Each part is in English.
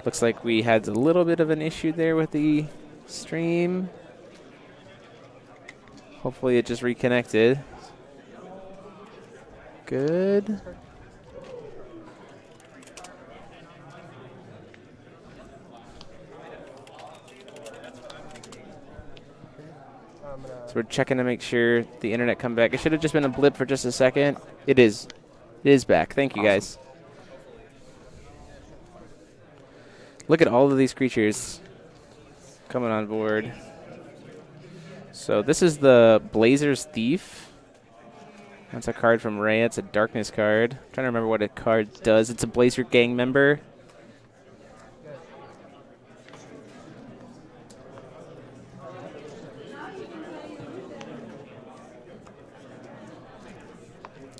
Looks like we had a little bit of an issue there with the stream. Hopefully it just reconnected. Good. So we're checking to make sure the internet come back. It should have just been a blip for just a second. It is. It is back. Thank you, guys. Look at all of these creatures coming on board. So this is the Blazer's Thief. That's a card from Ray. It's a darkness card. I'm trying to remember what a card does. It's a Blazer gang member.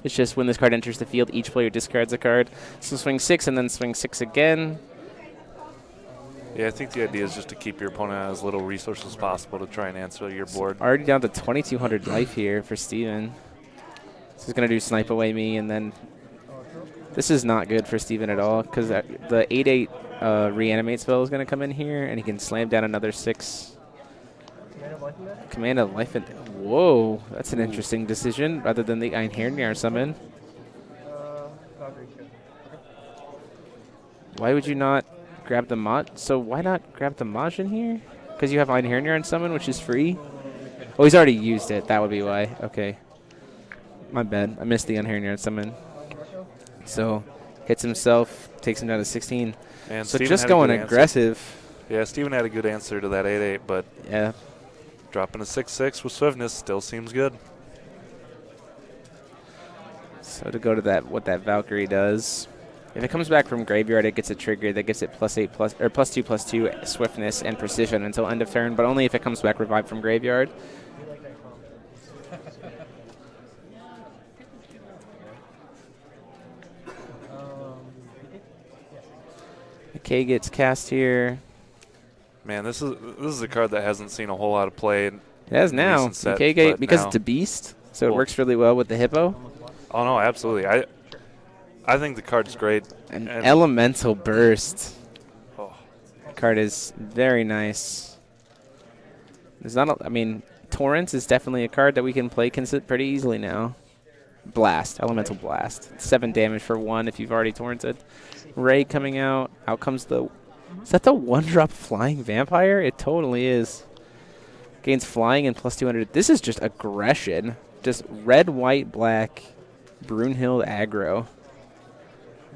It's just when this card enters the field, each player discards a card. So swing 6 and then swing 6 again. Yeah, I think the idea is just to keep your opponent as little resources as possible to try and answer your board. Already down to 2,200 life here for Steven. This is going to do Snipe Away Me, and then this is not good for Steven at all because the 8/8 reanimate spell is going to come in here, and he can slam down another 6. Command of Life. Whoa, that's an interesting decision rather than the Einherjar summon. Why would you not grab the Mod? So why not grab the Maj in here? Because you have Einherjar and summon, which is free? Oh, he's already used it. That would be why. Okay. My bad. I missed the Einherjar summon. So hits himself, takes him down to 16. And so Steven just going aggressive. Yeah, Steven had a good answer to that 8/8, but yeah, dropping a 6/6 with swiftness still seems good. So to go to that, what that Valkyrie does. If it comes back from graveyard, it gets a trigger that gets it +2/+2 swiftness and precision until end of turn, but only if it comes back revived from graveyard. K gets cast here. Man, this is a card that hasn't seen a whole lot of play. It has now. Set, because it's a beast, so it works really well with the Hippo. Oh no, absolutely. I think the card's great. An Elemental Burst. Oh. The card is very nice. There's not. I mean, Torrents is definitely a card that we can play pretty easily now. Blast, Elemental Blast. 7 damage for 1 if you've already torrented. Ray coming out. Out comes the... Is that the 1-drop Flying Vampire? It totally is. Gains Flying and +200. This is just aggression. Just red, white, black, Brunhild aggro.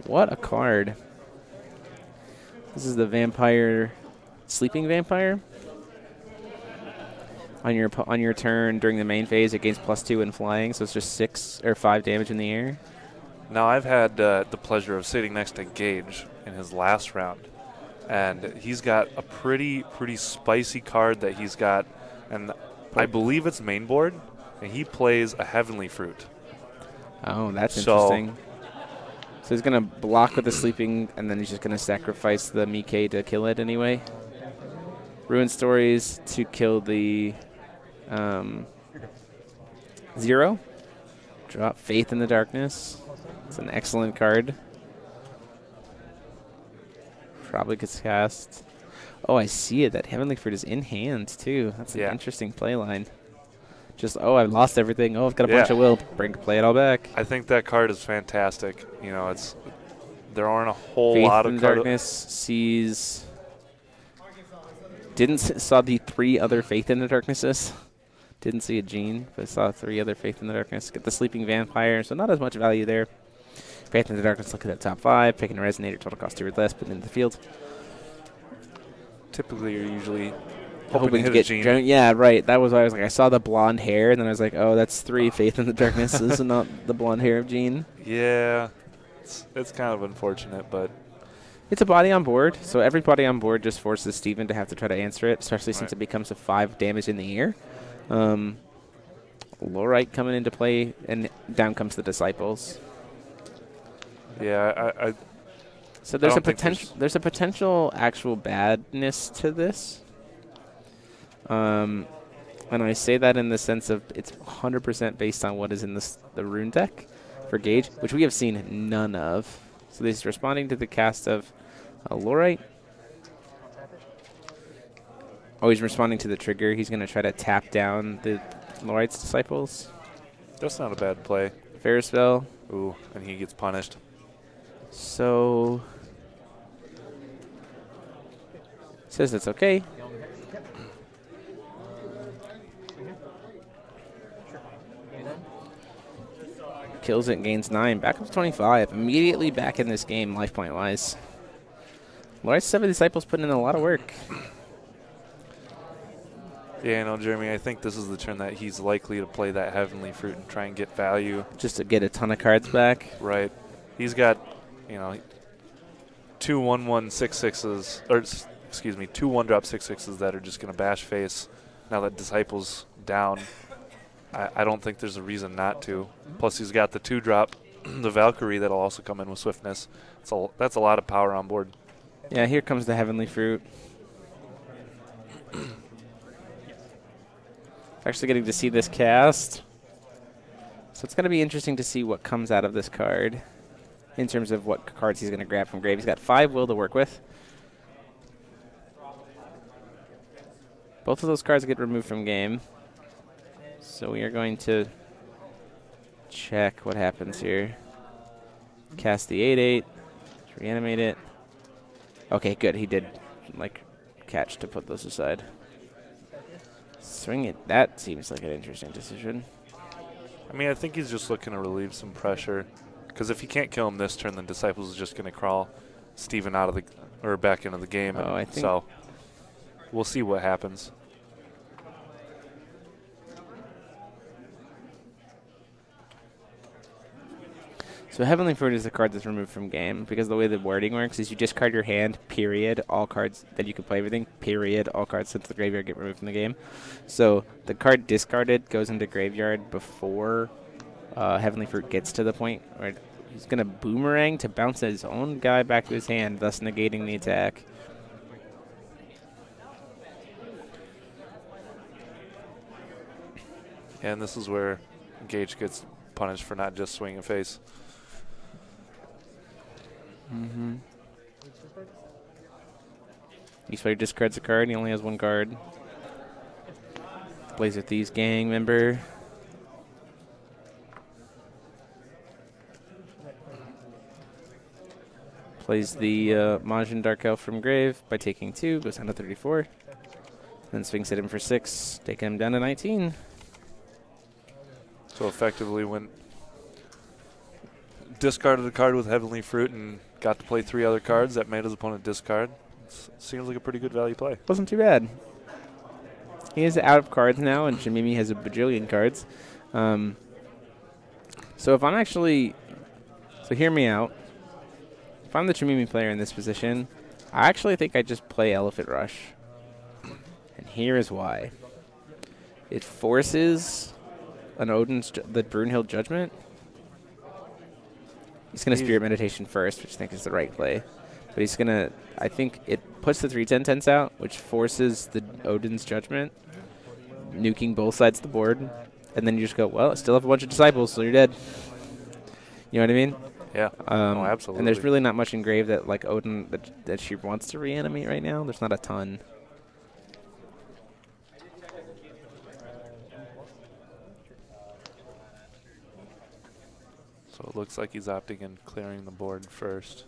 What a card. This is the Vampire... Sleeping Vampire. On your turn during the main phase, it gains +2 in flying, so it's just 6 or 5 damage in the air. Now, I've had the pleasure of sitting next to Gage in his last round, and he's got a pretty spicy card that he's got, and I believe it's main board, and he plays a Heavenly Fruit. Oh, that's interesting. So he's going to block with the sleeping, and then he's just going to sacrifice the Mikkei to kill it anyway. Ruin Stories to kill the 0. Drop Faith in the Darkness. It's an excellent card. Probably gets cast. Oh, I see it. That Heavenly Fruit is in hand, too. That's an interesting play line. Just, oh, I've lost everything. Oh, I've got a bunch of will. Play it all back. I think that card is fantastic. You know, there aren't a whole lot of Faith in the Darkness sees... Saw the 3 other Faith in the Darknesses. Didn't see a Gene, but saw 3 other Faith in the Darkness. Get the Sleeping Vampire, so not as much value there. Faith in the Darkness, look at that top 5. Picking a Resonator, total cost 2 or less, putting it in the field. Typically, you're usually hoping to get Gene. Yeah, right. That was why I was like, I saw the blonde hair, and then I was like, oh, that's 3 Faith in the Darknesses and not the blonde hair of Gene. Yeah, it's kind of unfortunate, but... It's a body on board, so every body on board just forces Steven to have to try to answer it, especially since it becomes a 5 damage in the air. Lorite coming into play, and down comes the Disciples. Yeah, so there's a potential. There's a potential actual badness to this, and I say that in the sense of it's 100% based on what is in the rune deck for Gage, which we have seen none of. So this is responding to the cast of Lorite, Oh, he's responding to the trigger. He's going to try to tap down the Lorite's disciples. That's not a bad play. Ferris spell. Ooh, and he gets punished. So says it's okay. Kills it, gains 9. Back up to 25. Immediately back in this game, life point wise. Lorite's 7 disciples putting in a lot of work. Yeah, no, Jeremy, I think this is the turn that he's likely to play that Heavenly Fruit and try and get value. Just to get a ton of cards back. Right. He's got, you know, 2 1/1 6/6s, or excuse me, 2 1-drop 6/6s that are just going to bash face. Now that Disciple's down, I don't think there's a reason not to. Plus, he's got the 2-drop, the Valkyrie that'll also come in with swiftness. That's a lot of power on board. Yeah, here comes the Heavenly Fruit. Actually getting to see this cast. So it's going to be interesting to see what comes out of this card in terms of what cards he's going to grab from grave. He's got 5 will to work with. Both of those cards get removed from game. So we are going to check what happens here. Cast the 8/8. Reanimate it. Okay, good. He did like catch to put those aside. Swing it. That seems like an interesting decision. I mean, I think he's just looking to relieve some pressure. Because if he can't kill him this turn, then Disciples is just going to crawl Steven out of the, or back into the game. Oh, I think so we'll see what happens. So Heavenly Fruit is the card that's removed from game because the way the wording works is you discard your hand, period, all cards, then you can play everything, period, all cards since the graveyard get removed from the game. So the card discarded goes into graveyard before Heavenly Fruit gets to the point where he's going to boomerang to bounce his own guy back to his hand, thus negating the attack. And this is where Gage gets punished for not just swinging face. Mm-hmm. Each player discards a card. He only has 1 card. Blazer Thieves gang member. Plays the Majin Dark Elf from grave by taking 2. Goes down to 34. Then swings at him for 6. Taking him down to 19. So effectively when discarded a card with Heavenly Fruit and got to play 3 other cards that made his opponent discard. Seems like a pretty good value play. Wasn't too bad. He is out of cards now, and Shamimi has a bajillion cards. So if I'm actually... So hear me out. If I'm the Shamimi player in this position, I actually think I just play Elephant Rush. And here is why. It forces an the Brunhild Judgment. He's going to Spirit Meditation first, which I think is the right play. But he's going to, I think it puts the 3/10/10s out, which forces the Odin's Judgment, nuking both sides of the board. And then you just go, well, I still have a bunch of disciples, so you're dead. You know what I mean? Yeah. Oh, absolutely. And there's really not much in grave that, like, Odin, that she wants to reanimate right now. There's not a ton. So it looks like he's opting in clearing the board first.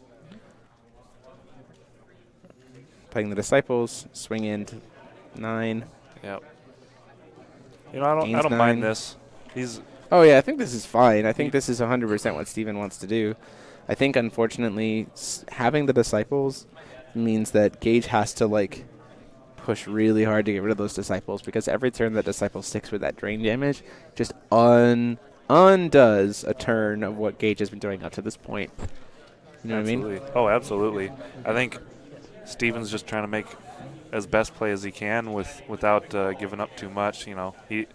Playing the disciples, swing into 9. Yep. You know, I don't mind this. Oh yeah, I think this is fine. I think this is 100% what Steven wants to do. I think unfortunately having the disciples means that Gage has to like push really hard to get rid of those disciples because every turn that disciple sticks with that drain damage just undoes a turn of what Gage has been doing up to this point. You know absolutely. What I mean? Oh, absolutely. I think Steven's just trying to make as best play as he can without giving up too much. You know, he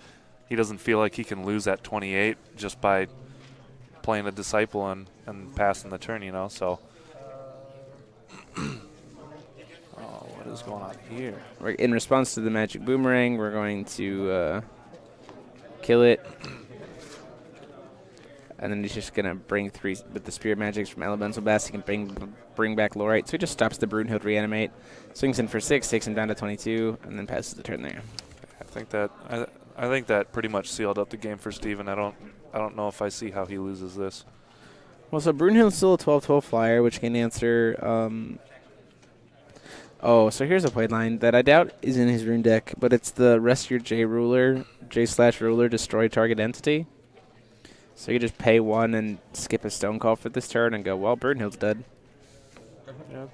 doesn't feel like he can lose at 28 just by playing a disciple and passing the turn. You know, so. Oh, what is going on here? In response to the magic boomerang, we're going to kill it. And then he's just going to bring 3 with the Spirit Magics from Elemental Blast. He can bring back Lorite. So he just stops the Brunhild Reanimate, swings in for 6, takes him down to 22, and then passes the turn there. I think that pretty much sealed up the game for Steven. I don't know if I see how he loses this. Well, so Brunhild's still a 12/12 flyer, which can answer. So here's a play line that I doubt is in his rune deck, but it's the rest your J/Ruler, destroy target entity. So you just pay 1 and skip a Stone Call for this turn and go, well, Brunhild's dead. Yep.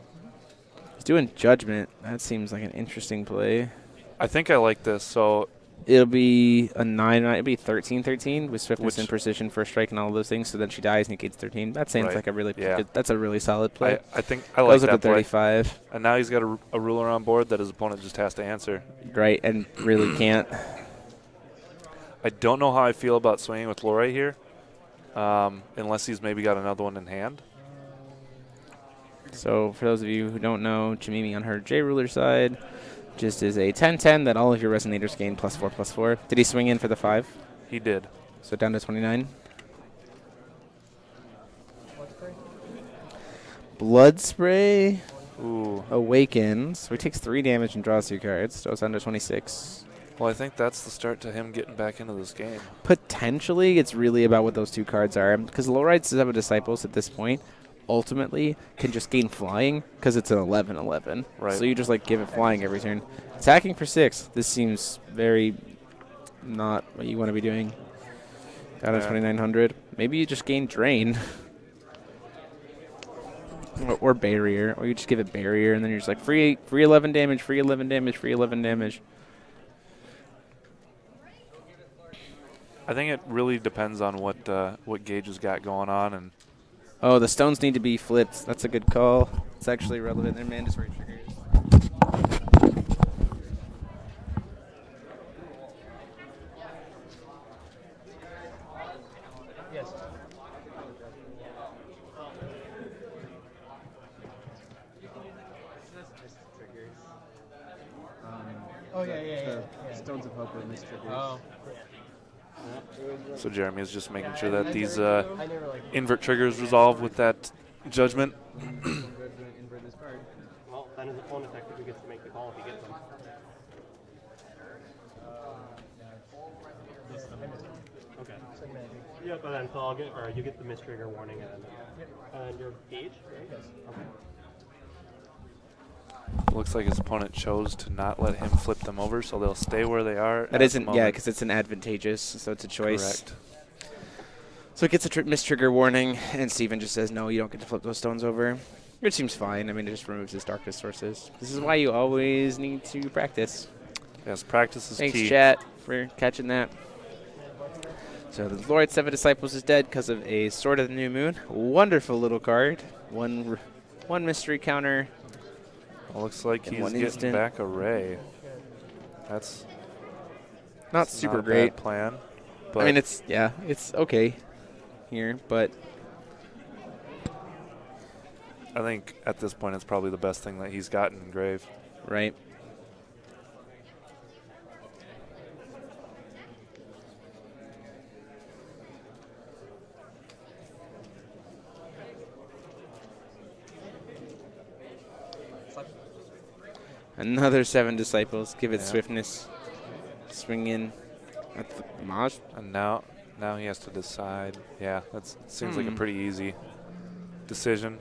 He's doing Judgment. That seems like an interesting play. I think I like this. So it'll be a 9. It'll be 13/13 with swiftness and precision, first strike, and all of those things. So then she dies, negates 13. That seems like a really good. That's a really solid play. I think I like that play. Goes up to 35. Play. And now he's got a ruler on board that his opponent just has to answer. Right, and really can't. I don't know how I feel about swinging with Lorite here, unless he's maybe got another one in hand. So for those of you who don't know, Jamimi on her J-Ruler side just is a 10/10 that all of your Resonators gain +4/+4. Did he swing in for the 5? He did. So down to 29. Blood Spray. Ooh. Awakens. So he takes 3 damage and draws 2 cards. So it's down to 26. Well, I think that's the start to him getting back into this game. Potentially, it's really about what those 2 cards are. Because Lorite's Seven Disciples at this point ultimately can just gain flying because it's an 11/11. Right. So you just like give it flying every turn. Attacking for 6. This seems very not what you want to be doing. Down to 2,900. Maybe you just gain Drain. or Barrier. Or you just give it Barrier and then you're just like free 11 damage, free 11 damage, free 11 damage. I think it really depends on what Gage has got going on. And oh, the stones need to be flipped. That's a good call. It's actually relevant. They're mandatory triggers. Yes. Oh, yeah. Stones of Hope are missed triggers. Oh. so Jeremy is just making sure that these invert triggers resolve with that judgment. Well, then his opponent technically gets to make the call if he gets them. Okay. Yeah, but then so I'll get, or you get the mistrigger warning and your gauge, right? Yes. Okay. Looks like his opponent chose to not let him flip them over, so they'll stay where they are. That isn't, yeah, because it's an advantageous, so it's a choice. Correct. So it gets a mistrigger warning, and Steven just says, no, you don't get to flip those stones over. Which seems fine. I mean, it just removes his darkness sources. This is why you always need to practice. Yes, practice is key. Thanks, chat, for catching that. So the Lorite Seven Disciples is dead because of a Sword of the New Moon. Wonderful little card. One mystery counter. Well, looks like he's getting back a Ray. That's not super not a great bad plan. But I mean, it's okay here, but I think at this point it's probably the best thing that he's got in grave. Right. Another Seven Disciples. Give it swiftness. Swing in at the Maj. And now he has to decide. Yeah, that seems like a pretty easy decision.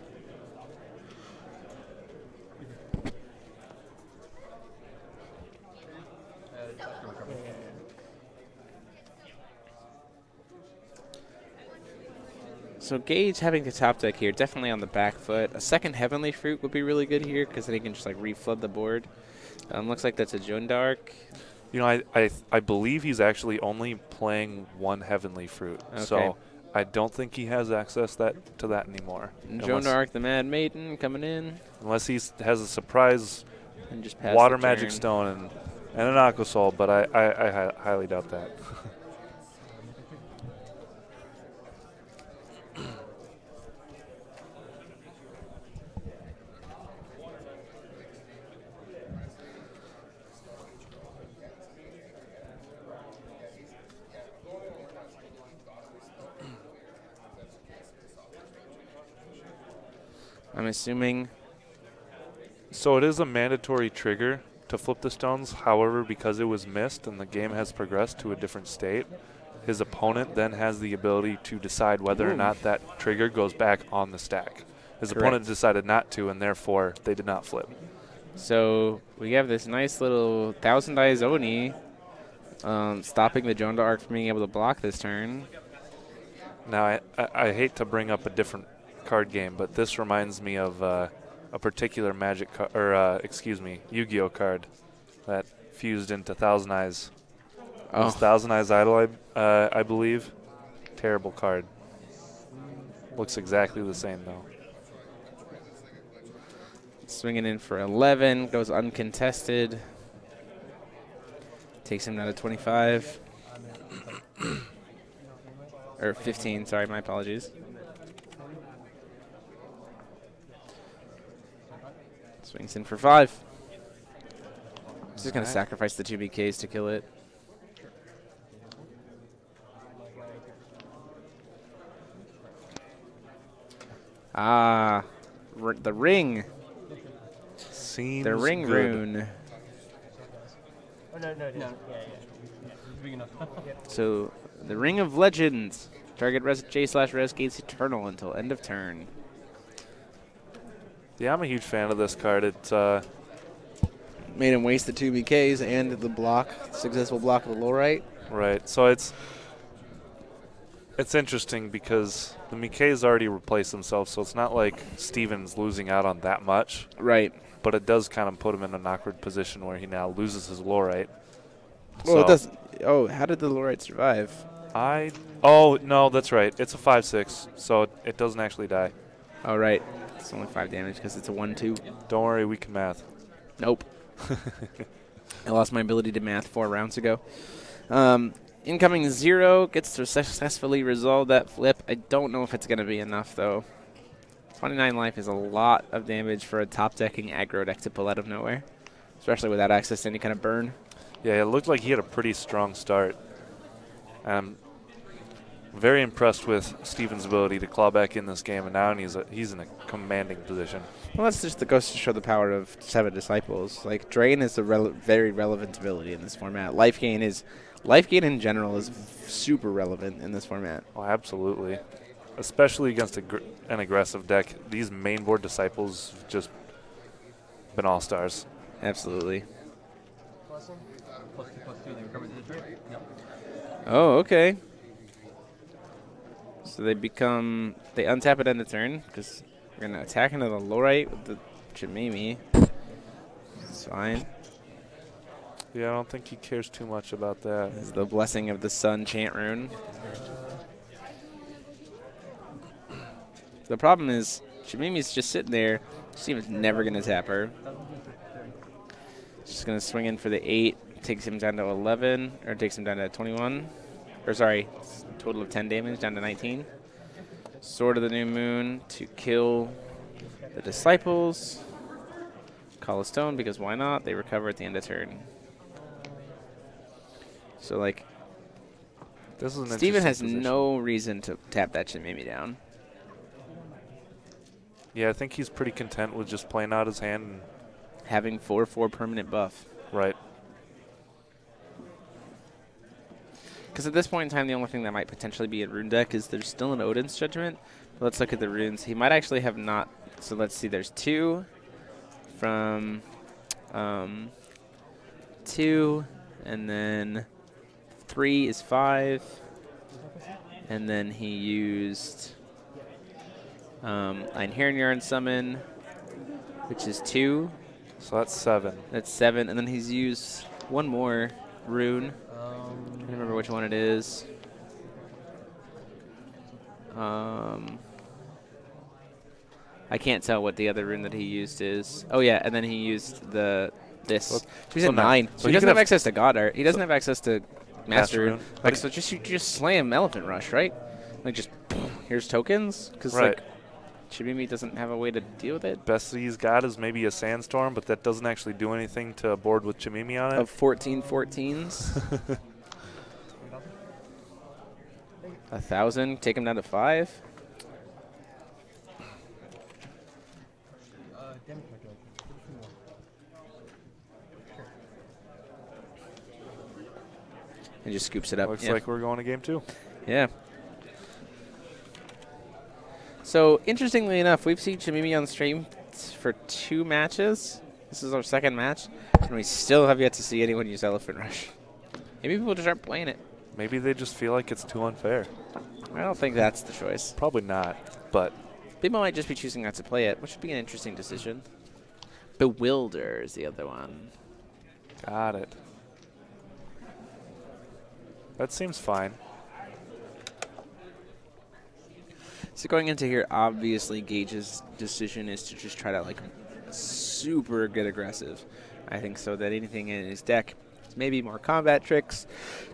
So Gage having the top deck here, definitely on the back foot. A second Heavenly Fruit would be really good here because then he can just like reflood the board. Looks like that's a Joan-Dark. You know, I believe he's actually only playing one Heavenly Fruit. Okay. So I don't think he has access to that anymore. Joan-Dark, the Mad Maiden, coming in. Unless he has a surprise and just pass Water Magic Stone and an Aqua Soul, but I highly doubt that. I'm assuming. So it is a mandatory trigger to flip the stones. However, because it was missed and the game has progressed to a different state, his opponent then has the ability to decide whether or not that trigger goes back on the stack. His opponent decided not to, and therefore they did not flip. So we have this nice little 1000 Eyes Oni stopping the Jonda Arc from being able to block this turn. Now, I hate to bring up a different card game, but this reminds me of a particular Magic Yu-Gi-Oh card that fused into Thousand Eyes. It was Thousand Eyes Idol, I believe. Terrible card. Looks exactly the same, though. Swinging in for 11, goes uncontested. Takes him down to 25. Or 15, sorry, my apologies. Swings in for 5. Just going to sacrifice the 2 BKs to kill it. Ah, the ring. Seems the ring good. rune. Oh, no. Yeah. Big enough. So, the Ring of Legends. Target J/Res gains Eternal until end of turn. Yeah, I'm a huge fan of this card. It's Made him waste the 2 BKs and the block, successful block of the Lorite. right. So it's interesting because the Mikay's already replaced themselves, so it's not like Steven's losing out on that much. Right. But it does kind of put him in an awkward position where he now loses his Lorite. Well, so it does. Oh, how did the Lorite survive? Oh, no, that's right. It's a 5/6, so it doesn't actually die. Oh, right. It's only 5 damage because it's a 1/2. Don't worry, we can math. Nope. I lost my ability to math 4 rounds ago. Incoming 0 gets to successfully resolve that flip. I don't know if it's going to be enough, though. 29 life is a lot of damage for a top-decking aggro deck to pull out of nowhere, especially without access to any kind of burn. Yeah, it looked like he had a pretty strong start. I'm very impressed with Steven's ability to claw back in this game, and now he's in a commanding position. Well, that's just goes to show the power of 7 Disciples. Like, Drain is a very relevant ability in this format. Life gain in general is super relevant in this format. Oh, absolutely. Especially against an aggressive deck. These main board Disciples have just been all-stars. Absolutely. Oh, okay. So they untap it end of turn because we're going to attack into the Lorite with the Chimimi. It's fine. Yeah, I don't think he cares too much about that. This is the Blessing of the Sun chant rune. The problem is Chimimi's just sitting there. Steven's never going to tap her. Just going to swing in for the 8. Takes him down to 11, or takes him down to 21. Or sorry, total of 10 damage, down to 19. Sword of the New Moon to kill the Disciples. Call a Stone, because why not? They recover at the end of turn. So, like, This is Steven has no reason to tap that Chimimi down. Yeah, I think he's pretty content with just playing out his hand. And having 4/4 permanent buff. right. Because at this point in time, the only thing that might potentially be a rune deck is there's still an Odin's Judgment. But let's look at the runes. He might actually have not. So let's see. There's 2 from 2, and then 3 is 5, and then he used Einherjarn Summon, which is 2. So that's 7. That's 7, and then he's used 1 more rune. I don't remember which one it is. I can't tell what the other rune that he used is. Oh yeah, and then he used this. So he's at 9. So he doesn't have access to God Art. He doesn't have access to Master Rune. Like, so you just slam Elephant Rush, right? Like, just here's tokens, because like Chimimi doesn't have a way to deal with it. Best he's got is maybe a Sandstorm, but that doesn't actually do anything to a board with Chimimi on it. Of 14 14s. 1,000, take him down to 5. and just scoops it up. Looks Yeah. like we're going to game 2. Yeah. So, interestingly enough, we've seen Shamimi on stream for 2 matches. This is our 2nd match, and we still have yet to see anyone use Elephant Rush. Maybe people just aren't playing it. Maybe they just feel like it's too unfair. I don't think that's the choice. Probably not, but People might just be choosing not to play it, which would be an interesting decision. Bewilder is the other one. got it. That seems fine. So going into here, obviously Gage's decision is to just try to like super get aggressive. I think so that anything in his deck, maybe more combat tricks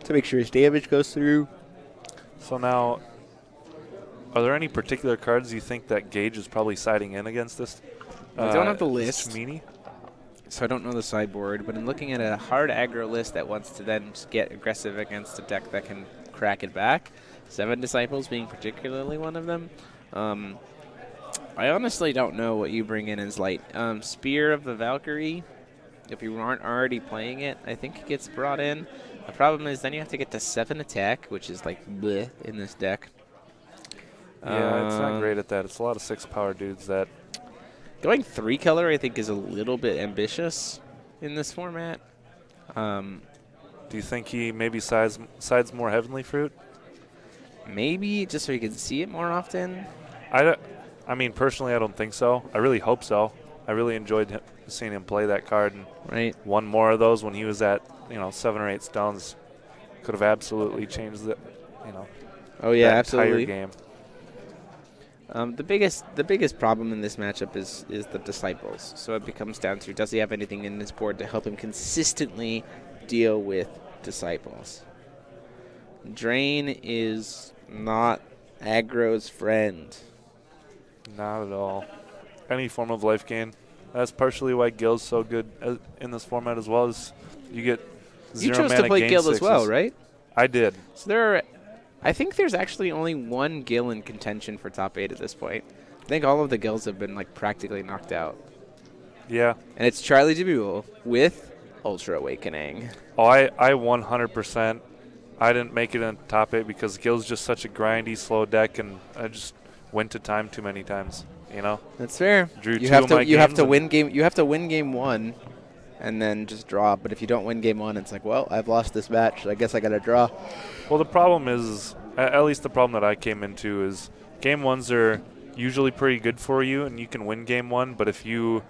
to make sure his damage goes through. So now, are there any particular cards you think that Gage is probably siding in against this? I don't have the list, Shamini? so I don't know the sideboard, but I'm looking at a hard aggro list that wants to then just get aggressive against a deck that can crack it back. 7 Disciples being particularly one of them. I honestly don't know what you bring in as light. Spear of the Valkyrie, if you aren't already playing it, I think it gets brought in. The problem is then you have to get to 7 attack, which is like bleh in this deck. Yeah, it's not great at that. It's a lot of 6-power dudes that... Going 3 color, I think, is a little bit ambitious in this format. Do you think he maybe sides more Heavenly Fruit? Maybe, just so you can see it more often. I mean, personally, I don't think so. I really hope so. I really enjoyed seeing him play that card. And Right. one more of those when he was at, 7 or 8 stones could have absolutely changed the, Oh, yeah, that absolutely. entire game. The biggest problem in this matchup is the Disciples. So it becomes down to, does he have anything in his board to help him consistently deal with Disciples? Drain is not aggro's friend. Not at all. Any form of life gain. That's partially why Gil's so good in this format as well. As you get 0 You chose mana to play gain Gil as well, 6s. right? I did. So I think there's actually only 1 Gil in contention for top 8 at this point. I think all of the Gils have been like practically knocked out. Yeah. And it's Charlie DeBuell with Ultra Awakening. Oh, I 100%. I didn't make it in top 8 because Gil's just such a grindy, slow deck, and I just went to time too many times. That's fair. Drew You 2 have of to my you have games to and- win game. You have to win game 1, and then just draw. But if you don't win game 1, it's like, well, I've lost this match. So I guess I got to draw. Well, the problem is, at least the problem that I came into is game 1s are usually pretty good for you, and you can win game 1. But if you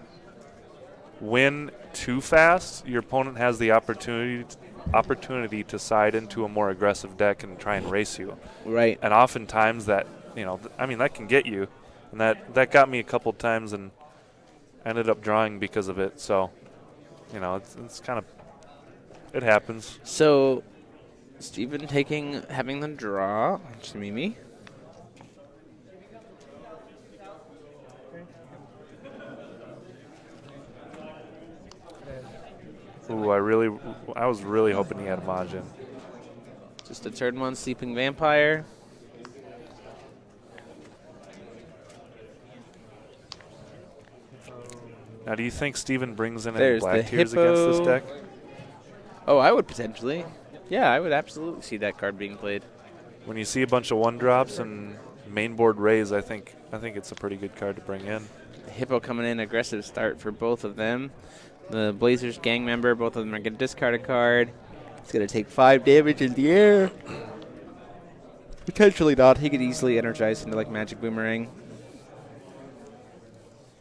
win too fast, your opponent has the opportunity to side into a more aggressive deck and try and race you. Right. And oftentimes that, that can get you. And that got me a couple times and ended up drawing because of it. So, it's kind of, it happens. So, Steven having the draw. Shamimi. Ooh, I was really hoping he had Majin. Just a turn 1 Sleeping Vampire. Now, do you think Steven brings in any There's black the tears against this hippo. deck? Oh, I would potentially. Yeah, I would absolutely see that card being played. When you see a bunch of 1-drops and main board raise, I think it's a pretty good card to bring in. The hippo coming in, aggressive start for both of them. The Blazers gang member, both of them are going to discard a card. It's going to take 5 damage in the air. Potentially not. He could easily energize into like Magic Boomerang.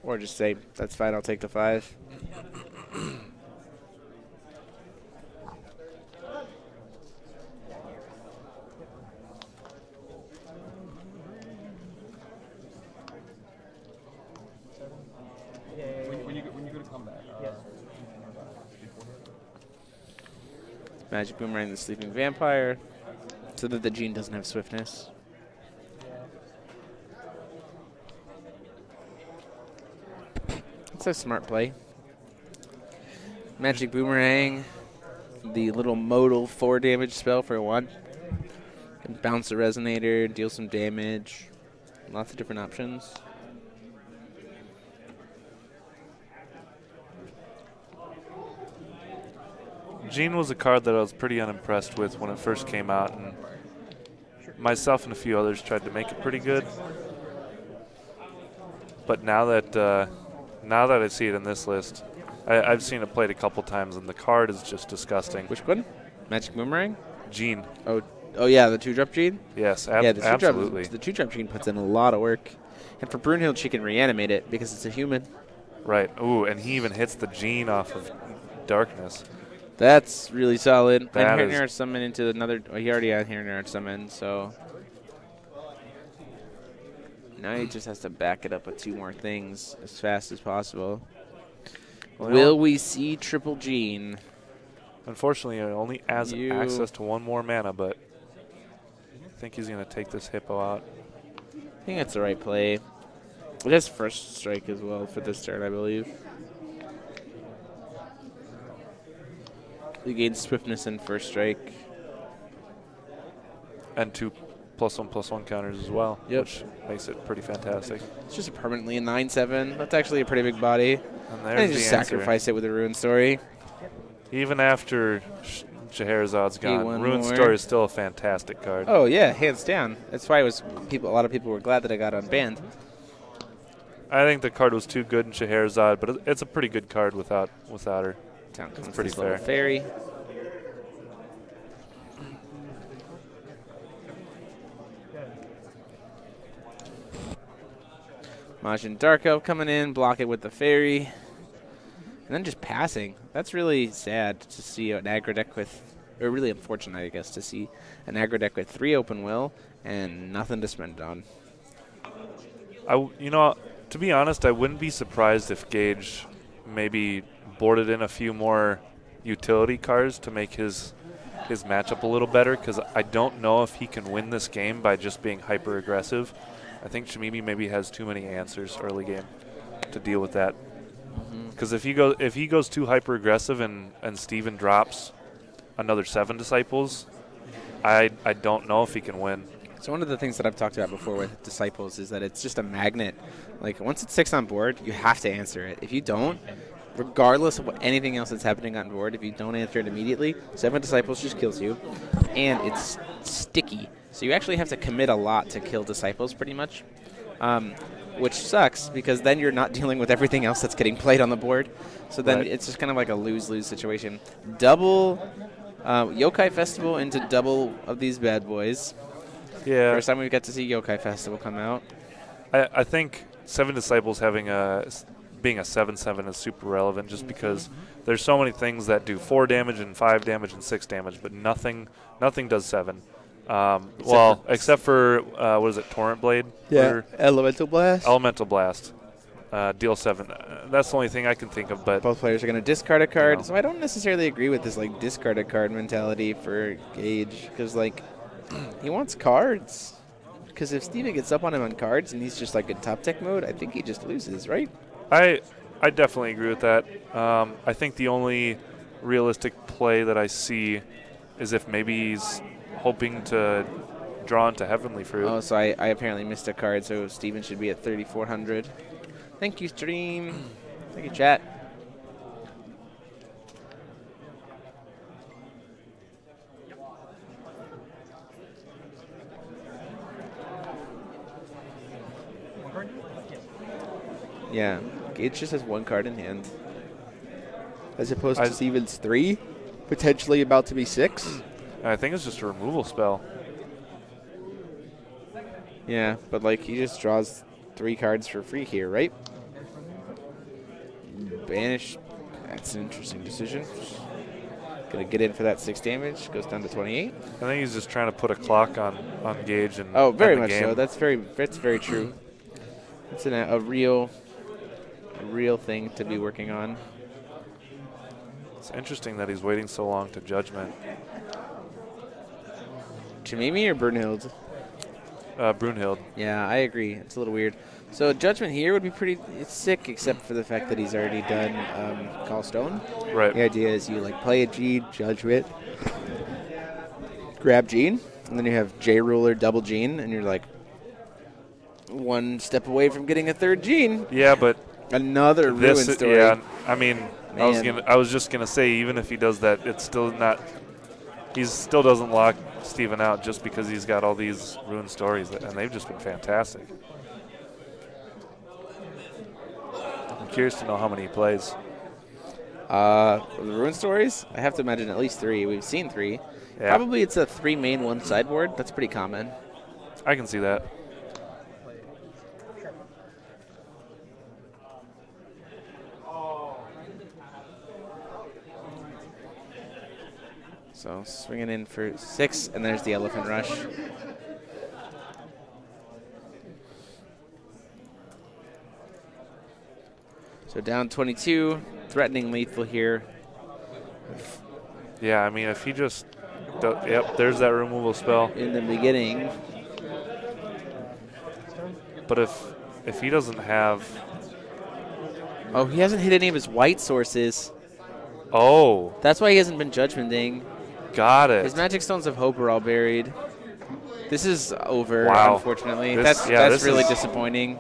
Or just say, that's fine, I'll take the 5. When you go to combat. Yes. Magic Boomerang, the Sleeping Vampire, so that the Gene doesn't have swiftness. It's a smart play. Magic Boomerang, the little modal 4 damage spell for 1. Can bounce a Resonator, deal some damage. Lots of different options. Gene was a card that I was pretty unimpressed with when it first came out, and myself and a few others tried to make it pretty good. But now that I see it in this list, I've seen it played a couple times, and the card is just disgusting. Which one? Magic Boomerang? Gene. Oh yeah, the 2-drop Gene? Yes, yeah, the absolutely. The 2-drop Gene puts in a lot of work. And for Brunhild, she can reanimate it because it's a human. Right. Ooh, and he even hits the Gene off of Darkness. That's really solid. That and is. Hirnir summon into another. Oh, he already had Hirnir summon, so. Now he just has to back it up with 2 more things as fast as possible. Well, Will we see Triple Gene? Unfortunately, it only has access to 1 more mana, but I think he's going to take this Hippo out. I think that's the right play. It has first strike as well for this turn, I believe. We gain swiftness and first strike. And 2 +1/+1 counters as well, which makes it pretty fantastic. It's just permanently a 9/7. That's actually a pretty big body. And there's And the just answer. sacrifice it with a Ruin Story. Even after Scheherazad's gone, one Ruin more. Story is still a fantastic card. Oh yeah, hands down. That's why it was a lot of people were glad that I got unbanned. I think the card was too good in Scheherazade, but it's a pretty good card without her. Down comes pretty this little fair. fairy. Majin Dark Elf coming in, block it with the fairy. And then just passing. That's really sad to see an aggro deck with, or really unfortunate, I guess, to see an aggro deck with 3 open will and nothing to spend it on. To be honest, I wouldn't be surprised if Gage maybe boarded in a few more utility cards to make his matchup a little better, because I don't know if he can win this game by just being hyper aggressive. I think Shamimi maybe has too many answers early game to deal with that. Because if he goes too hyper aggressive and Steven drops another 7 Disciples, I don't know if he can win. So one of the things that I've talked about before with Disciples is that it's just a magnet. Like, once it sticks on board, you have to answer it. If you don't, regardless of what anything else that's happening on board, if you don't answer it immediately, 7 Disciples just kills you. And it's sticky. So you actually have to commit a lot to kill Disciples, pretty much. Which sucks, because then you're not dealing with everything else that's getting played on the board. So then it's just kind of like a lose-lose situation. Double Yokai Festival into double of these bad boys. Yeah. First time we got to see Yokai Festival come out. I think 7 Disciples being a 7/7 is super relevant, just because there's so many things that do 4 damage and 5 damage and 6 damage, but nothing does 7. Except for what is it, Torrent Blade? Yeah, Elemental Blast. Elemental Blast. Deal 7. That's the only thing I can think of. But both players are going to discard a card, so I don't necessarily agree with this like discard a card mentality for Gage, because like he wants cards. Because if Steven gets up on him on cards and he's just like in top tech mode, I think he just loses, right? I definitely agree with that. I think the only realistic play that I see is if maybe he's hoping to draw into Heavenly Fruit. Oh, so I apparently missed a card, so Steven should be at 3,400. Thank you, stream. Thank you, chat. Yeah, Gage just has 1 card in hand. As opposed to Steven's 3, potentially about to be 6. I think it's just a removal spell. Yeah, but like he just draws 3 cards for free here, right? Banish. That's an interesting decision. Gonna get in for that 6 damage. Goes down to 28. I think he's just trying to put a clock on Gage and very end the much game. so. That's very true. It's a real thing to be working on. It's interesting that he's waiting so long to Judgment. Jamimi or Brunhild? Brunhild. Yeah, I agree. It's a little weird. So Judgment here would be pretty sick, except for the fact that he's already done Call Stone. Right. The idea is you like play a Gene, Judgment, grab Gene, and then you have J Ruler double Gene, and you're like 1 step away from getting a 3rd Gene. Yeah, but Another ruin story. Yeah, I mean, Man. I was just gonna say, even if he does that, it's still not. He still doesn't lock Steven out just because he's got all these ruin stories, and they've just been fantastic. I'm curious to know how many he plays. The ruin stories? I have to imagine at least 3. We've seen 3. Yeah. Probably it's a 3 main, 1 sideboard. That's pretty common. I can see that. So swinging in for 6, and there's the Elephant Rush. So down 22, threatening lethal here. Yeah, I mean, if he just, yep, there's that removal spell. In the beginning. But if he doesn't have, Oh, he hasn't hit any of his white sources. oh, That's why he hasn't been judgmenting. got it. His Magic Stones of Hope are all buried. This is over, Wow. unfortunately. This- That's this really is- disappointing.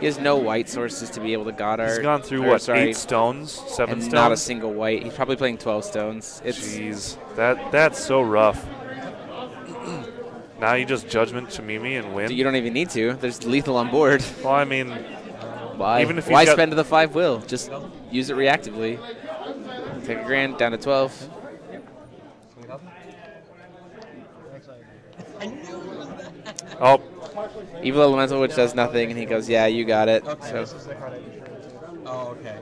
He has no white sources to be able to God Art. He's gone through, or, what, sorry, 8 stones, 7 and stones? not a single white. He's probably playing 12 stones. Jeez, that's so rough. Now you just judgment Shamimi and win? You don't even need to. There's lethal on board. Well, I mean, Why? Even if he's Why got- spend the 5 will? Just use it reactively. Take a grand, down to 12. oh, Evil Elemental, which does nothing, and he goes, yeah, you got it. Okay. So, This is the card I usually do. Oh, okay.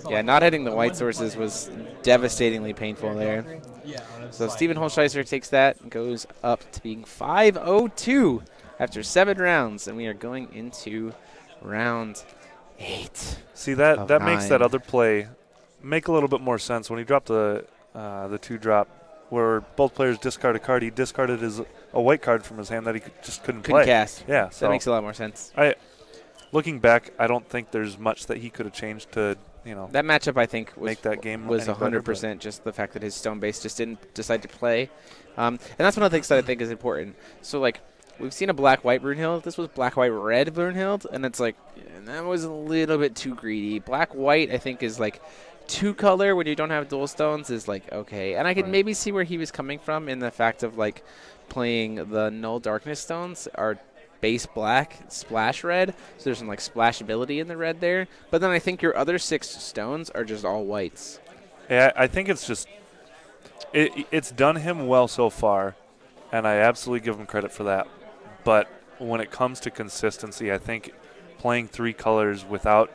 yeah, not hitting the white sources was devastatingly painful there. Yeah. So Steven Holscheiser takes that and goes up to being 5-0-2 after 7 rounds, and we are going into round 8. see, that makes that 9. other play make a little bit more sense. When he dropped the 2-drop where both players discard a card, he discarded a white card from his hand that he just couldn't Couldn't play. cast. Yeah, So that makes a lot more sense. Looking back, I don't think there's much that he could have changed to, That matchup, I think, make that game was any better, 100% just the fact that his stone base just didn't decide to play. And that's one of the things that I think is important. So, like, we've seen a black-white Brunhild. This was black-white-red Brunhild, and it's like, that was a little bit too greedy. Black-white, I think, is like 2-color when you don't have dual stones is like, okay. And I can maybe see where he was coming from in the fact of, like, playing the null darkness stones are base black, splash red, so there's some like splashability in the red there. But then I think your other 6 stones are just all whites. Yeah, I think it's just it's done him well so far, and I absolutely give him credit for that. But when it comes to consistency, I think playing 3 colors without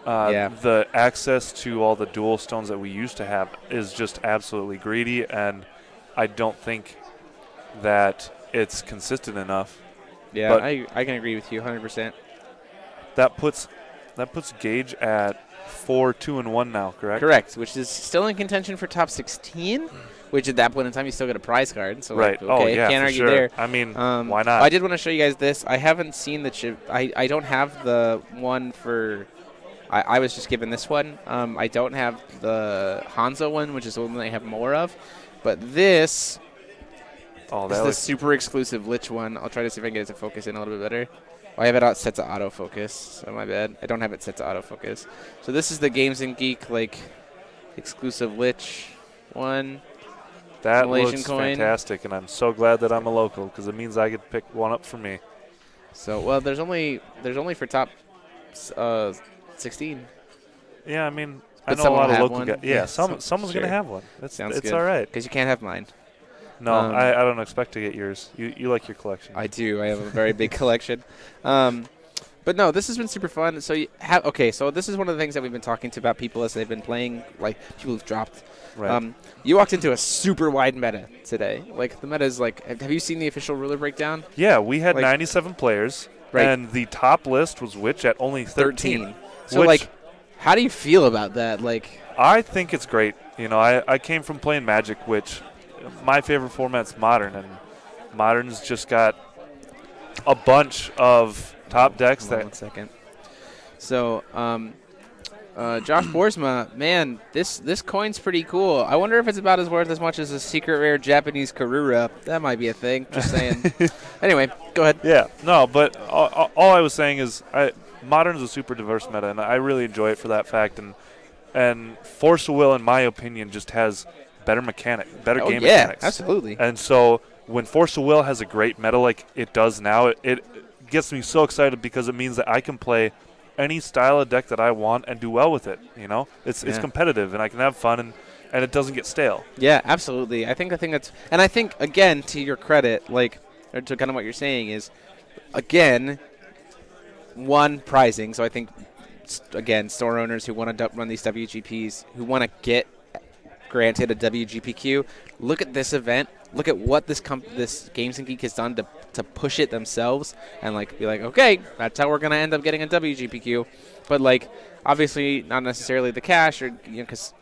the access to all the dual stones that we used to have is just absolutely greedy, and I don't think that it's consistent enough. Yeah, But I can agree with you 100%. that puts Gage at 4-2-1 now, correct? Correct, which is still in contention for top 16, which at that point in time you still get a prize card. So Right. Like, okay, Oh, yeah, can't for argue sure. there. I mean, I why not? did want to show you guys this. I haven't seen the chip. I don't have the one for. I was just given this one. I don't have the Hanzo one, which is the one that I have more of. But this Oh, is that the looks super exclusive Lich one. I'll try to see if I can get it to focus in a little bit better. Oh, I have it set to autofocus, so my bad. I don't have it set to autofocus. So this is the Games and Geek like exclusive Lich one. that Malaysian looks coin. fantastic, and I'm so glad that I'm a local because it means I could pick one up for me. So well, there's only for top 16. Yeah, I mean, But I know a someone lot will of have local one. guys. Yeah, Yeah, so- someone's sure. gonna have one. Sounds it's good. all right. Because you can't have mine. No, I don't expect to get yours. You like your collection. I do. I have a very big collection. But no, this has been super fun. So so this is one of the things that we've been talking to about people as they've been playing, like people who've dropped. Right. You walked into a super wide meta today. Like the meta is like, have you seen the official ruler breakdown? Yeah, we had like- 97 players, Right. and the top list was Witch at only 13. So which like, how do you feel about that? Like, I think it's great. I came from playing Magic, which my favorite format's Modern, and Modern's just got a bunch of top decks hold on that 1 second. So, Josh Boersma, man, this coin's pretty cool. I wonder if it's about as worth as much as a secret rare Japanese Karura. That might be a thing. Just saying. Anyway, go ahead. Yeah, no, but all I was saying is Modern is a super diverse meta, and I really enjoy it for that fact. And Force of Will, in my opinion, just has better game mechanics. Absolutely. And so when Force of Will has a great meta like it does now, it gets me so excited because it means that I can play any style of deck that I want and do well with it. You know, it's competitive, and I can have fun, and it doesn't get stale. Yeah, absolutely. I think that's, and I think again, to your credit, like, or to kind of what you're saying is, again, one, pricing. So I think, again, store owners who want to run these WGPs, who want to get granted a WGPQ, look at this event, look at what this Games and Geek has done to push it themselves, and like be like, okay, that's how we're going to end up getting a WGPQ. But like, obviously not necessarily the cash, or because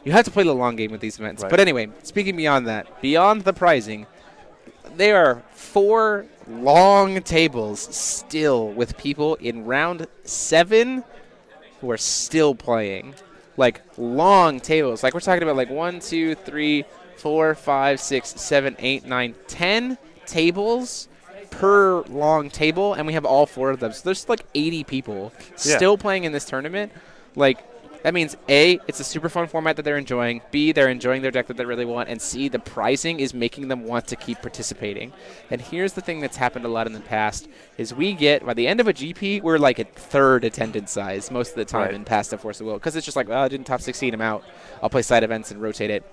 you have to play the long game with these events. Right. But anyway, speaking beyond that, beyond the pricing, there are 4 long tables still with people in round 7 who are still playing. Like, long tables. Like, we're talking about, like, 1, 2, 3, 4, 5, 6, 7, 8, 9, 10 tables per long table, and we have all 4 of them. So there's, like, 80 people still playing in this tournament. Like, that means, A, it's a super fun format that they're enjoying. B, they're enjoying their deck that they really want. And C, the pricing is making them want to keep participating. And here's the thing that's happened a lot in the past is we get, by the end of a GP, we're like at 3rd attendance size most of the time in past the Force of Will. Because it's just like, well, I didn't top 16, I'm out. I'll play side events and rotate it.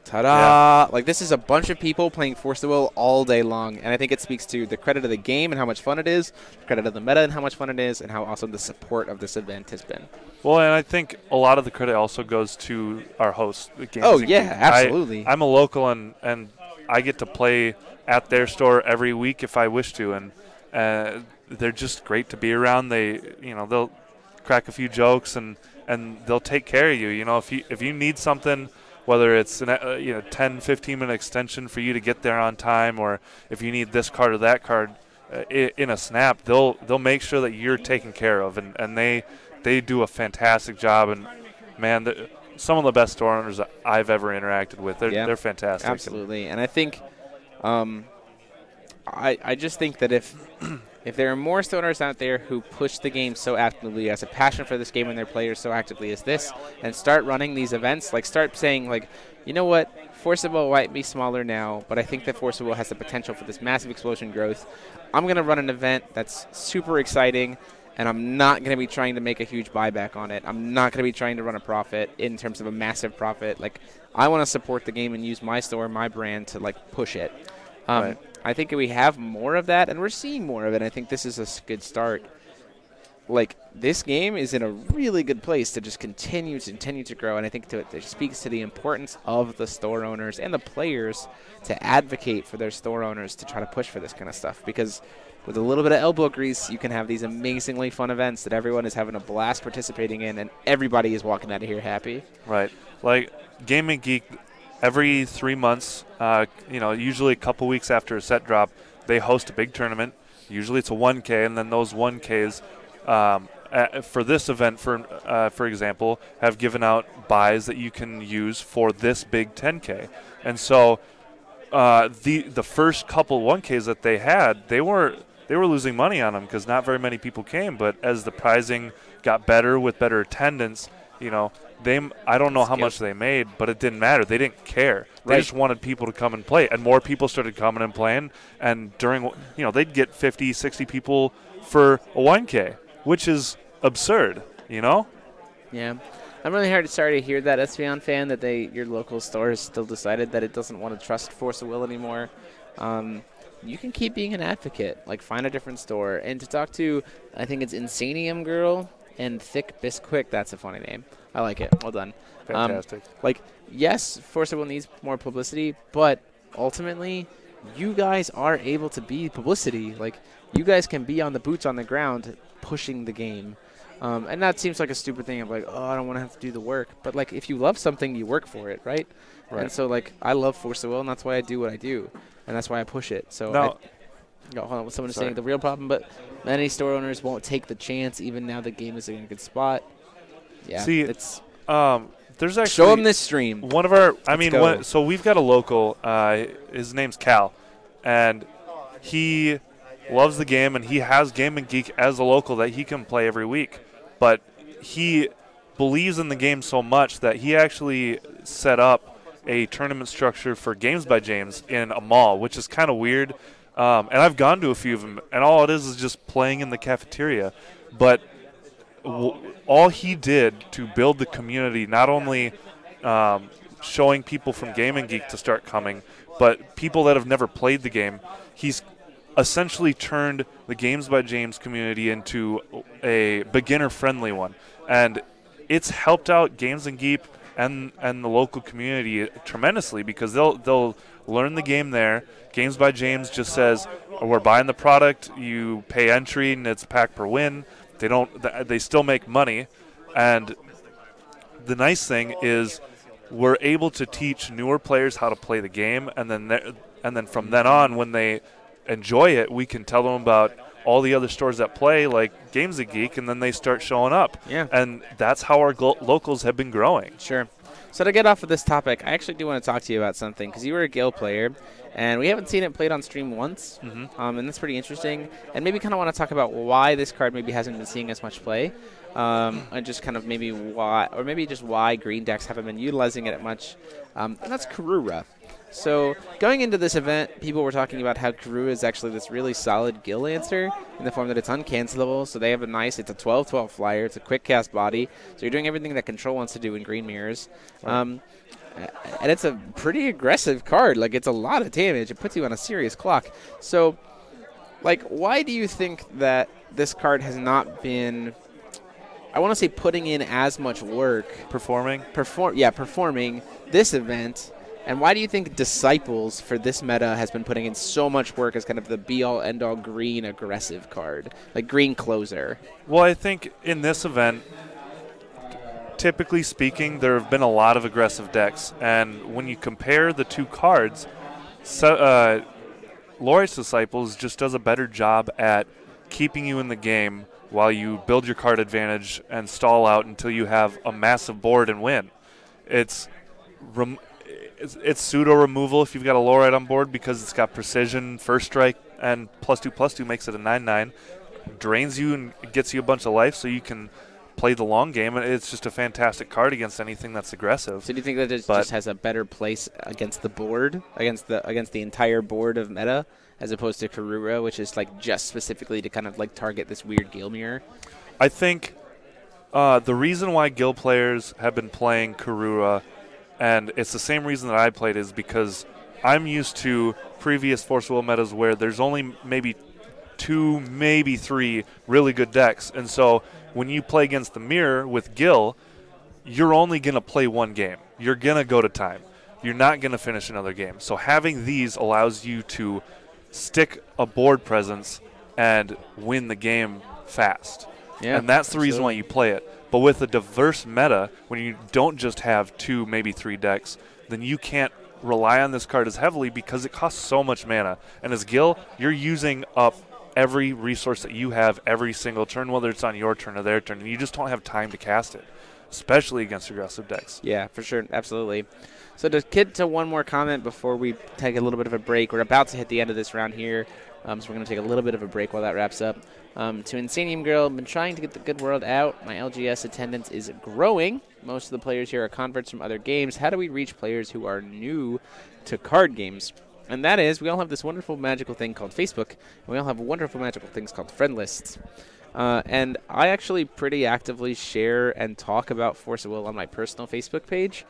Ta-da! Yeah. Like, this is a bunch of people playing Force of Will all day long, and I think it speaks to the credit of the game and how much fun it is, the credit of the meta and how much fun it is, and how awesome the support of this event has been. Well, and I think a lot of the credit also goes to our host, the Games Oh, and yeah, Geek. absolutely. I'm a local, and I get to play at their store every week if I wish to, and they're just great to be around. They'll crack a few jokes, and they'll take care of you. You know, if you need something, whether it's an 10, 15-minute extension for you to get there on time, or if you need this card or that card in a snap, they'll make sure that you're taken care of, and they do a fantastic job. And man, some of the best store owners that I've ever interacted with, they're fantastic. Absolutely, and I think I just think that if there are more store owners out there who push the game so actively, as a passion for this game and their players so actively as this, and start running these events, like start saying, like, you know what, Force of Will might be smaller now, but I think that Force of Will has the potential for this massive explosion growth. I'm going to run an event that's super exciting, and I'm not going to be trying to make a huge buyback on it. I'm not going to be trying to run a profit in terms of a massive profit. Like, I want to support the game and use my store, my brand to, like, push it. Right. I think we have more of that, and we're seeing more of it. I think this is a good start. Like, this game is in a really good place to just continue to grow, and I think it speaks to the importance of the store owners and the players to advocate for their store owners to try to push for this kind of stuff, because with a little bit of elbow grease, you can have these amazingly fun events that everyone is having a blast participating in, and everybody is walking out of here happy. Right. Like, Game and Geek, every 3 months, usually a couple weeks after a set drop, they host a big tournament. Usually it's a 1K, and then those 1Ks for this event, for example, have given out buys that you can use for this big 10K. And so the first couple 1Ks that they had, they were losing money on them because not very many people came. But as the pricing got better with better attendance, I don't know how much they made, but it didn't matter. They didn't care. They just wanted people to come and play, and more people started coming and playing. And during, they'd get 50, 60 people for a 1K, which is absurd, Yeah. I'm really sorry to hear that, Espeon fan, that your local store has still decided that it doesn't want to trust Force of Will anymore. You can keep being an advocate. Like, find a different store. And to talk to, I think it's Insanium Girl and Thick Bisquick. That's a funny name. I like it. Well done. Fantastic. Yes, Force of Will needs more publicity, but ultimately, you guys are able to be publicity. Like, you guys can be on the boots on the ground pushing the game. And that seems like a stupid thing of like, oh, I don't want to have to do the work. But, like, if you love something, you work for it, right? And so, like, I love Force of Will, and that's why I do what I do. And that's why I push it. So, hold on, someone is saying the real problem, but many store owners won't take the chance, even now the game is in a good spot. Yeah, see, it's there's actually show them this stream. One of our, so we've got a local. His name's Cal, and he loves the game, and he has Game and Geek as a local that he can play every week. But he believes in the game so much that he actually set up a tournament structure for Games by James in a mall, which is kind of weird. And I've gone to a few of them, and all it is just playing in the cafeteria. But all he did to build the community, not only showing people from Game and Geek to start coming, but people that have never played the game, he's essentially turned the Games by James community into a beginner-friendly one. And it's helped out Games and Geek and the local community tremendously, because they'll learn the game there. Games by James just says, we're buying the product, you pay entry, and it's a pack per win. They still make money. And the nice thing is we're able to teach newer players how to play the game, and then from then on, when they enjoy it, we can tell them about all the other stores that play, like Games and Geek, and then they start showing up. Yeah. And that's how our locals have been growing. Sure. So to get off of this topic, I actually do want to talk to you about something, because you were a Gil player, and we haven't seen it played on stream once, and that's pretty interesting. And maybe kind of want to talk about why this card maybe hasn't been seeing as much play, and just kind of maybe why, or maybe just why green decks haven't been utilizing it much, and that's Karura. So going into this event, people were talking about how Karura is actually this really solid Gil answer in the form that it's uncancelable. So they have it's a 12/12 flyer. It's a quick cast body. So you're doing everything that Control wants to do in green mirrors. And it's a pretty aggressive card. Like, it's a lot of damage. It puts you on a serious clock. So, like, why do you think that this card has not been, I want to say, putting in as much work? Performing this event. And why do you think Disciples for this meta has been putting in so much work as kind of the be-all, end-all green aggressive card, like green closer? Well, I think in this event, typically speaking, there have been a lot of aggressive decks. And when you compare the two cards, Lori's Disciples just does a better job at keeping you in the game while you build your card advantage and stall out until you have a massive board and win. It's pseudo removal if you've got a Lorite on board, because it's got precision, first strike, and +2/+2 makes it a 9/9. Drains you and gets you a bunch of life, so you can play the long game. And it's just a fantastic card against anything that's aggressive. So do you think that it just has a better place against the board, against the entire board of meta, as opposed to Karura, which is like just specifically to kind of like target this weird Gil mirror? I think the reason why Gil players have been playing Karura, and it's the same reason that I played, is because I'm used to previous Force Will metas where there's only maybe 2, maybe 3 really good decks. And so when you play against the mirror with Gil, you're only going to play one game. You're going to go to time. You're not going to finish another game. So having these allows you to stick a board presence and win the game fast. Yeah, and that's the reason why you play it. But with a diverse meta, when you don't just have 2, maybe 3 decks, then you can't rely on this card as heavily because it costs so much mana. And as Gil, you're using up every resource that you have every single turn, whether it's on your turn or their turn, and you just don't have time to cast it, especially against aggressive decks. Yeah, for sure. Absolutely. So to get to one more comment before we take a little bit of a break, we're about to hit the end of this round here, so we're going to take a little bit of a break while that wraps up. To Insanium Girl, been trying to get the good world out. My LGS attendance is growing. Most of the players here are converts from other games. How do we reach players who are new to card games? And that is, we all have this wonderful magical thing called Facebook, and we all have wonderful magical things called friend lists. And I actually pretty actively share and talk about Force of Will on my personal Facebook page,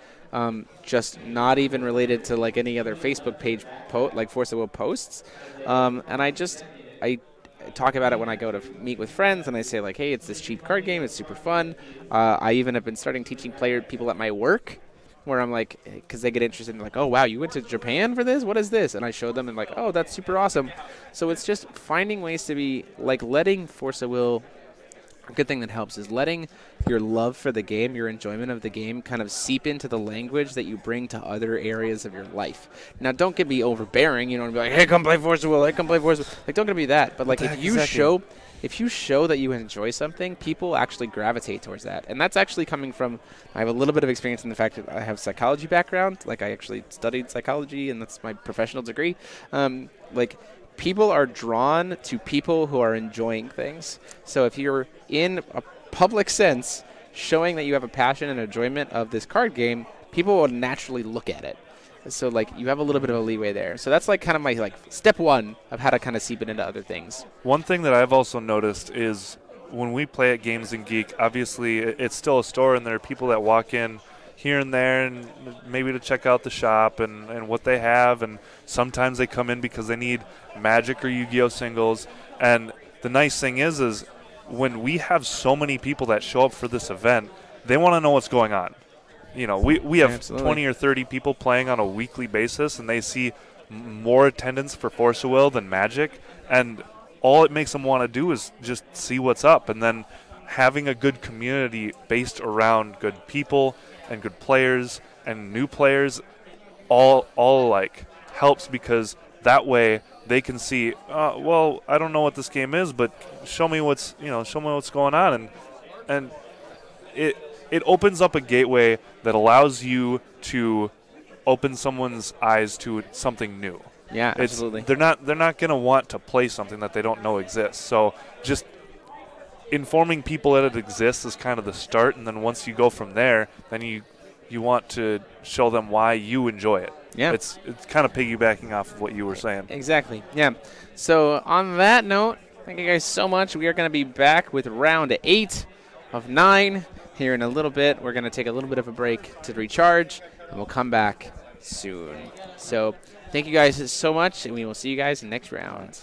just not even related to like any other Facebook page like Force of Will posts. And I talk about it when I go to meet with friends, and I say like, hey, it's this cheap card game. It's super fun. I even have been starting teaching people at my work, where I'm like, because they get interested in like, oh, wow, you went to Japan for this? What is this? And I show them and like, oh, that's super awesome. So it's just finding ways to be like letting Force of Will, a good thing that helps is letting your love for the game, your enjoyment of the game kind of seep into the language that you bring to other areas of your life. Now, don't get me overbearing, you know, and be like, hey, come play Force of Will, hey, come play Force of Will. Like, don't get to be that. But like, if you show that you enjoy something, people actually gravitate towards that. And that's actually coming from, I have a little bit of experience in the fact that I have psychology background. Like, I actually studied psychology, and that's my professional degree. Like, people are drawn to people who are enjoying things. So if you're in a public sense showing that you have a passion and enjoyment of this card game, people will naturally look at it. So like you have a little bit of a leeway there. So that's like kind of my like step one of how to kind of seep it into other things. One thing that I've also noticed is when we play at Games and Geek, obviously it's still a store and there are people that walk in here and there and maybe to check out the shop and what they have, and sometimes they come in because they need Magic or Yu-Gi-Oh singles. And the nice thing is when we have so many people that show up for this event, they want to know what's going on. You know, we have Absolutely. 20 or 30 people playing on a weekly basis, and they see more attendance for Force of Will than Magic, and all it makes them want to do is just see what's up. And then having a good community based around good people and good players and new players all like helps, because that way they can see, well, I don't know what this game is, but show me what's going on, and it opens up a gateway that allows you to open someone's eyes to something new. Yeah, absolutely. They're not going to want to play something that they don't know exists. So just informing people that it exists is kind of the start, and then once you go from there, then you want to show them why you enjoy it. Yeah. It's kind of piggybacking off of what you were saying. Exactly. Yeah. So on that note, thank you guys so much. We are going to be back with round 8 of 9 here in a little bit. We're going to take a little bit of a break to recharge, and we'll come back soon. So thank you guys so much, and we will see you guys in the next round.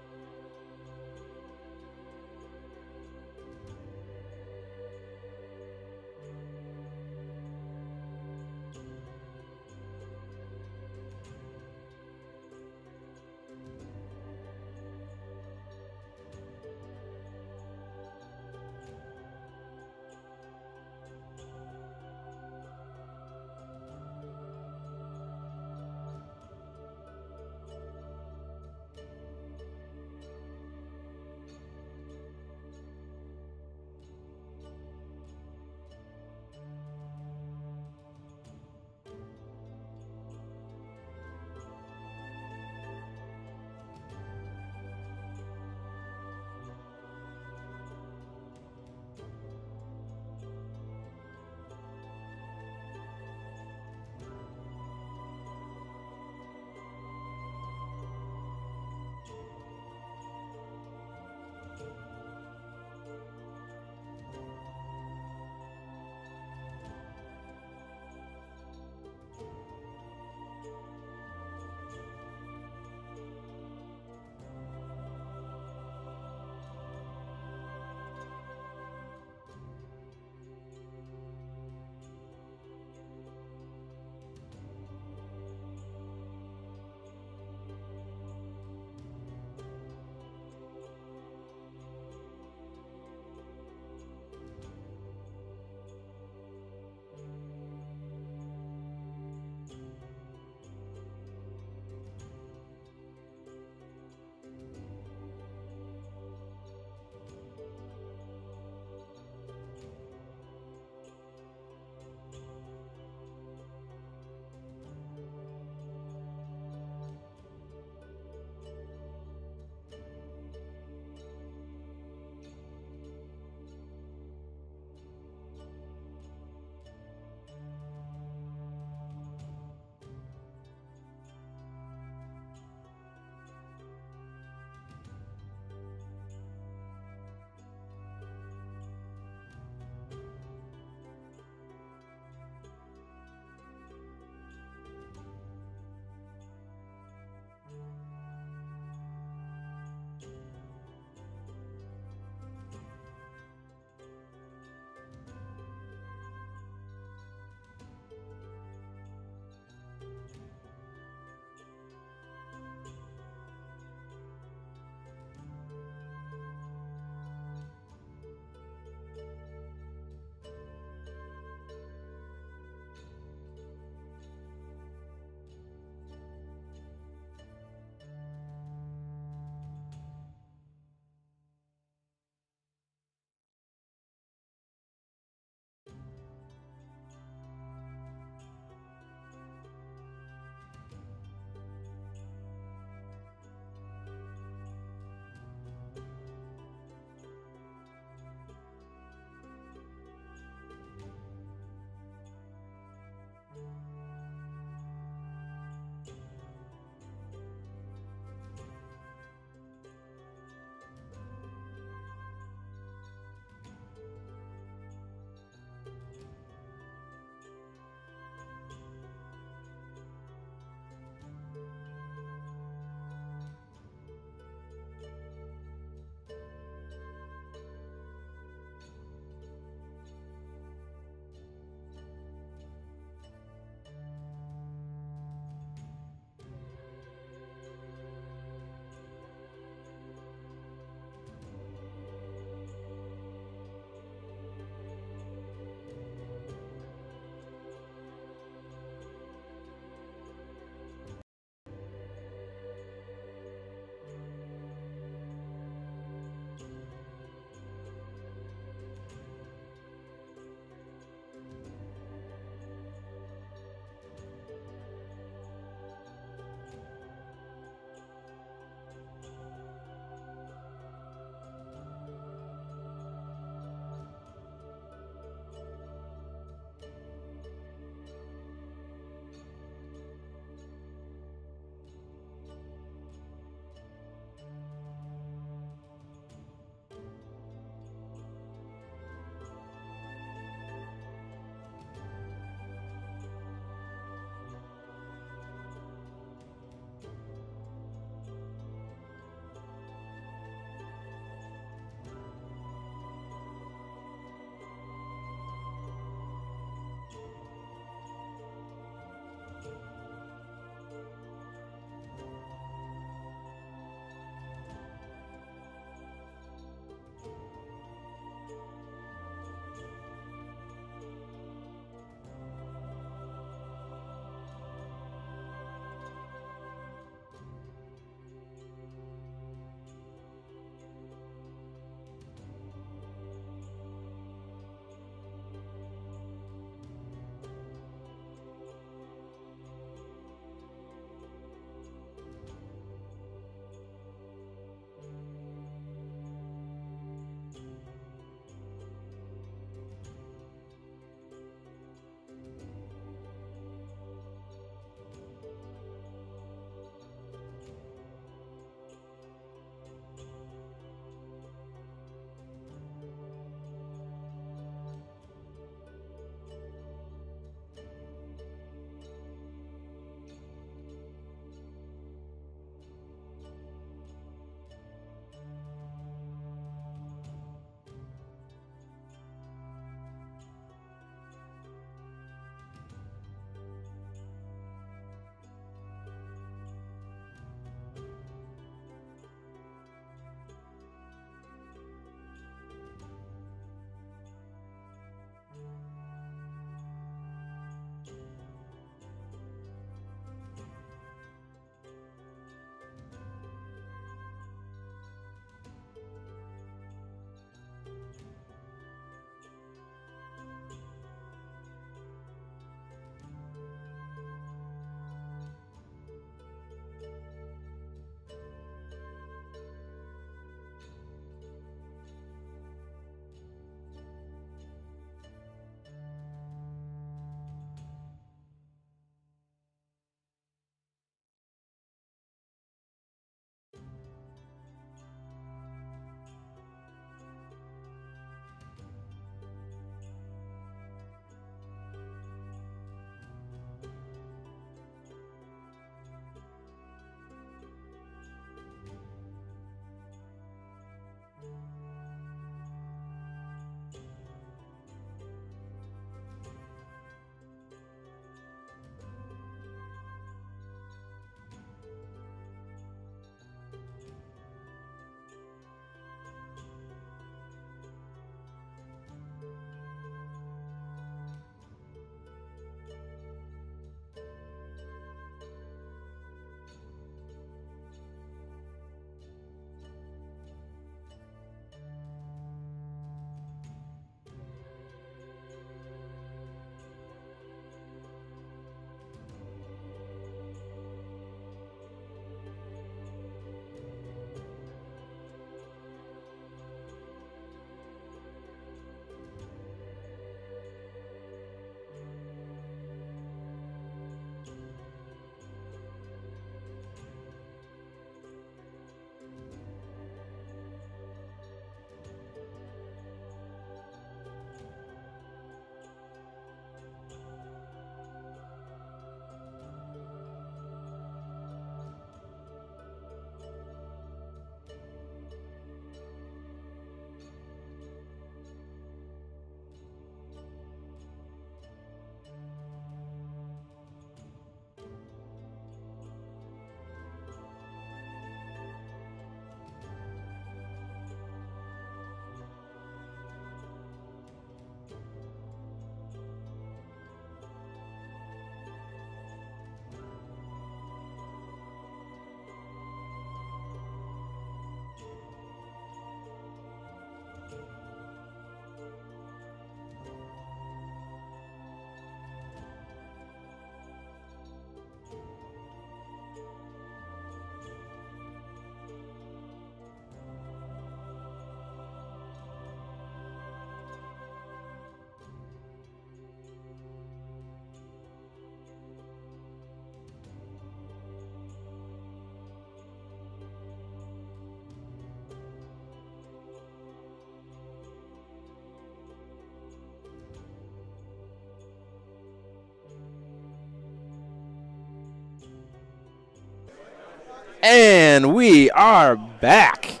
And we are back. Hey,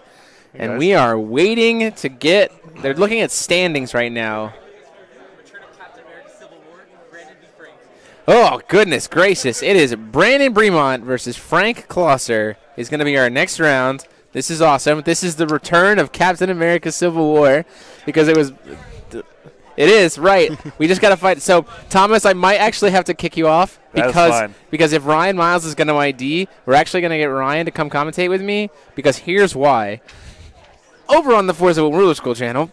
and guys. we are waiting to get, they're looking at standings right now. Oh, goodness gracious. It is Brandon Bremont versus Frank Klosser is going to be our next round. This is awesome. This is the return of Captain America Civil War because it was... It is, right. We just got to fight. So, Thomas, I might actually have to kick you off because if Ryan Miles is going to ID, we're actually going to get Ryan to come commentate with me because here's why. Over on the Forza Ruler School channel,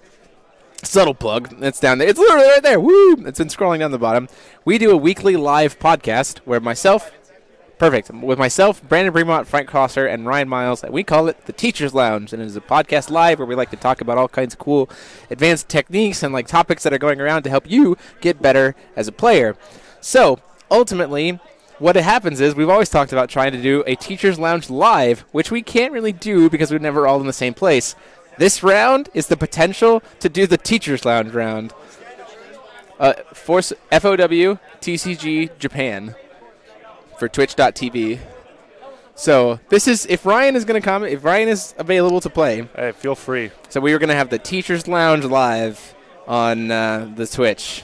subtle plug, it's down there. It's literally right there. Woo! It's been scrolling down the bottom. We do a weekly live podcast where with myself, Brandon Bremont, Frank Crosser, and Ryan Miles, and we call it the Teacher's Lounge, and it is a podcast live where we like to talk about all kinds of cool advanced techniques and like topics that are going around to help you get better as a player. So, ultimately, what happens is we've always talked about trying to do a Teacher's Lounge live, which we can't really do because we're never all in the same place. This round is the potential to do the Teacher's Lounge round. Force FOW TCG Japan for twitch.tv. So this is, if Ryan is going to comment, if Ryan is available to play. Hey, feel free. So we were going to have the Teacher's Lounge live on the Twitch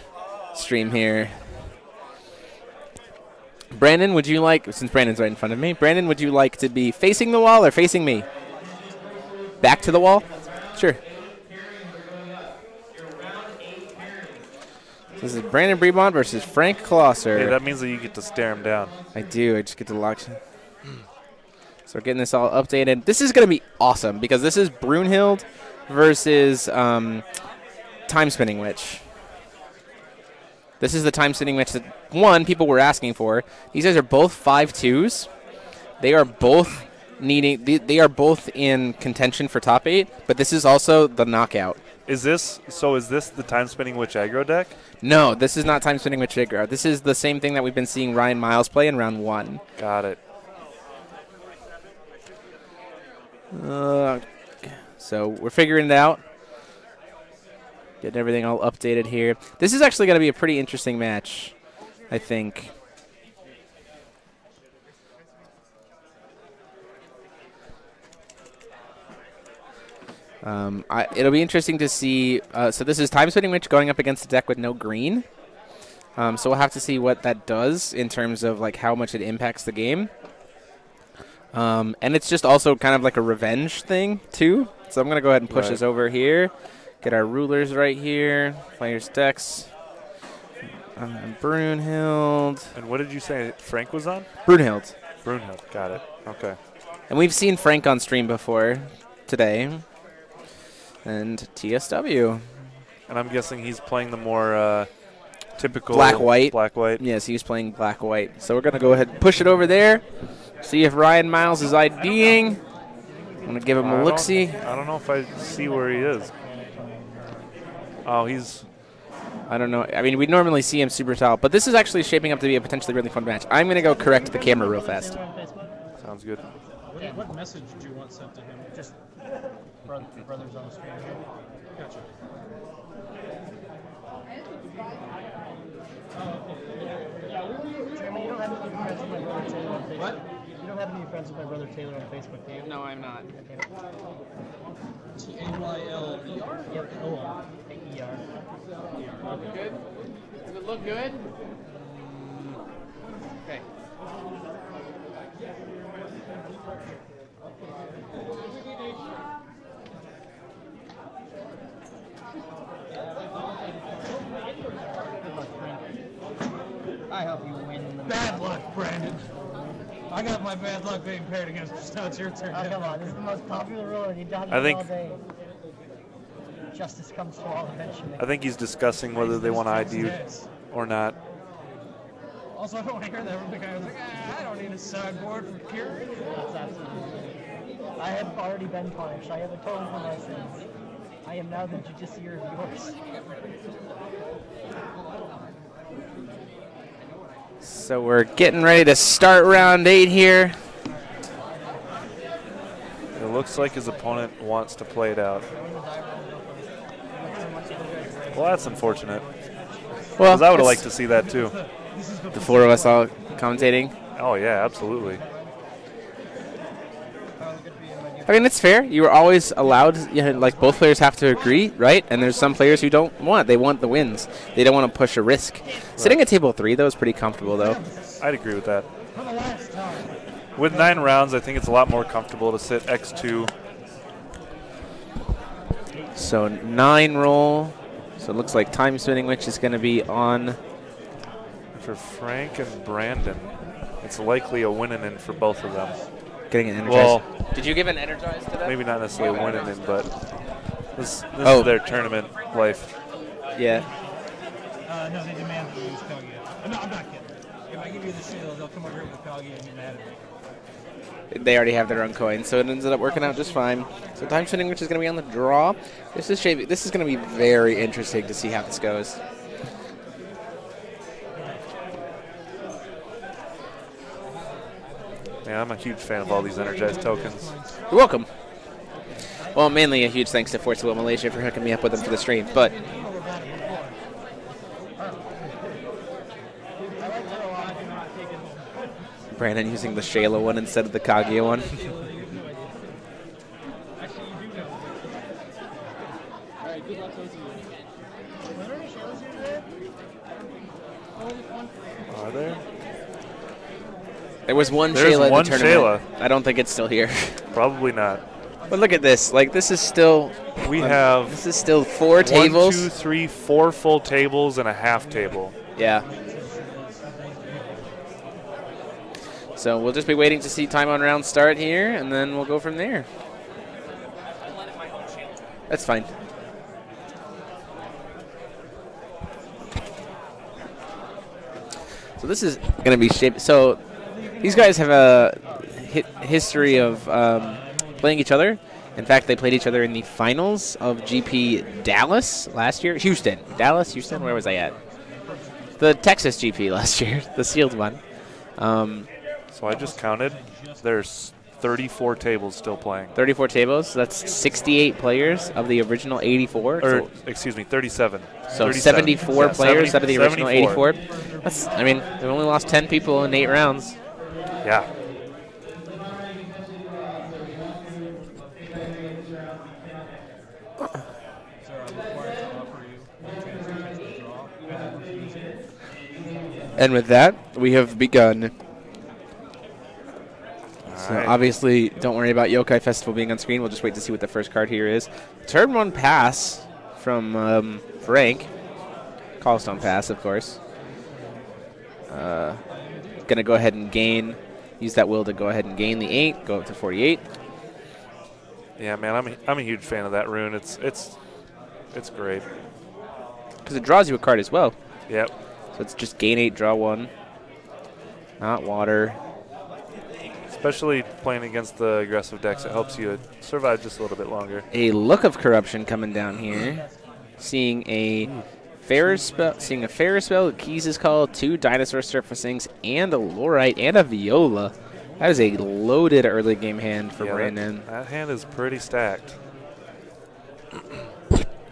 stream here. Brandon, would you like, since Brandon's right in front of me, Brandon, would you like to be facing the wall or facing me? Back to the wall? Sure. This is Brandon Bremont versus Frank Klosser. Hey, that means that you get to stare him down. I do. I just get to lock. So we're getting this all updated. This is going to be awesome because this is Brunhild versus Time Spinning Witch. This is the Time Spinning Witch that, people were asking for. These guys are both 5'2s. They are both they are both in contention for top 8, but this is also the knockout. Is this the Time Spinning Witch aggro deck? No, this is not Time Spinning Witch aggro. This is the same thing that we've been seeing Ryan Miles play in round 1. Got it. So we're figuring it out. Getting everything all updated here. This is actually going to be a pretty interesting match, I think. It'll be interesting to see. So this is Time Spinning Witch going up against a deck with no green. So we'll have to see what that does in terms of like how much it impacts the game. And it's just also kind of like a revenge thing too. So I'm gonna go ahead and push this over here. Get our rulers right here. Players' decks. Brunhild. And what did you say Frank was on? Brunhild. Brunhild. Got it. Okay. And we've seen Frank on stream before today. And TSW. And I'm guessing he's playing the more typical black-white. Black-white. Yes, he's playing black-white. So we're going to go ahead and push it over there. See if Ryan Miles is IDing. I'm going to give him a look-see. I don't know if I see where he is. Oh, he's... I don't know. I mean, we normally see him super tall, but this is actually shaping up to be a potentially really fun match. I'm going to go correct the camera real fast. Sounds good. What message do you want sent to him? Just brothers on the screen. Gotcha. Jeremy, you don't have any friends with my brother Taylor on Facebook? What? You don't have any friends with my brother Taylor on Facebook, do you? No, I'm not. Okay. T-A-Y-L-E-R? Yep, O-R-A-E-R. Good? Does it look good? Okay. I hope you win. Bad luck, Brandon. I got my bad luck being paired against you. Now it's your turn. Oh, come on. This is the most popular rule, and you've done it all day. Justice comes to all eventually. I think he's discussing whether they want to ID you or not. Also, I don't want to hear that. The guy was like, I don't need a sideboard for Cure. That's absolutely. I have already been punished. I have atoned for my sins. I am now the justiciar of yours. So we're getting ready to start round 8 here. It looks like his opponent wants to play it out. Well, that's unfortunate. Well, because I would have liked to see that too. The 4 of us all commentating. Oh yeah, absolutely. I mean, it's fair. You were always allowed, you know, like both players have to agree, right? And there's some players who don't want. They want the wins. They don't want to push a risk. Right. Sitting at table 3, though, is pretty comfortable, though. I'd agree with that. With 9 rounds, I think it's a lot more comfortable to sit X2. So 9 roll. So it looks like time spinning, which is going to be on. For Frank and Brandon, it's likely a winning in for both of them. Getting an energized. Well, did you give an energized to that? Maybe not necessarily winning in, but this is their tournament life. Yeah. No, they demand that you use Kalgi. No, I'm not kidding. If I give you the shield, they'll come over here with Kalgi and get mad at me. They already have their own coin, so it ended up working out just fine. So time spinning, which is going to be on the draw. This is going to be very interesting to see how this goes. Yeah, I'm a huge fan of all these energized tokens. You're welcome. Well, mainly a huge thanks to Force Will Malaysia for hooking me up with them for the stream, but Brandon using the Shayla one instead of the Kaguya one. Are there? There was one There's Shayla one in the tournament. Shayla. I don't think it's still here. Probably not. But look at this. Like, this is still... We have... This is still 4 tables. 1, 2, 3, 4 full tables and a half table. Yeah. So we'll just be waiting to see time on round start here, and then we'll go from there. That's fine. So this is going to be shaped. So these guys have a history of playing each other. In fact, they played each other in the finals of GP Dallas last year. Houston. Dallas, Houston, where was I at? The Texas GP last year, the sealed one. So I just counted. There's 34 tables still playing. 34 tables. So that's 68 players of the original 84. Or, so excuse me, 37. So 37. 74 Yeah, players out of the original 74. 84. That's, I mean, they've only lost 10 people in 8 rounds. Yeah. And with that, we have begun. So right. obviously, don't worry about Yokai Festival being on screen. We'll just wait to see what the first card here is. Turn 1 pass from Frank. Callstone pass, of course. Going to go ahead and gain. Use that will to go ahead and gain the 8. Go up to 48. Yeah, man, I'm a huge fan of that rune. It's great. Because it draws you a card as well. Yep. So it's just gain 8, draw 1. Not water. Especially playing against the aggressive decks, it helps you survive just a little bit longer. A Look of Corruption coming down here. Seeing a Fair spell, Keys is called, 2 Dinosaur Surfacings, and a Lorite, and a Viola. That is a loaded early game hand for Brandon. That hand is pretty stacked.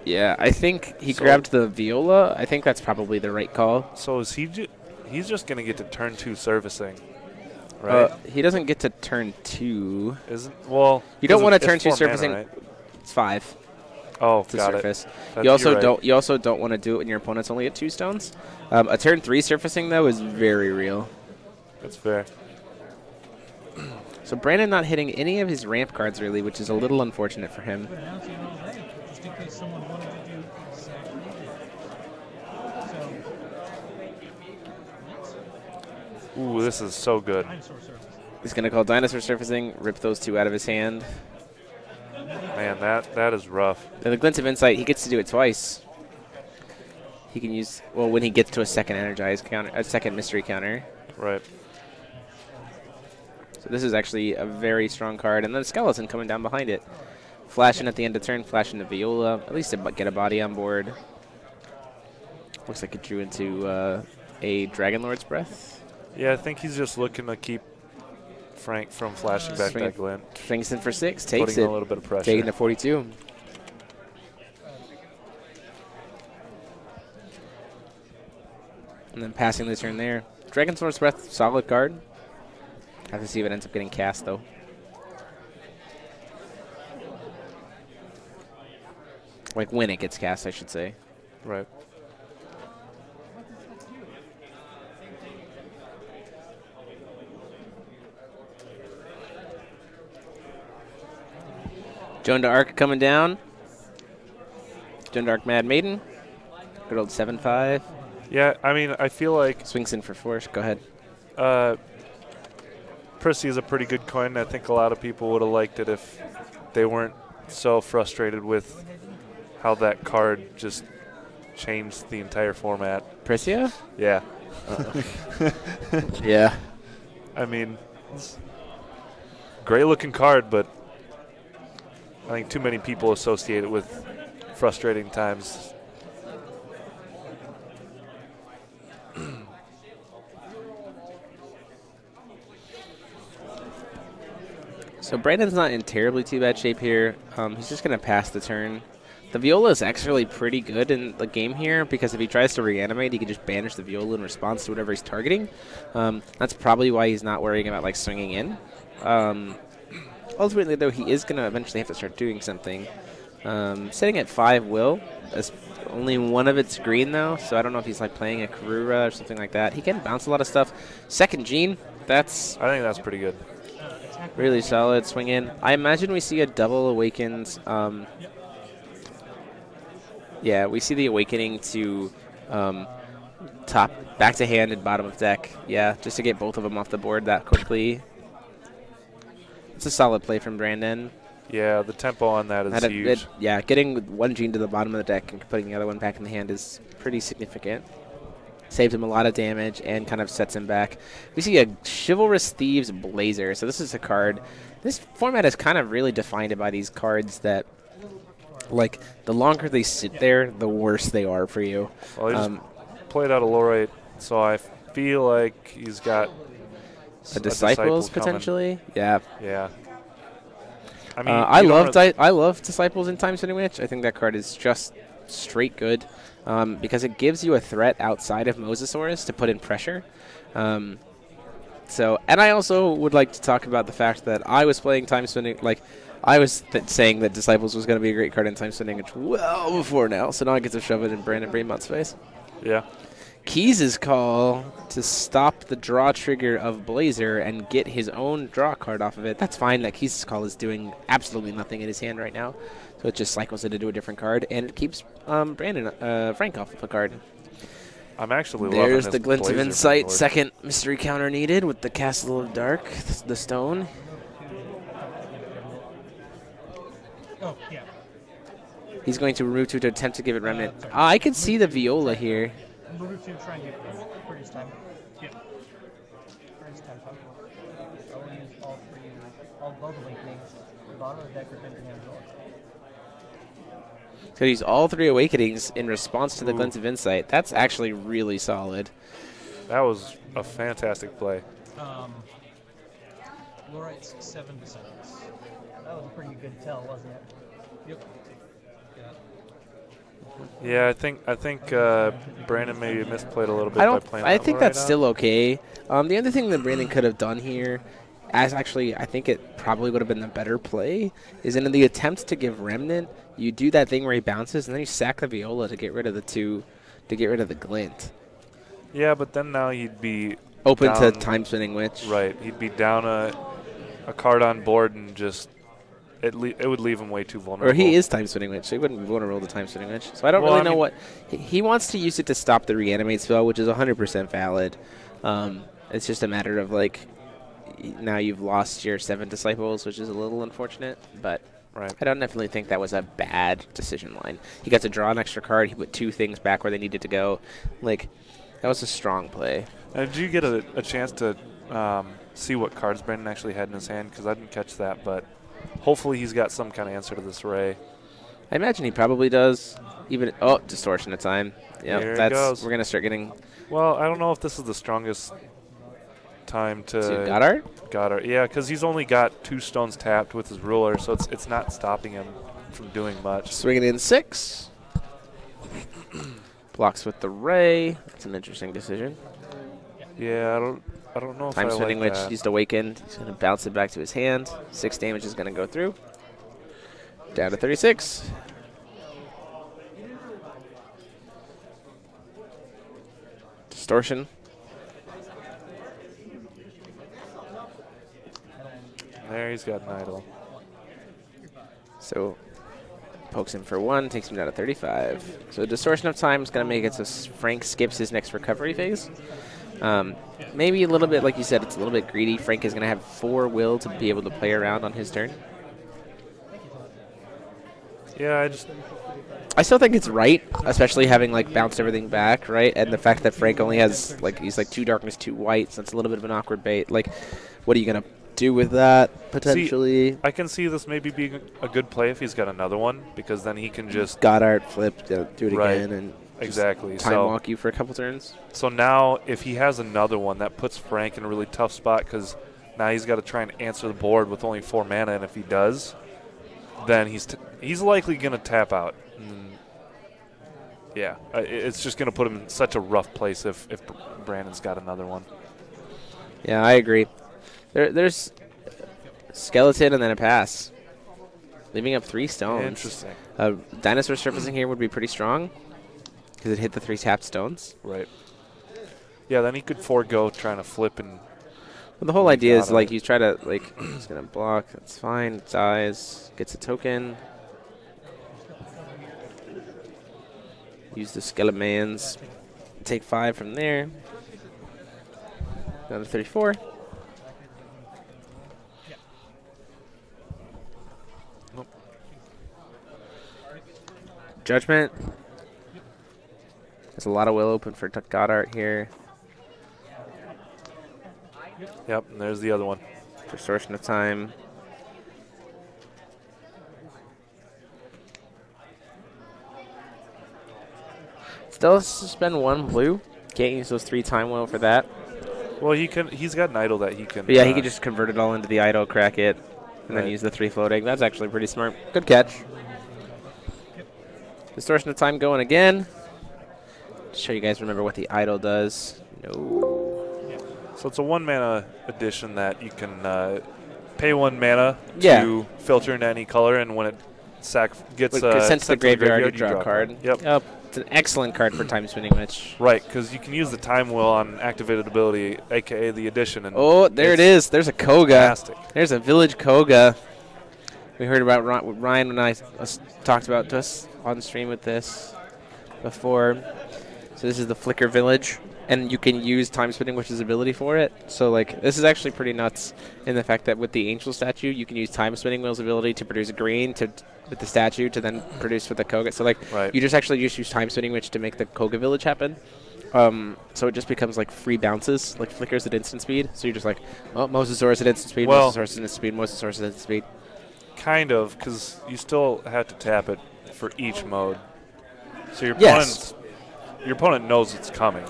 Yeah, I think he grabbed the Viola. I think that's probably the right call. So is he's just going to get to turn 2 servicing, right? He doesn't get to turn 2. Well, you don't want to turn 2 mana, surfacing. right? It's 5. Oh, to got surface. It. You also don't want to do it when your opponent's only at 2 stones. A turn 3 surfacing though is very real. That's fair. So Brandon not hitting any of his ramp cards really, which is a little unfortunate for him. Ooh, this is so good. He's going to call Dinosaur Surfacing, rip those 2 out of his hand. Man, that is rough. And the Glint of Insight, he gets to do it twice. He can use, well, when he gets to a second energized counter, a second mystery counter. Right. So this is actually a very strong card. And then the Skeleton coming down behind it. Flashing at the end of turn, flashing the Viola, at least to get a body on board. Looks like it drew into a Dragon Lord's Breath. Yeah, I think he's just looking to keep Frank from flashing back that Glint. Swings in for 6, takes Putting it. a little bit of pressure. Taking to 42. And then passing the turn there. Dragon Lord's Breath, solid card. Have to see if it ends up getting cast, though. Like when it gets cast, I should say. Right. Joan d'Arc coming down. Joan d'Arc Mad Maiden. Good old 7-5. Yeah, I mean, I feel like Swings in for force. Go ahead. Prissy is a pretty good coin. I think a lot of people would have liked it if they weren't so frustrated with how that card just changed the entire format. Prissia? Yeah. Yeah. I mean, great looking card, but I think too many people associate it with frustrating times. So Brandon's not in terribly too bad shape here. He's just going to pass the turn. The Viola is actually pretty good in the game here because if he tries to reanimate, he can just banish the Viola in response to whatever he's targeting. That's probably why he's not worrying about like swinging in. Ultimately, though, he is going to eventually have to start doing something. Sitting at 5 will. That's only one of it's green, though, so I don't know if he's like playing a Karura or something like that. He can bounce a lot of stuff. Second Gene, I think that's pretty good. Really solid swing in. I imagine we see a double Awakens. Yeah, we see the Awakening to top, back to hand and bottom of deck. Yeah, just to get both of them off the board that quickly. It's a solid play from Brandon. Yeah, the tempo on that is huge. Yeah, getting one Gene to the bottom of the deck and putting the other one back in the hand is pretty significant. Saves him a lot of damage and kind of sets him back. We see a Chivalrous Thieves Blazer. So this is a card. This format is kind of really defined by these cards that, like, the longer they sit there, the worse they are for you. Well, he just played out a Lorite, so I feel like he's got a Disciples potentially. Yeah. Yeah. I mean, I love Disciples in Time Spinning Witch. I think that card is just straight good. Because it gives you a threat outside of Mosasaurus to put in pressure. And I also would like to talk about the fact that I was playing Time Spinning, like, I was saying that Disciples was going to be a great card in Time Spinning well before now, so now I get to shove it in Brandon Brainmont's face. Yeah. Keys' call to stop the draw trigger of Blazer and get his own draw card off of it. That's fine. That Keys' call is doing absolutely nothing in his hand right now. So it just cycles it into a different card, and it keeps Frank off of a card. I'm actually loving There's this the Glint of Blazer Insight, board. second mystery counter needed with the Castle of Dark, the stone. Oh, yeah. He's going to remove 2 to attempt to give it Remnant. I can see the Viola here. Move to try and get freeze time. Yeah. Freeze time. I will use both Awakenings. The bottom of the deck or hand draw. So he's all 3 Awakenings in response to the Glint of Insight. That's actually really solid. That was a fantastic play. Lorite's 7 to 7. That was a pretty good tell, wasn't it? Yep. Yeah, I think Brandon maybe misplayed a little bit by playing. I think that's still okay. The other thing that Brandon could have done here, as actually I think it probably would have been the better play, is in the attempt to give Remnant, you do that thing where he bounces and then you sack the Viola to get rid of the Glint. Yeah, but then now he'd be open down, to Time Spinning Witch. Right, he'd be down a card on board and just it would leave him way too vulnerable. Or he is Time Spinning Witch, so he wouldn't be vulnerable to Time Spinning Witch. So I don't really know what he wants to use it to stop the reanimate spell, which is 100% valid. It's just a matter of like now you've lost your 7 Disciples, which is a little unfortunate, but. Right. I don't definitely think that was a bad decision line. He got to draw an extra card. He put 2 things back where they needed to go. Like, that was a strong play. Did you get a chance to see what cards Brandon actually had in his hand? Because I didn't catch that, but hopefully he's got some kind of answer to this array. I imagine he probably does. Distortion of Time. Yeah, Here it goes. We're gonna start getting. Well, I don't know if this is the strongest time to Goddard. Yeah, because he's only got 2 stones tapped with his ruler, so it's not stopping him from doing much. Swinging in 6. Blocks with the Ray. That's an interesting decision. Yeah, I don't know if Time Spinning Witch that. used Awakened. He's going to bounce it back to his hand. 6 damage is going to go through. Down to 36. Distortion. There, he's got an idol. So pokes him for 1, takes him down to 35. So Distortion of Time is going to make it so Frank skips his next recovery phase. Maybe a little bit, like you said, it's a little bit greedy. Frank is going to have 4 will to be able to play around on his turn. Yeah, I still think it's right, especially having like bounced everything back, right? And the fact that Frank only has like he's like 2 darkness, 2 white, so that's a little bit of an awkward bait. Like, what are you going to do with that potentially? See, I can see this maybe being a good play if he's got another one, because then he can just Goddard flip, do it again, and exactly time walk you for a couple turns. So now, if he has another one, that puts Frank in a really tough spot, because now he's got to try and answer the board with only 4 mana, and if he does, then he's likely going to tap out. Yeah, it's just going to put him in such a rough place if Brandon's got another one. Yeah, I agree. There's skeleton and then a pass, leaving up 3 stones. Interesting. Dinosaur surfacing here would be pretty strong because it hit the 3 tapped stones. Right. Yeah, then he could forego trying to flip and. Well, the whole idea is like you try to like he's gonna block. That's fine. Dies. Gets a token. Use the Skelemans. Take 5 from there. Down to 34. Nope. Judgment. There's a lot of will open for Goddard here. Yep, and there's the other one. Distortion of Time. Still spend 1 blue. Can't use those 3 time will for that. Well, he's got an idol that he can. But yeah, he could just convert it all into the idol, crack it, and then use the 3 floating. That's actually pretty smart. Good catch. Distortion of Time going again. Just show you guys remember what the idol does. No. So it's a 1 mana addition that you can pay 1 mana Yeah. to filter into any color, and when it gets sent to the graveyard, you draw a card. Yep. It's an excellent card for Time Spinning Witch. Right, because you can use the Time Will on activated ability, a.k.a. the addition. And oh, there it is. There's a Koga. Fantastic. There's a Village Koga. We heard about Ryan when I talked about us on stream with this before. So this is the Flicker Village, and you can use Time Spinning Witch's ability for it. So like this is actually pretty nuts in the fact that with the Angel statue, you can use Time Spinning Wheel's ability to produce a green with the statue to then produce with the Koga. So like you just actually just use Time Spinning Witch to make the Koga Village happen. So it just becomes like free bounces, like flickers at instant speed. So you're just like, oh, Mosasaurus at instant speed, Mosasaurus at instant speed, Mosasaurus at instant speed. Kind of, because you still have to tap it for each mode. So your opponent knows it's coming.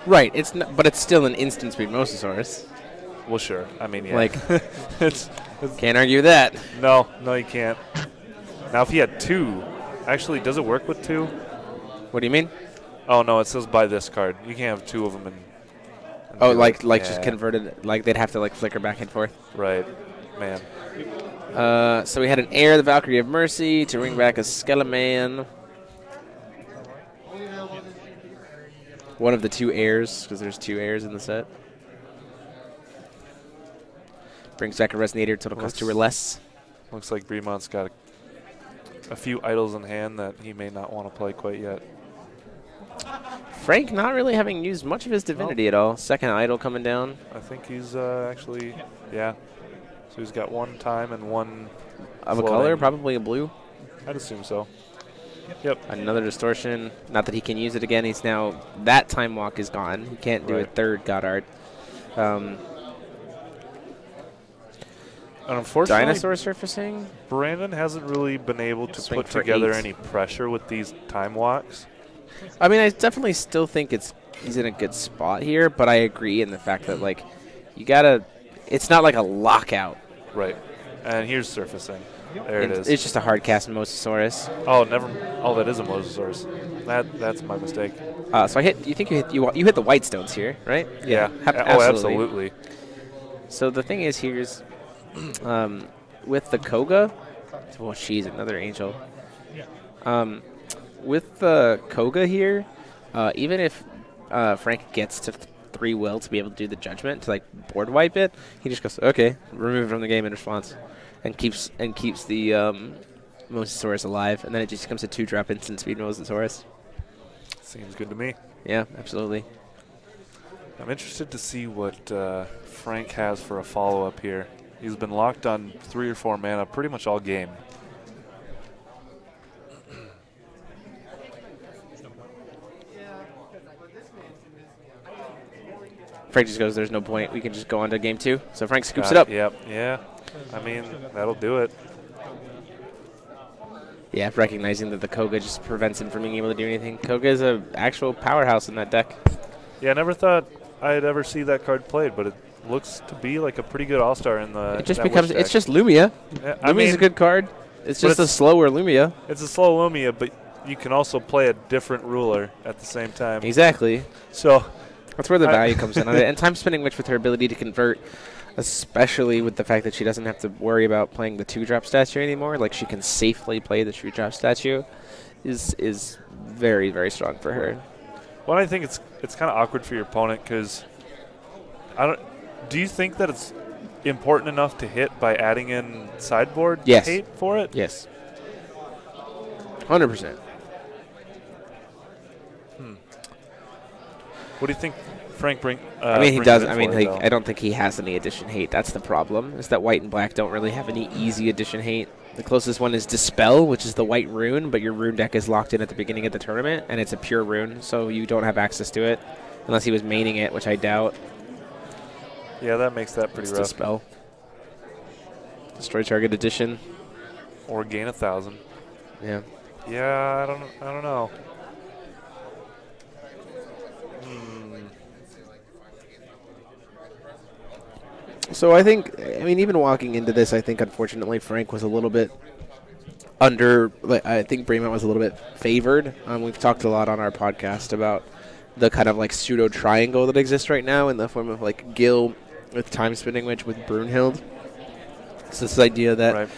Right. But it's still an instant speed Mosasaurus. Well, sure. I mean, yeah. Like, it's can't argue that. No, you can't. Now, if he had 2, actually, does it work with 2? What do you mean? Oh no, it says buy this card. You can't have 2 of them. Oh, just converted. Like they'd have to like flicker back and forth. Right, man. So we had an Heir, the Valkyrie of Mercy, to bring back a Skeleman. One of the 2 heirs, because there's 2 heirs in the set. Brings back a Resonator, total cost 2 or less. Looks like Bremont's got a few idols in hand that he may not want to play quite yet. Frank not really having used much of his divinity at all. Second idol coming down. I think he's actually, yeah. So he's got 1 time and 1 of a color, probably a blue. I'd assume so. Yep. Another distortion. Not that he can use it again. He's now, that time walk is gone. He can't do a 3rd Goddard. And unfortunately, Dinosaur surfacing. Brandon hasn't really been able to put together any pressure with these time walks. I mean, I definitely still think he's in a good spot here, but I agree in the fact that like you gotta. It's not like a lockout. Right. And here's surfacing. There it is. It's just a hard cast Mosasaurus. Oh, never. Oh, that is a Mosasaurus. That's my mistake. So I hit. You think you hit the white stones here, right? Yeah. Absolutely. Absolutely. So the thing is, here's with the Koga. Oh, she's another angel. With the Koga here, even if Frank gets to 3 will to be able to do the judgment, to like board wipe it, he just goes, okay, remove it from the game in response, and keeps the Mosasaurus alive, and then it just becomes a 2-drop instant speed Mosasaurus. Seems good to me. Yeah, absolutely. I'm interested to see what Frank has for a follow-up here. He's been locked on 3 or 4 mana pretty much all game. Frank just goes, there's no point. We can just go on to game 2. So Frank scoops it up. Yep. Yeah. I mean, that'll do it. Yeah, recognizing that the Koga just prevents him from being able to do anything. Koga is an actual powerhouse in that deck. Yeah, I never thought I'd ever see that card played, but it looks to be like a pretty good all-star in the It just becomes, it's just Lumia. Yeah, Lumia's a good card. It's just a slower Lumia. It's a slow Lumia, but you can also play a different ruler at the same time. Exactly. So that's where the value comes in on it. And Time Spinning Witch with her ability to convert, especially with the fact that she doesn't have to worry about playing the 2-drop statue anymore. Like, she can safely play the 2-drop statue is very, very strong for her. Well, I think it's kind of awkward for your opponent because do you think that it's important enough to hit by adding in sideboard hate for it? Yes. 100%. What do you think Frank I mean, he does. I mean, like, I don't think he has any addition hate. That's the problem, is that white and black don't really have any easy addition hate. The closest one is Dispel, which is the white rune, but your rune deck is locked in at the beginning of the tournament, and it's a pure rune, so you don't have access to it unless he was maining it, which I doubt. Yeah, that makes that pretty rough. Dispel. Destroy target addition. Or gain 1,000. Yeah. Yeah, I don't know. So I think, I mean, even walking into this, I think, unfortunately, Frank was a little bit under, like, I think Bremen was a little bit favored. We've talked a lot on our podcast about the kind of, like, pseudo-triangle that exists right now in the form of, like, Gil with Time Spinning Witch with Brunhild. So this idea that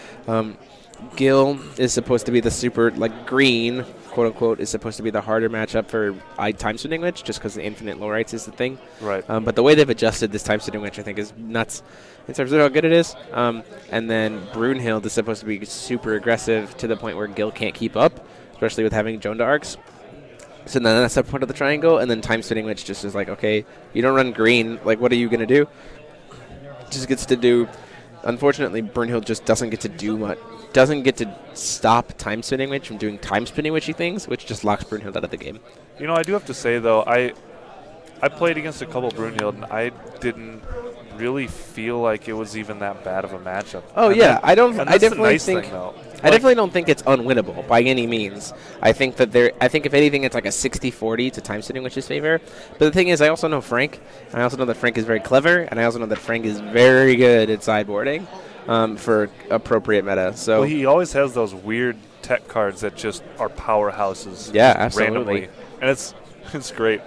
Gil is supposed to be the super, like, green, quote-unquote, is supposed to be the harder matchup for Time Spinning Witch, just because the infinite low rights is the thing. Right. But the way they've adjusted this Time Spinning Witch, I think, is nuts in terms of how good it is. And then Brunhild is supposed to be super aggressive to the point where Gil can't keep up, especially with having Jonda arcs. So then that's the point of the triangle, and then Time Spinning Witch just is like, okay, you don't run green, like, what are you going to do? Just gets to do, unfortunately, Brunhild just doesn't get to do much. Doesn't get to stop Time Spinning Witch from doing Time Spinning Witchy things, which just locks Brunhild out of the game. You know, I do have to say, though, I played against a couple Brunhild, and I didn't really feel like it was even that bad of a matchup. Oh, and yeah. I definitely don't think it's unwinnable by any means. I think that if anything, it's like a 60-40 to Time Spinning Witch's favor. But the thing is, I also know Frank, and I also know that Frank is very clever, and I also know that Frank is very good at sideboarding. For appropriate meta. So well, he always has those weird tech cards that just are powerhouses. Yeah, absolutely. Randomly. And it's great.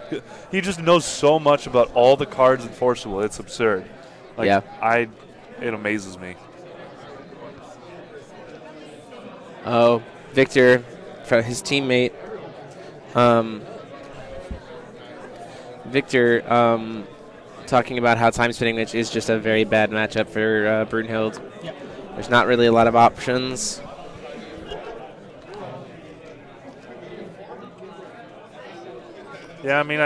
He just knows so much about all the cards in Forcible. It's absurd. Like, yeah. It amazes me. Oh, Victor, his teammate. Victor, talking about how Time Spinning Witch is just a very bad matchup for Brunhild. Yep. There's not really a lot of options. Yeah, I mean,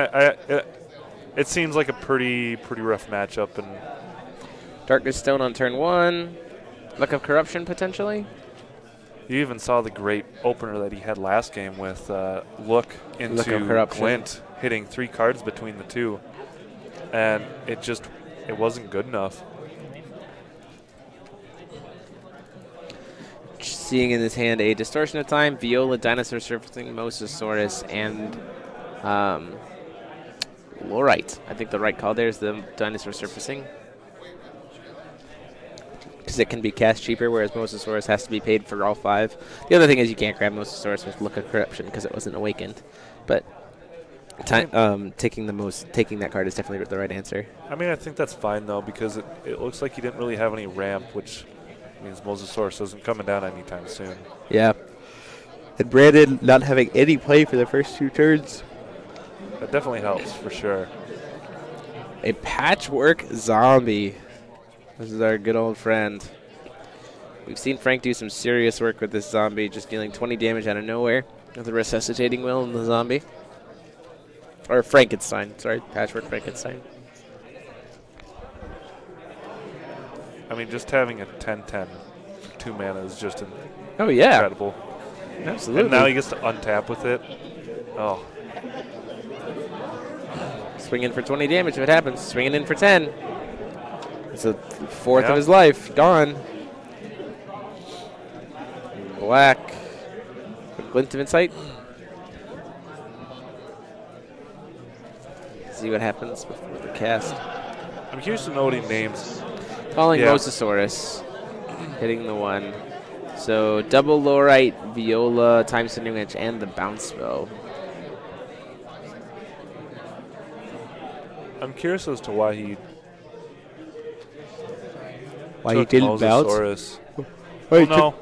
it seems like a pretty rough matchup. And Darkness Stone on turn 1. Luck of Corruption, potentially. You even saw the great opener that he had last game with Look into Glint, hitting 3 cards between the two. And it wasn't good enough. Seeing in his hand a Distortion of Time, Viola, Dinosaur Surfacing, Mosasaurus, and Lorite. I think the right call there is the Dinosaur Surfacing. Because it can be cast cheaper, whereas Mosasaurus has to be paid for all 5. The other thing is you can't grab Mosasaurus with Look of Corruption because it wasn't awakened. But taking that card is definitely the right answer. I mean, I think that's fine, though, because it looks like he didn't really have any ramp, which means Mosasaurus isn't coming down anytime soon. Yeah. And Brandon not having any play for the first 2 turns. That definitely helps for sure. A patchwork zombie. This is our good old friend. We've seen Frank do some serious work with this zombie, just dealing 20 damage out of nowhere with the resuscitating will in the zombie. Or Frankenstein, sorry, patchwork Frankenstein. I mean, just having a 10/10 for 2 mana is just Oh, yeah. incredible. Absolutely. And now he gets to untap with it. Oh. Swing in for 20 damage if it happens. Swinging in for 10. It's a fourth Yeah. of his life. Gone. Black. A glint of insight. See what happens before the cast. I'm curious to know what he names. Calling Yeah. Mosasaurus. Hitting the 1. So double Lorite, Viola, Time Spinning Witch, and the bounce spell. I'm curious as to why he Why took Mosasaurus. Well, no.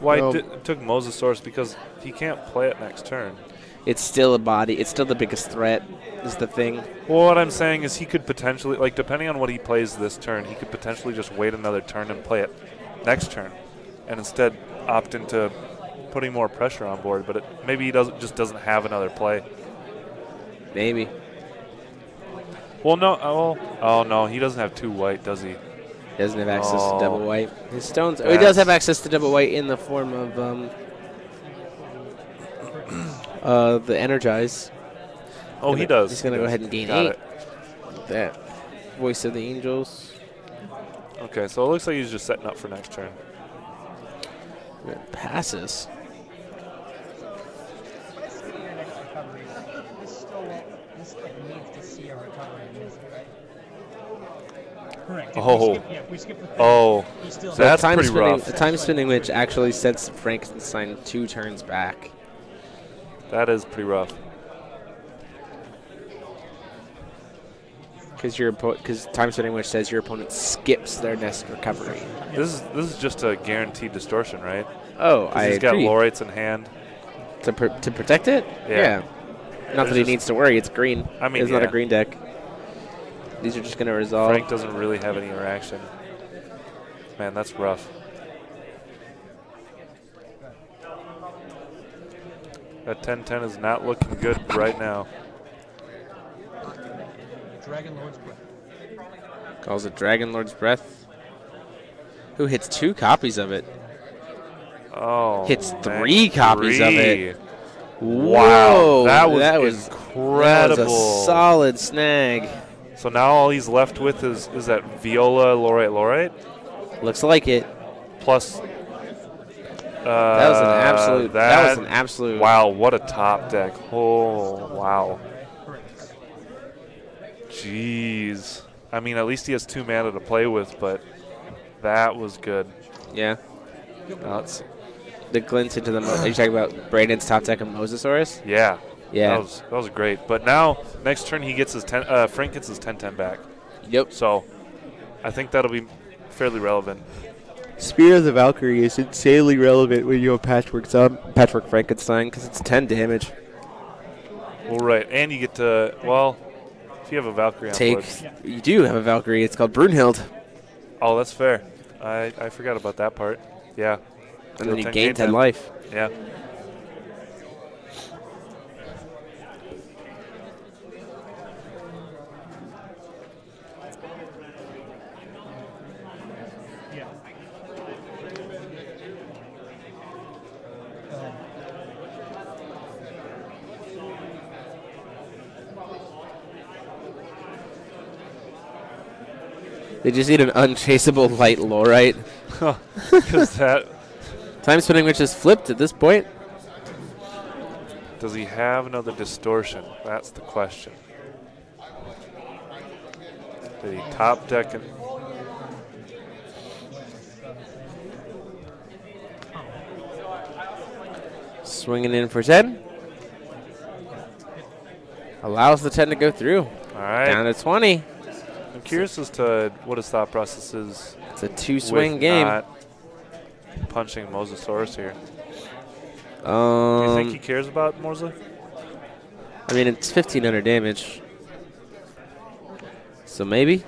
Why took Mosasaurus? Because he can't play it next turn. It's still a body. It's still the biggest threat, is the thing. Well, what I'm saying is he could potentially, like, depending on what he plays this turn, he could potentially just wait another turn and play it next turn, and instead opt into putting more pressure on board. But maybe he just doesn't have another play. Maybe. Well, no. Oh no, he doesn't have 2 white, does he? He doesn't have access to double white. His stones. Oh, he That's- does have access to double white in the form of the energize. Oh, he does. He's gonna go ahead and gain Got 8. it. That voice of the angels. Okay, so it looks like he's just setting up for next turn. It passes. Correct. Oh. If we skip the Oh, he still So that's time pretty spinning, rough. The time spinning witch actually sets Frankenstein 2 turns back. That is pretty rough. Because time spinning witch says your opponent skips their next recovery. This is just a guaranteed distortion, right? Oh, 'Cause I he's got agree. Lorites in hand. To protect it? Yeah. Not that he just- needs to worry. It's green. I mean, it's not a yeah. green deck. These are just going to resolve. Frank doesn't really have any interaction. Man, that's rough. That 10/10 is not looking good right now. Dragon Lord's Breath. Calls it Dragon Lord's Breath. Who hits 2 copies of it? Oh, Hits man, 3 copies of it. Wow, Whoa, that was incredible. incredible. That was a solid snag. So now all he's left with is that Viola Lorite Looks like it. plus. That was an absolute. That was an absolute. Wow, what a top deck! Oh wow. Jeez. I mean, at least he has 2 mana to play with, but that was good. Yeah. Now let's see. The glint into the. Are you talking about Brandon's top deck of Mosasaurus? Yeah. Yeah. That was great. But now next turn he gets his Frank gets his 10/10 back. Yep. So I think that'll be fairly relevant. Spear of the Valkyrie is insanely relevant when you have Patchwork Frankenstein because it's 10 damage. Well, right, and you get to if you have a Valkyrie on board. You do have a Valkyrie. It's called Brunhild. Oh, that's fair. I forgot about that part. Yeah. And then you Deal gain 10 10. life. Yeah. They just need an unchaseable light Lorite. Because that. Time spinning witch is flipped at this point. Does he have another distortion? That's the question. Did he top deck and. Swinging in for 10. Allows the 10 to go through. All right. Down to 20. I'm curious as to what his thought process is. It's a 2-swing with game. not punching Mosasaurus here. Do you Um, think he cares about Morza? I mean, it's 1,500 damage. So maybe?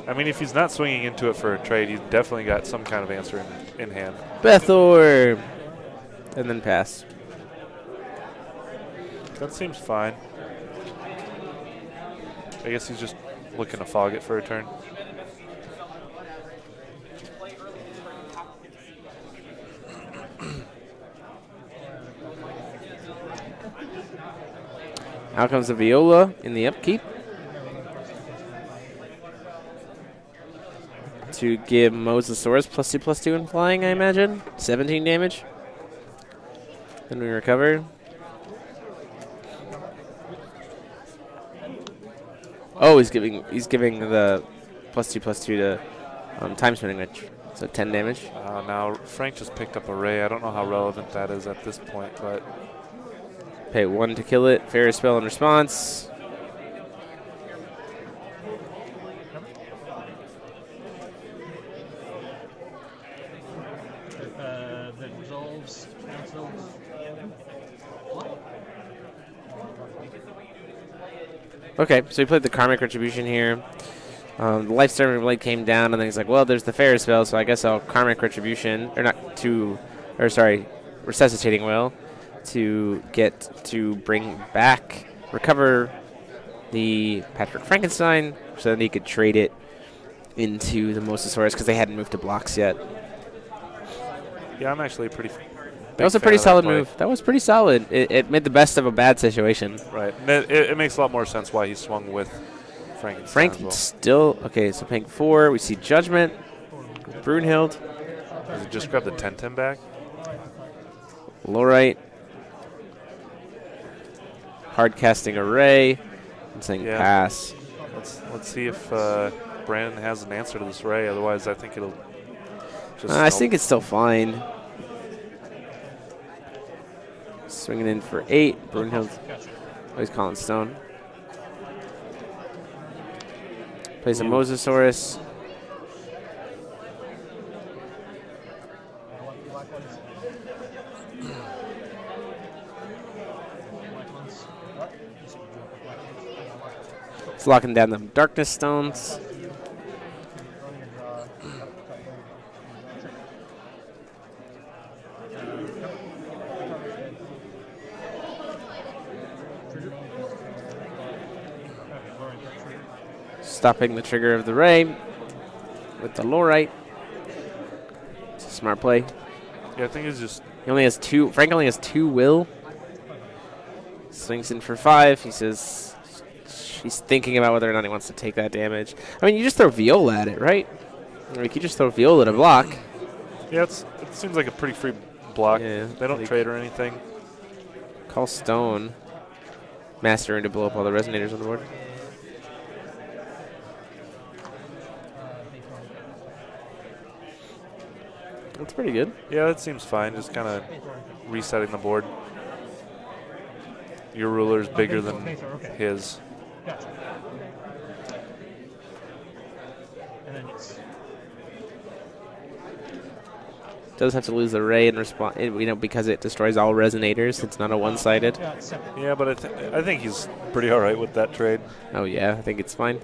I mean, if he's not swinging into it for a trade, he's definitely got some kind of answer in hand. Bethor! And then pass. That seems fine. I guess he's just looking to fog it for a turn. Out comes the Viola in the upkeep to give Mosasaurus +2/+2 in flying, I imagine. 17 damage. Then we recover. Oh, he's giving the +2/+2 to time spinning witch. So 10 damage. Now Frank just picked up a Ray. I don't know how relevant that is at this point, but Pay 1 to kill it. Fairy spell in response. That resolves, cancels. Okay, so he played the Karmic Retribution here. The Life Storming Blade came down, and then he's like, well, there's the Fairy spell, so I guess I'll Karmic Retribution. Or not to, or sorry, Resuscitating Will to get to bring back, recover the Patrick Frankenstein, so then he could trade it into the Mosasaurus because they hadn't moved to blocks yet. yeah, I'm actually pretty. That was a pretty solid move. That was pretty solid. It made the best of a bad situation. Right. And it makes a lot more sense why he swung with Frankenstein. Frank as well. still, okay, so paying 4. We see Judgment, Brunhild, Does he just grab the 10/10 back? Lorite, hard casting Array, and saying Yeah. pass. Let's see if Brandon has an answer to this Ray. Otherwise, I think it'll just. I think it's still fine. Swinging in for 8. Brunhild. Oh, he's calling stone. Plays a Mosasaurus. It's locking down the Darkness Stones. Stopping the trigger of the Ray with the Lorite. It's a smart play. Yeah, I think it's just. He only has 2. Frank only has 2 will. Swings in for 5. He says he's thinking about whether or not he wants to take that damage. I mean, you just throw Viola at it, right? Like, you just throw Viola to block. Yeah, it seems like a pretty free block. Yeah, they don't trade or anything. Call stone. Master to blow up all the resonators on the board. That's pretty good. Yeah, that seems fine. Just kind of resetting the board. Your ruler's bigger than his. Gotcha. And then it's Does have to lose the Ray in response, because it destroys all resonators. It's not a one-sided. Yeah, but I think he's pretty all right with that trade. Oh yeah, I think it's fine.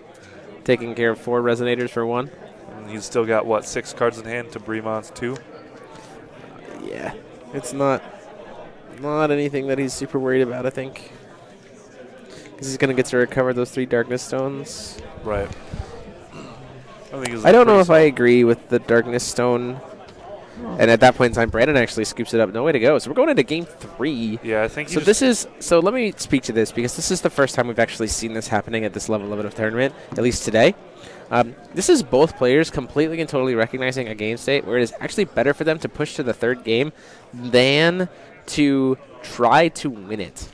Taking care of 4 resonators for 1. And he's still got what, 6 cards in hand to Bremon's 2. Yeah, it's not anything that he's super worried about. I think because he's gonna get to recover those 3 Darkness Stones. Right. I don't know if I agree with the Darkness Stone. And at that point in time, Brandon actually scoops it up. No way to go. So we're going into game 3. Yeah, I think. So let me speak to this because this is the first time we've actually seen this happening at this level of a tournament, at least today. This is both players completely and totally recognizing a game state where it is actually better for them to push to the 3rd game than to try to win it.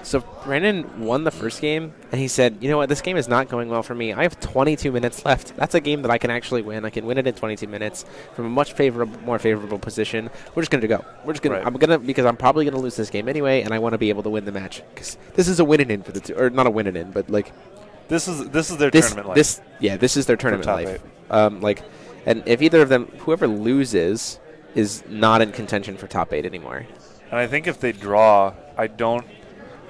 So Brandon won the first game, and he said, you know what, this game is not going well for me. I have 22 minutes left. That's a game that I can actually win. I can win it in 22 minutes from a much more favorable position. We're just going to go. We're just going to, because I'm probably going to lose this game anyway, and I want to be able to win the match. Because this is a win and in for the two, or not a win and in, but like. This is their tournament life. This is their tournament life. And if either of them, whoever loses, is not in contention for top 8 anymore. And I think if they draw, I don't know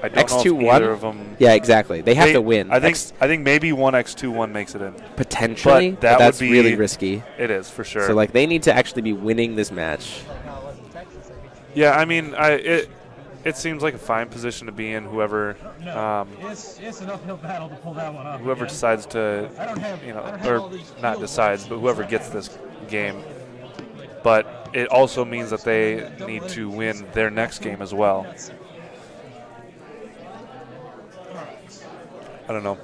if either of them. Yeah, exactly. They have to win. I think maybe one X2-1 makes it in. Potentially, but that's would be really risky. It is for sure. So like they need to actually be winning this match. Yeah, I mean, it seems like a fine position to be in. Whoever, it's an uphill battle to pull that one off. Whoever decides to, or not decides, but whoever gets this game. But it also means that they need to win their next game as well. I don't know.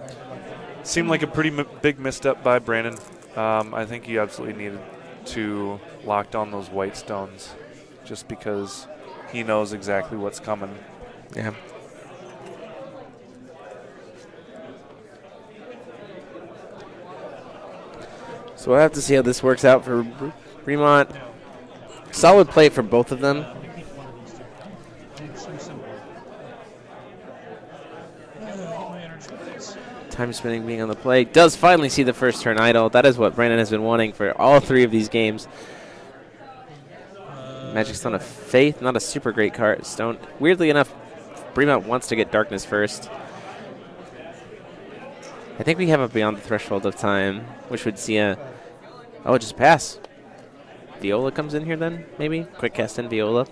Seemed like a pretty big misstep by Brandon. I think he absolutely needed to lock down those white stones just because he knows exactly what's coming. Yeah. So we'll have to see how this works out for Fremont. Solid play for both of them. Time spinning being on the play. Does finally see the first turn idle. That is what Brandon has been wanting for all three of these games. Magic Stone of Faith, not a super great card. Stone. Weirdly enough, Fremont wants to get Darkness first. I think we have a Beyond the Threshold of Time, which would see a... Oh, just pass. Viola comes in here then, maybe? Quick cast in Viola.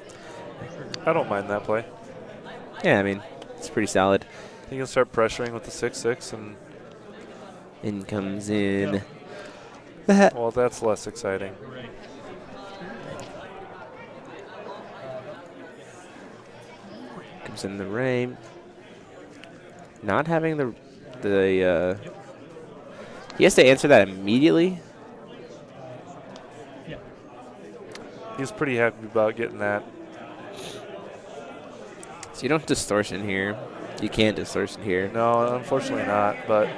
I don't mind that play. Yeah, I mean, it's pretty solid. You can start pressuring with the 6/6 and... In comes in... Well, that's less exciting. Comes in the rain. Not having the he has to answer that immediately. He's pretty happy about getting that. So you don't distortion here. You can't distortion here. No, unfortunately not, but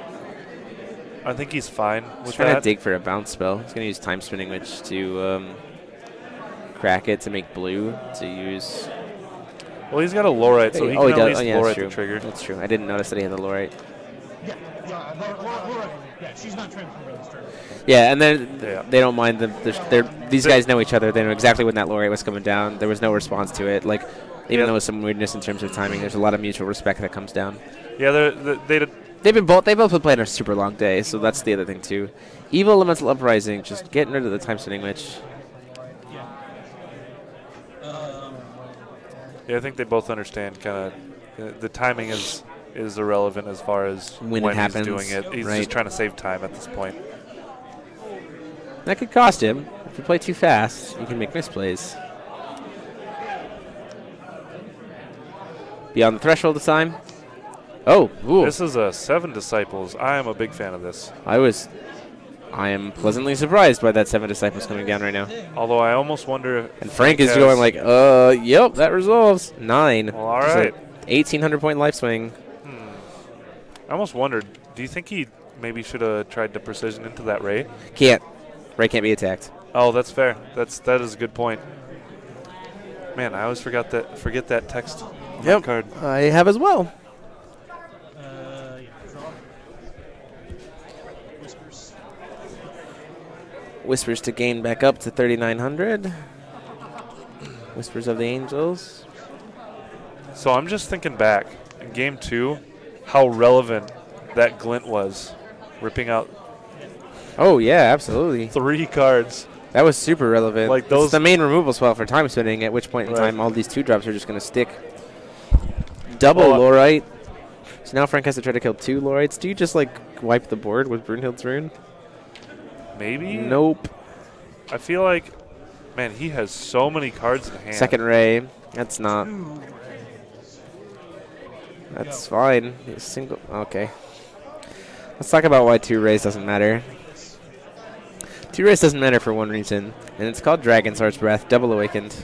I think he's fine with He's trying that. to dig for a bounce spell. He's going to use Time Spinning Witch to crack it to make blue to use. Well, he's got a Lorite, so he can at least Lorite the trigger. That's true. I didn't notice that he had the Lorite. Yeah, she's not transforming this turn. Yeah, and then they don't mind these guys know each other. They know exactly when that Lorite was coming down. There was no response to it. Like, even though it was some weirdness in terms of timing, there's a lot of mutual respect that comes down. Yeah, They've both been playing a super long day, so that's the other thing too. Evil Elemental Uprising, just getting rid of the Time Spinning Witch. Yeah, I think they both understand kind of the timing is irrelevant as far as when it happens, he's doing it. He's just trying to save time at this point. That could cost him. If you play too fast, you can make misplays. Beyond the Threshold of Time. Oh, ooh. This is a 7 Disciples. I am a big fan of this. I am pleasantly surprised by that 7 Disciples coming down right now. Although I almost wonder. And Frank is going like, yep, that resolves. 9. Well, all right. 1,800 point life swing. I almost wondered, do you think he maybe should have tried to precision into that Ray? Can't. Ray can't be attacked. Oh, that's fair. That is a good point. Man, I always forget that text on that card. I have as well. Whispers to gain back up to 3,900. Whispers of the Angels. So I'm just thinking back in Game 2, how relevant that glint was, ripping out. Oh yeah, absolutely. 3 cards. That was super relevant. Like those. It's the main removal spell for Time Spinning. At which point in time, all these 2-drops are just going to stick. Double Lorite. So now Frank has to try to kill 2 Lorites. Do you just like wipe the board with Brunhild's Rune? Maybe? Nope. I feel like, man, he has so many cards in hand. Second Ray. That's not. That's fine. Single. Okay. Let's talk about why 2 Rays doesn't matter. 2 Rays doesn't matter for one reason, and it's called Dragon Sword's Breath, Double Awakened.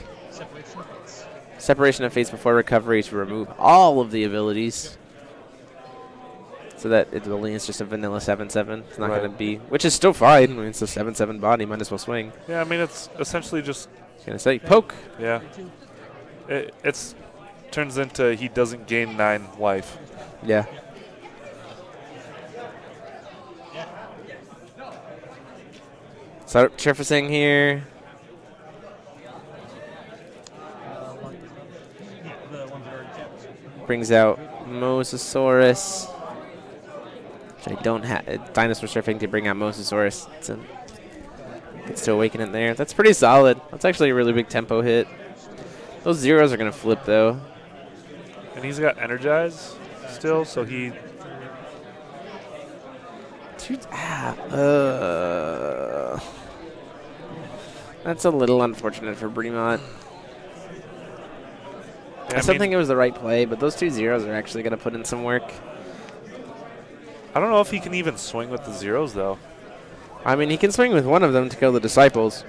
Separation of Fates before recovery to remove all of the abilities. So that it only is just a vanilla 7/7. It's not going to be, which is still fine. I mean, it's a 7/7 body. Might as well swing. Yeah, I mean, it's essentially just. Going to say poke. Yeah. It's turns into he doesn't gain 9 life. Yeah. Start surfacing here. brings out Mosasaurus. Which I don't have. Dinosaur Surfing to bring out Mosasaurus. Gets to awaken it there. That's pretty solid. That's actually a really big tempo hit. Those zeros are going to flip, though. And he's got Energize still, so he... That's a little unfortunate for Bremont. Yeah, I still think it was the right play, but those 2 zeros are actually going to put in some work. I don't know if he can even swing with the zeros, though. I mean, he can swing with one of them to kill the Disciples.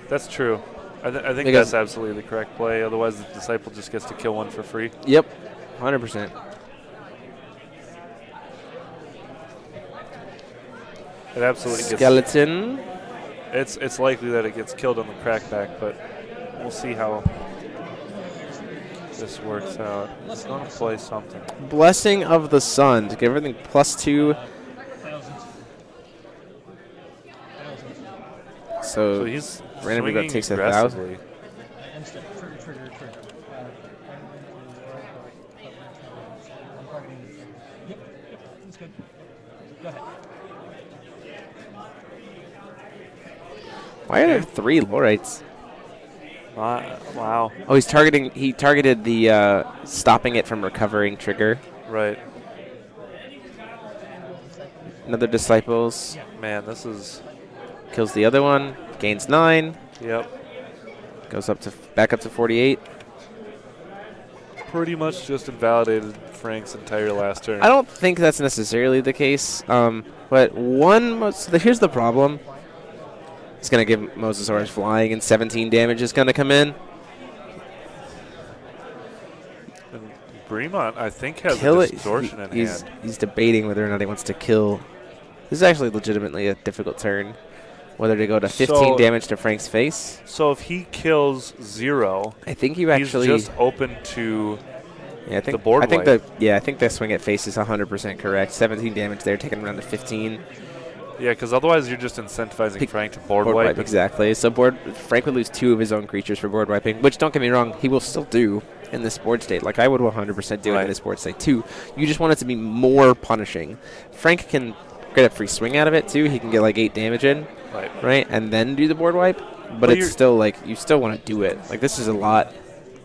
That's true. I think that's absolutely the correct play. Otherwise, the Disciple just gets to kill one for free. Yep, 100%. It absolutely gets... Skeleton. It's likely that it gets killed on the crackback, but we'll see how this works out. It's going to play something. Blessing of the Sun to give everything +2. So he's randomly swinging takes aggressively. 1,000. Why are there 3 Lorites? Wow. Oh, he's targeting. He targeted the stopping it from recovering trigger. Right. Another Disciples. Man, this is... Kills the other one. Gains 9. Yep. Goes up to back up to 48. Pretty much just invalidated Frank's entire last turn. I don't think that's necessarily the case. But here's the problem. It's going to give Mosasaurus flying, and 17 damage is going to come in. And Bremont, I think, has a distortion in hand. He's debating whether or not he wants to kill. This is actually legitimately a difficult turn. Whether to go to 15 damage to Frank's face. So if he kills 0, I think he's just open to the board wipe. I think the swing at face is 100% correct. 17 damage there, taking him around to 15. Yeah, because otherwise you're just incentivizing Frank to board wipe. Exactly. So Frank would lose 2 of his own creatures for board wiping, which, don't get me wrong, he will still do in this board state. Like, I would 100% do it in this board state, too. You just want it to be more punishing. Frank can get a free swing out of it, too. He can get, like, 8 damage in, right? And then do the board wipe. But it's still, like, you still want to do it. Like, this is a lot.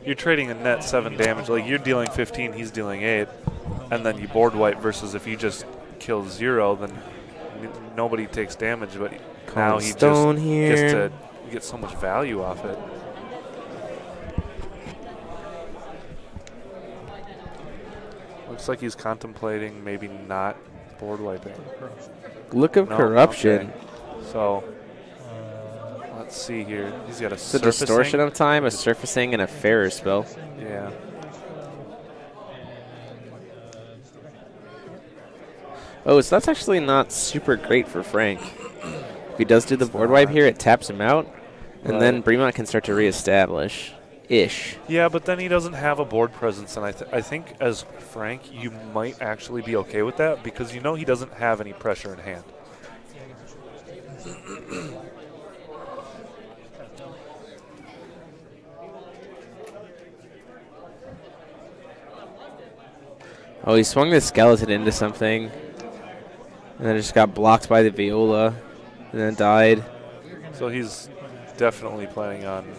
You're trading a net 7 damage. Like, you're dealing 15, he's dealing 8. And then you board wipe versus if you just kill 0, then nobody takes damage, but now he just gets to get so much value off it. Looks like he's contemplating maybe not board wiping. Look of corruption. Okay. So let's see here. He's got a distortion of time, a surfacing, and a fairer spell. Yeah. Oh, so that's actually not super great for Frank. If he does do the board wipe here, it taps him out, and then Bremont can start to reestablish. Yeah, but then he doesn't have a board presence, and I think as Frank, you might actually be okay with that because you know he doesn't have any pressure in hand. Oh, he swung the skeleton into something. And then it just got blocked by the Viola, and then died. So he's definitely planning on...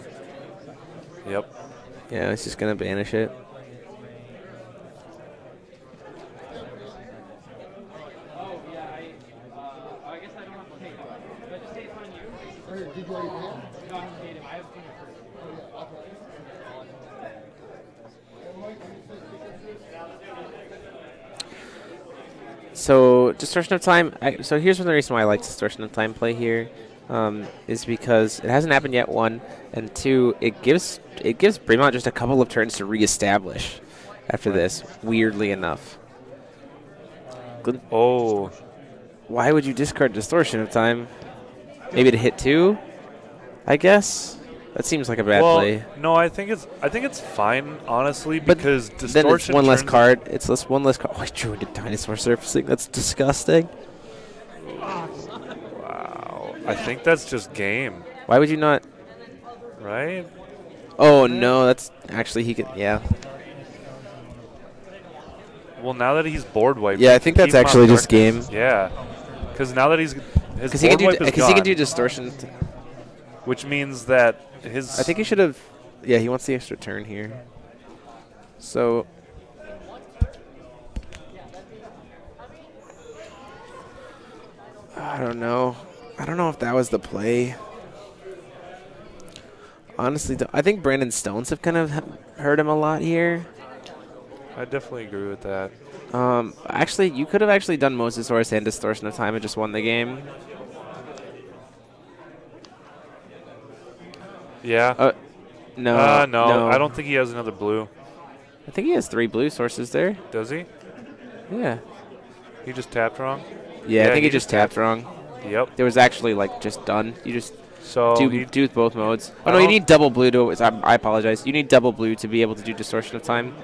Yep. Yeah, he's just going to banish it. So distortion of time. So here's the reason why I like distortion of time play here, is because it hasn't happened yet. 1 and 2. It gives Bremont just a couple of turns to reestablish after this. Weirdly enough. Oh, why would you discard distortion of time? Maybe to hit 2, I guess. That seems like a bad play. No, I think it's fine, honestly, because distortion. Then it's one less card. It's one less card. Oh, I drew into dinosaur surfacing. That's disgusting. Wow. I think that's just game. Why would you not? Right? Oh no, that's actually he could. Yeah. Well, now that he's board wiped. Yeah, I think that's actually just game. Yeah, because now that his Because he can do distortion. Which means that his. I think he should have. Yeah, he wants the extra turn here. So. I don't know. I don't know if that was the play. Honestly, I think Brandon Stones have kind of hurt him a lot here. I definitely agree with that. Actually, you could have actually done Mosasaurus and Distortion of Time and just won the game. Yeah. No. No, I don't think he has another blue. I think he has 3 blue sources there. Does he? Yeah. He just tapped wrong? Yeah, I think he just tapped wrong. Yep. There was actually, like, just done. You just do with both modes. Oh, no, you need double blue to... I apologize. You need double blue to be able to do Distortion of Time.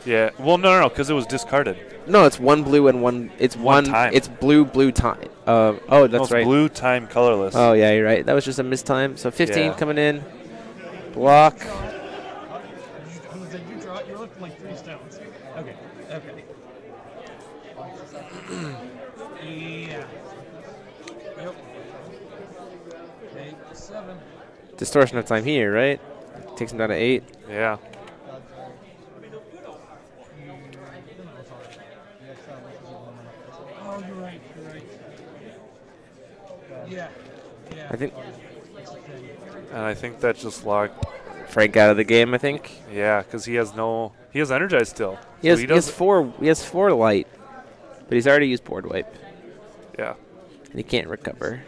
Yeah. Well, no, because it was discarded. No, it's 1 blue and 1... It's one time. It's blue time. Oh, that's right. Blue time colorless. Oh, yeah, you're right. That was just a missed time. So 15 coming in. Block. You're looking like 3 stones. Okay. Yeah. Yep. Okay, 7. Distortion of Time here, right? Takes him down to 8. Yeah. Oh, you're right. Yeah. I think. And I think that just locked Frank out of the game, I think. Yeah, because he has energized still. He has 4 light, but he's already used board wipe. Yeah. And he can't recover.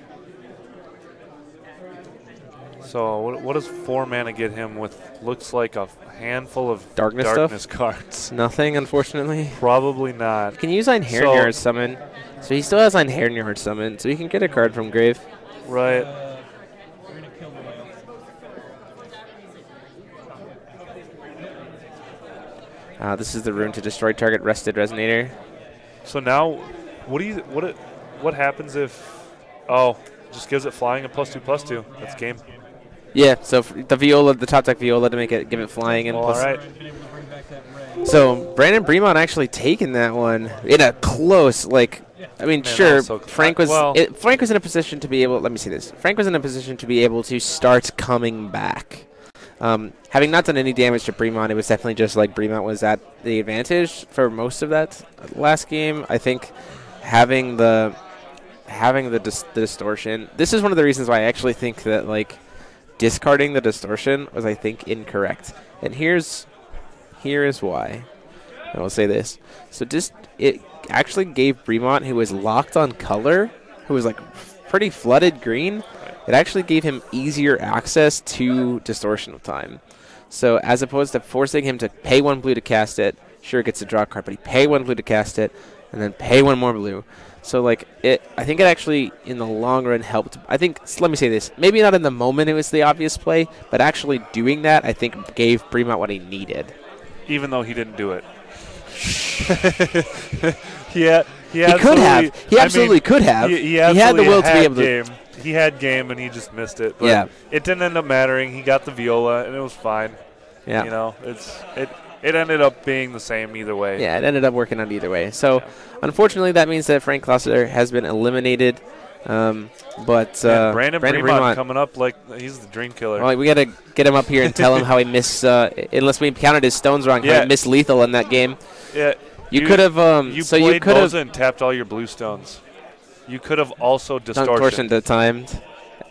So what does 4 mana get him with? Looks like a handful of darkness cards. Nothing, unfortunately. Probably not. You can use Einherjar's summon. So he still has Einherjar's summon, so you can get a card from grave. Right. This is the rune to destroy target rested resonator. So now, what happens if? Oh, just gives it flying and +2/+2. That's game. Yeah. So the top deck Viola to give it flying and all right. So Brandon Bremont actually taking that one in a close, like, I mean, sure, Frank was in a position to be able. Let me see this. Frank was in a position to be able to start coming back. Having not done any damage to Bremont, it was definitely just like Bremont was at the advantage for most of that last game. I think having the distortion. This is one of the reasons why I actually think that, like, discarding the distortion was, I think, incorrect. And here is why. I will say this. So it actually gave Bremont, who was locked on color, who was like pretty flooded green, it actually gave him easier access to Distortion of Time. So as opposed to forcing him to pay 1 blue to cast it, sure, it gets to draw a card, but he pay 1 blue to cast it, and then pay 1 more blue. So, like, I think it actually, in the long run, helped. I think, let me say this, maybe not in the moment it was the obvious play, but actually doing that, I think, gave Bremont what he needed. Even though he didn't do it. He could have. He absolutely could have. He had the will to be able to. He had game, and he just missed it. But yeah. It didn't end up mattering. He got the Viola, and it was fine. Yeah. You know, it ended up being the same either way. Yeah, it ended up working out either way. So, unfortunately, that means that Frank Clossiter has been eliminated. But Brandon Bremont coming up like he's the dream killer. Well, we got to get him up here and tell him how he missed, unless we counted his stones wrong, how he missed lethal in that game. Yeah. You could have. You played Mosa and tapped all your blue stones. You could have also distortioned the timed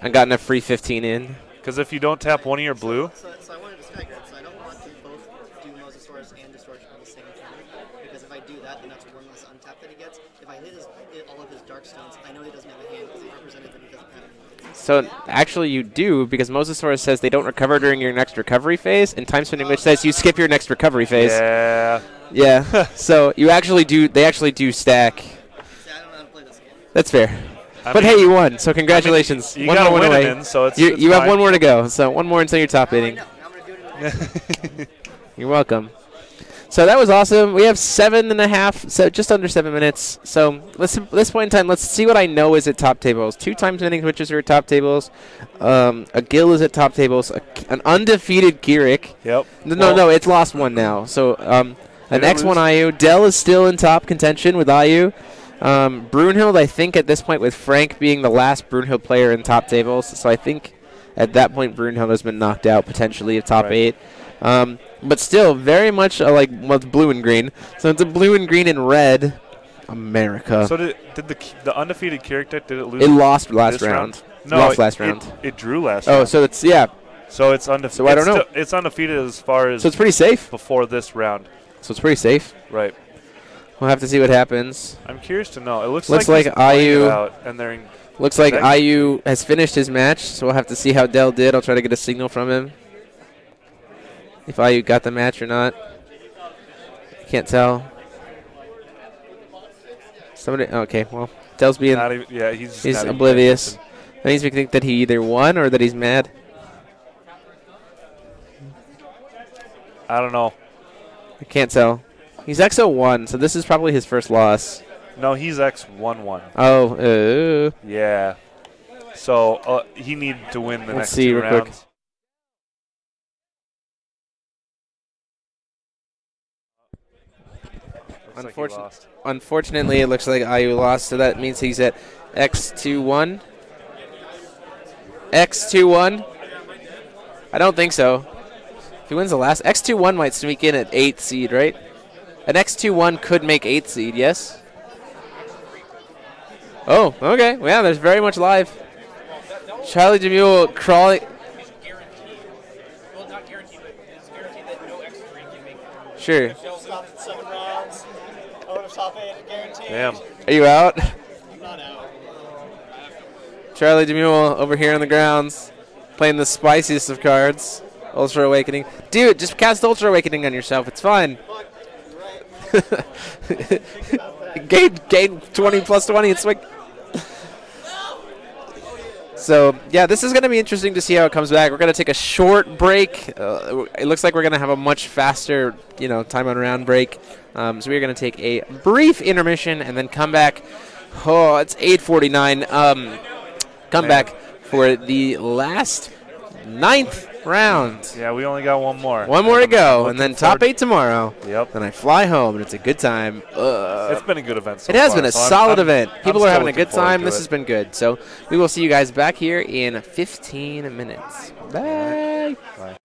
and gotten a free 15 in. Because if you don't tap one of your blue. So I wanted to stagger it. So I don't want to both do Mosasaurus and Distortion on the same turn. Because if I do that, then that's 1 less untap that he gets. If I hit all of his dark stones, I know he doesn't have a hand because he represented that he doesn't have any. So actually you do, because Mosasaurus says they don't recover during your next recovery phase, and Time Spinning Witch says you skip your next recovery phase. Yeah. Yeah. So you actually do. They actually do stack. See, I don't know how to play this game. That's fair. But hey, you won, so congratulations. You got one away. In, so it's you have 1 more to go, so 1 more until you're top hitting. Now I'm going to do it in You're welcome. So that was awesome. We have 7.5, so just under 7 minutes. So this point in time, let's see what I know is at top tables. 2 Time Spinning Witches are at top tables. A Gil is at top tables. An undefeated Keurig. Yep. No, it's lost 1 now. So An X1 IU. Dell is still in top contention with IU. Brunhild, I think, at this point, with Frank being the last Brunhild player in top tables. So I think at that point, Brunhild has been knocked out potentially of top 8. But still, very much like it's blue and green. So it's a blue and green and red. America. So did the undefeated character, did it lose? It lost last round. No, lost last round. It drew last round. Oh, so it's, yeah. So it's undefeated. So I don't know. It's undefeated as far as. So it's pretty safe. Before this round. So it's pretty safe. Right. We'll have to see what happens. I'm curious to know. It looks like IU. Looks like IU has finished his match, so we'll have to see how Dell did. I'll try to get a signal from him. If IU got the match or not. Can't tell. Somebody. Okay, well, Dell's being. He's oblivious. That makes me think that he either won or that he's mad. I don't know. I can't tell. He's XO1, so this is probably his first loss. No, he's X11. Oh. Yeah. So he needed to win the next 2 rounds. Quick. Unfortunately, it looks like IU lost, so that means he's at X21. X21? I don't think so. If he wins the last, X21 might sneak in at 8th seed, right? An X21 could make 8th seed, yes? Oh, okay. Well, yeah, there's very much live. Charlie DeMule crawling. Well, not guaranteed, but it's guaranteed that no extra green can make it. Sure. Stopped at 7 rounds. Out of top 8, guaranteed. Damn. Are you out? I'm not out. Charlie DeMule over here on the grounds, playing the spiciest of cards. Ultra Awakening. Dude, just cast Ultra Awakening on yourself. It's fine. gain 20 plus 20 and swing. So, yeah, this is going to be interesting to see how it comes back. We're going to take a short break. It looks like we're going to have a much faster, time on round break. So we're going to take a brief intermission and then come back. Oh, it's 8:49. Come back for the last 9th round. Yeah, we only got one more. One more to go, and then top 8 tomorrow. Yep. Then I fly home, and it's a good time. It's been a good event so It has far, been a so solid event. People are having a good time. This has been good. So we will see you guys back here in 15 minutes. Bye. Bye.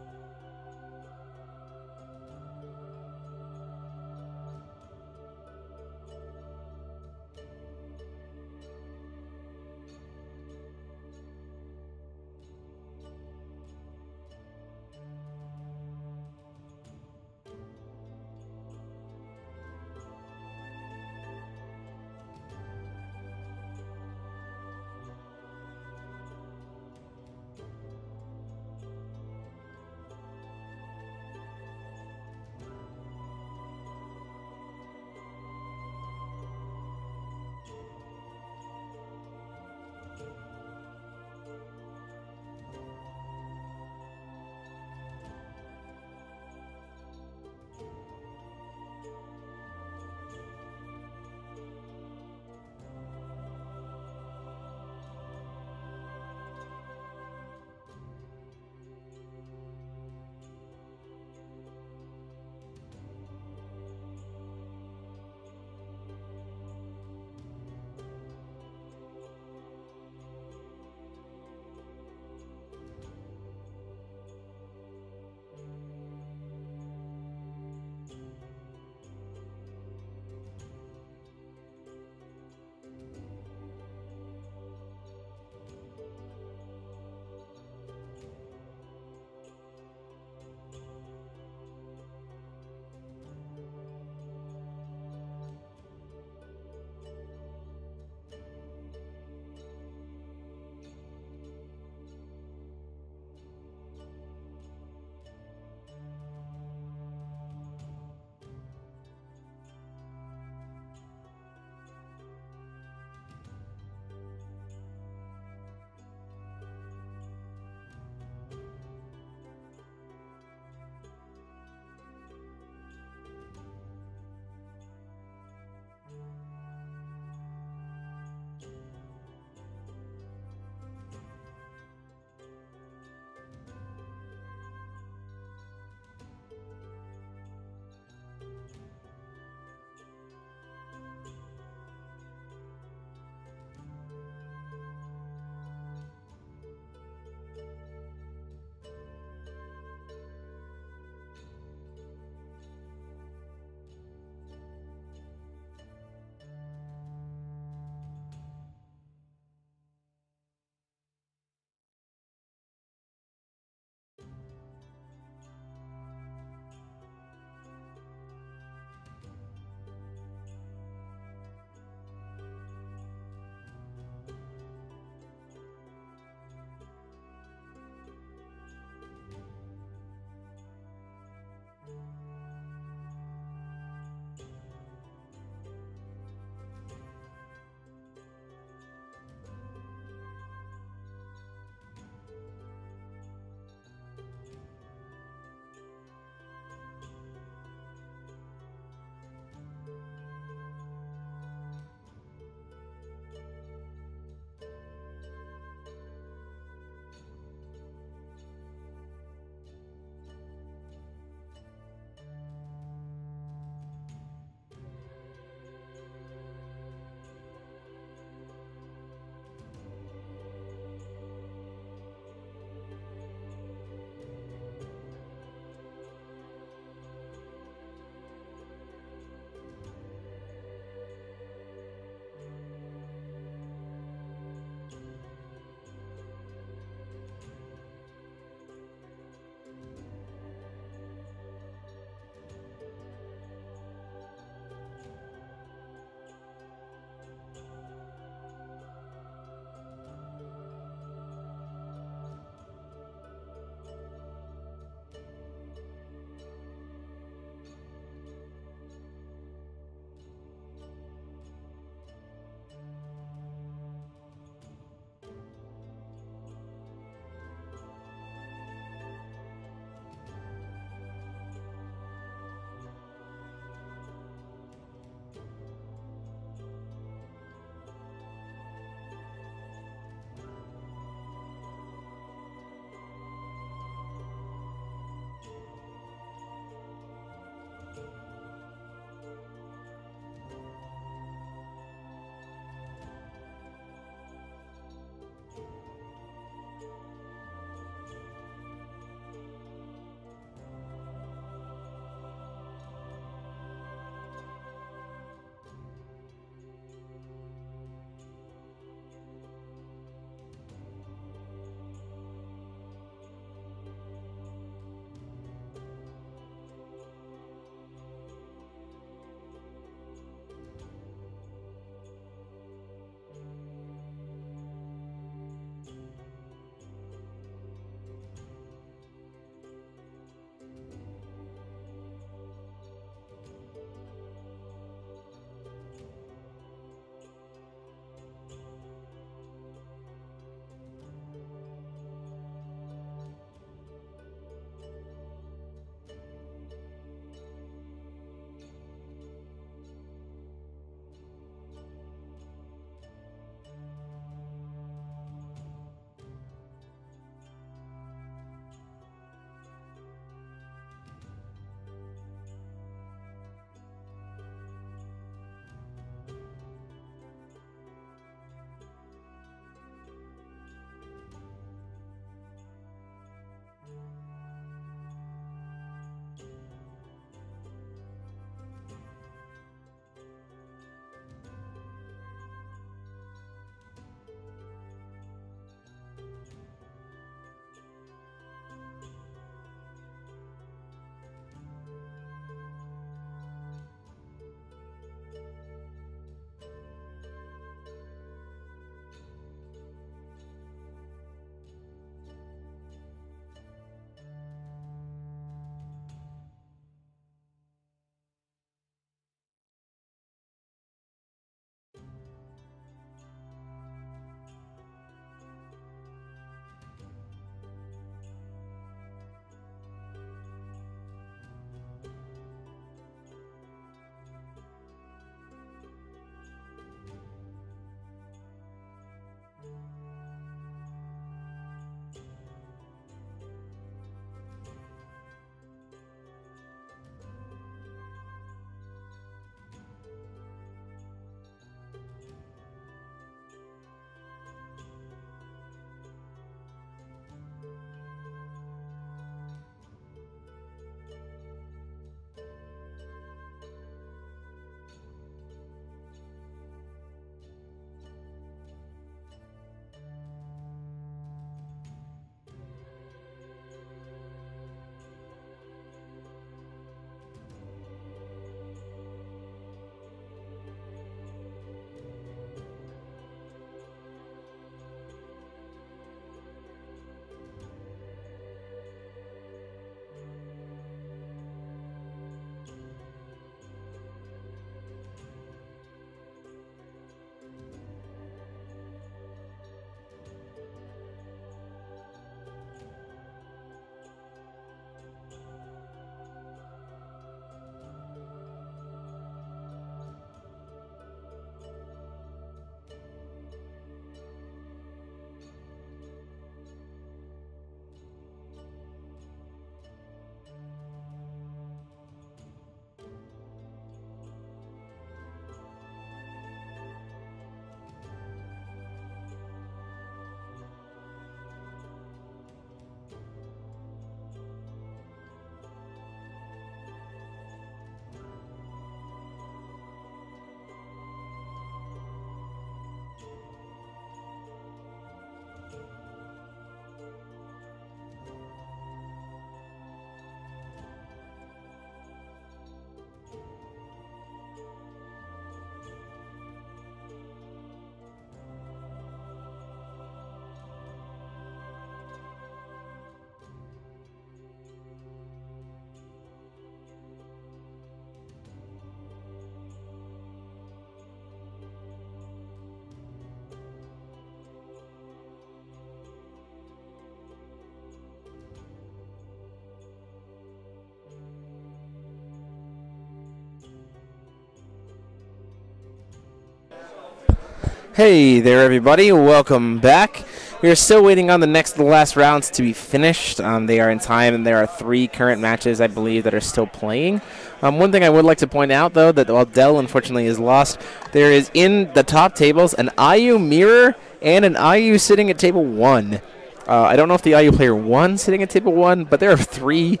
Hey there, everybody. Welcome back. We are still waiting on the next to the last rounds to be finished. They are in time, and there are 3 current matches, I believe, that are still playing. One thing I would like to point out, though, that while Dell, unfortunately, is lost, there is in the top tables an IU mirror and an IU sitting at table 1. I don't know if the IU player 1 sitting at table 1, but there are 3,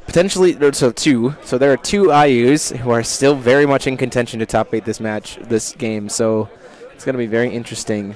potentially, so 2. So there are 2 IUs who are still very much in contention to top 8 this game. So it's going to be very interesting.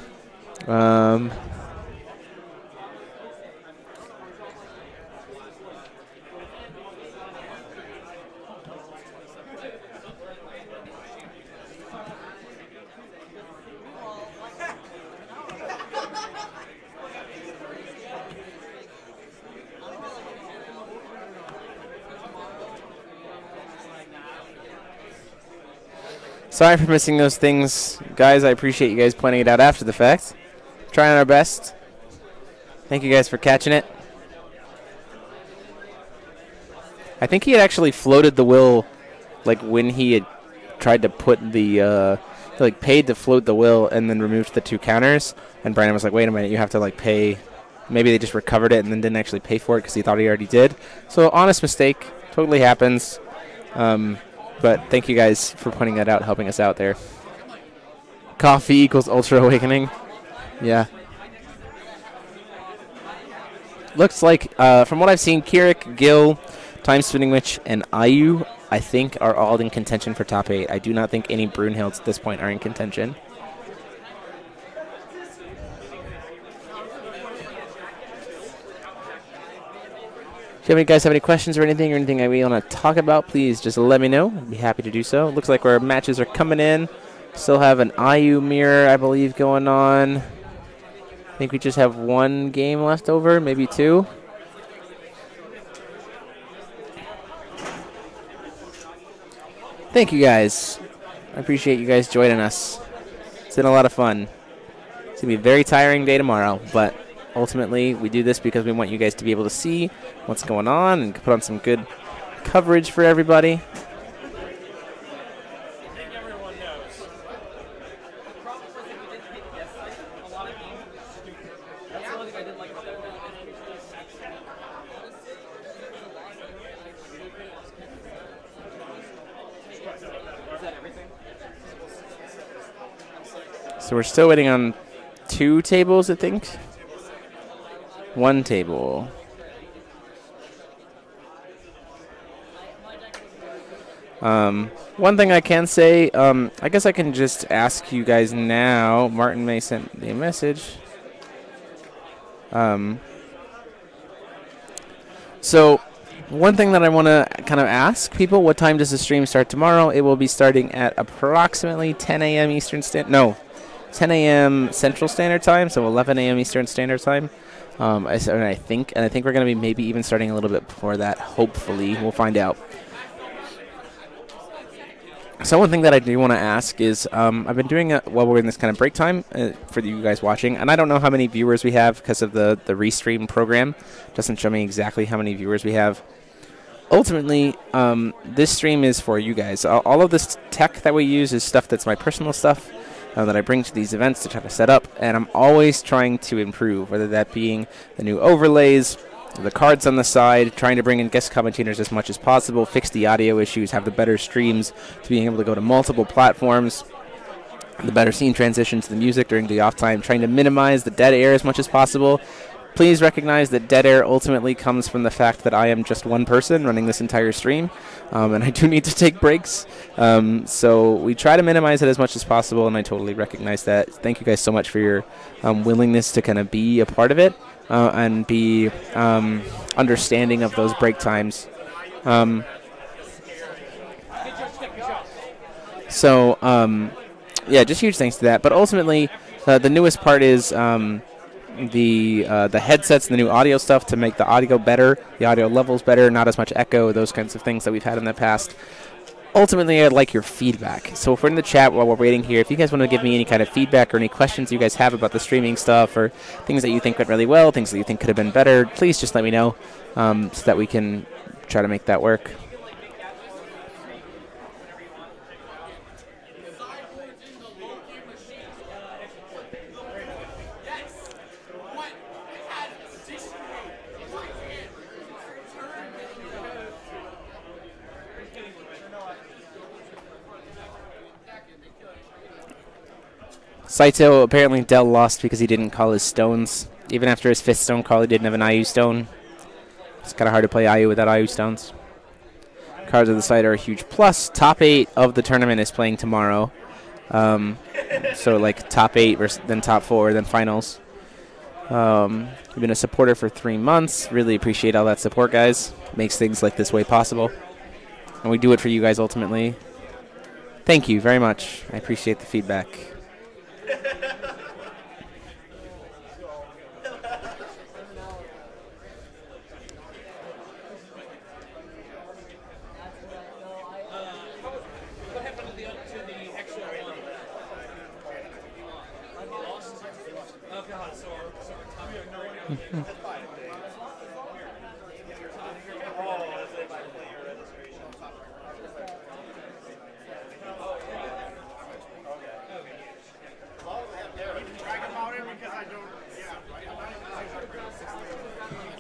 Sorry for missing those things, guys. I appreciate you guys pointing it out after the fact. Trying our best. Thank you guys for catching it. I think he had actually floated the will, like when he had tried to put the, like paid to float the will and then removed the 2 counters. And Brandon was like, wait a minute, you have to like pay. Maybe they just recovered it and then didn't actually pay for it because he thought he already did. So honest mistake, totally happens. But thank you guys for pointing that out, helping us out there. Coffee equals Ultra Awakening. Yeah. Looks like, from what I've seen, Kirik, Gil, Time Spinning Witch, and IU, I think, are all in contention for top 8. I do not think any Brunhilds at this point are in contention. If you guys have any questions or anything we want to talk about, please just let me know. I'd be happy to do so. Looks like our matches are coming in. Still have an IU mirror, I believe, going on. I think we just have 1 game left over, maybe 2. Thank you guys. I appreciate you guys joining us. It's been a lot of fun. It's going to be a very tiring day tomorrow, but ultimately, we do this because we want you guys to be able to see what's going on and put on some good coverage for everybody. So we're still waiting on 2 tables, I think. 1 table. One thing I can say, I guess I can just ask you guys now. Martin May sent me a message. So one thing that I want to kind of ask people, what time does the stream start tomorrow? It will be starting at approximately 10 a.m. Eastern Standard. No, 10 a.m. Central Standard Time, so 11 a.m. Eastern Standard Time. I think we're going to be maybe even starting a little bit before that. Hopefully, we'll find out. So one thing that I do want to ask is, I've been doing it while we're in this kind of break time for you guys watching, and I don't know how many viewers we have because of the restream program. It doesn't show me exactly how many viewers we have. Ultimately, this stream is for you guys. All of this tech that we use is stuff that's my personal stuff that I bring to these events to try to set up, and I'm always trying to improve, whether that being the new overlays, the cards on the side, trying to bring in guest commentators as much as possible, fix the audio issues, have the better streams to being able to go to multiple platforms, the better scene transition to the music during the off time, trying to minimize the dead air as much as possible. Please recognize that dead air ultimately comes from the fact that I am just one person running this entire stream, and I do need to take breaks. So we try to minimize it as much as possible, and I totally recognize that. Thank you guys so much for your willingness to kind of be a part of it. And be understanding of those break times. Yeah, just huge thanks to that. But ultimately, the newest part is the headsets, the new audio stuff to make the audio better, the audio levels better, not as much echo, those kinds of things that we've had in the past. Ultimately, I'd like your feedback. So if we're in the chat while we're waiting here, if you guys want to give me any kind of feedback or any questions you guys have about the streaming stuff or things that you think went really well, things that you think could have been better, please just let me know so that we can try to make that work. Saito, apparently Dell lost because he didn't call his stones. Even after his 5th stone call, he didn't have an IU stone. It's kind of hard to play IU without IU stones. Cards of the side are a huge plus. Top 8 of the tournament is playing tomorrow. So like top 8 versus then top 4, then finals. I've been a supporter for 3 months. Really appreciate all that support, guys. Makes things like this way possible. And we do it for you guys ultimately. Thank you very much. I appreciate the feedback.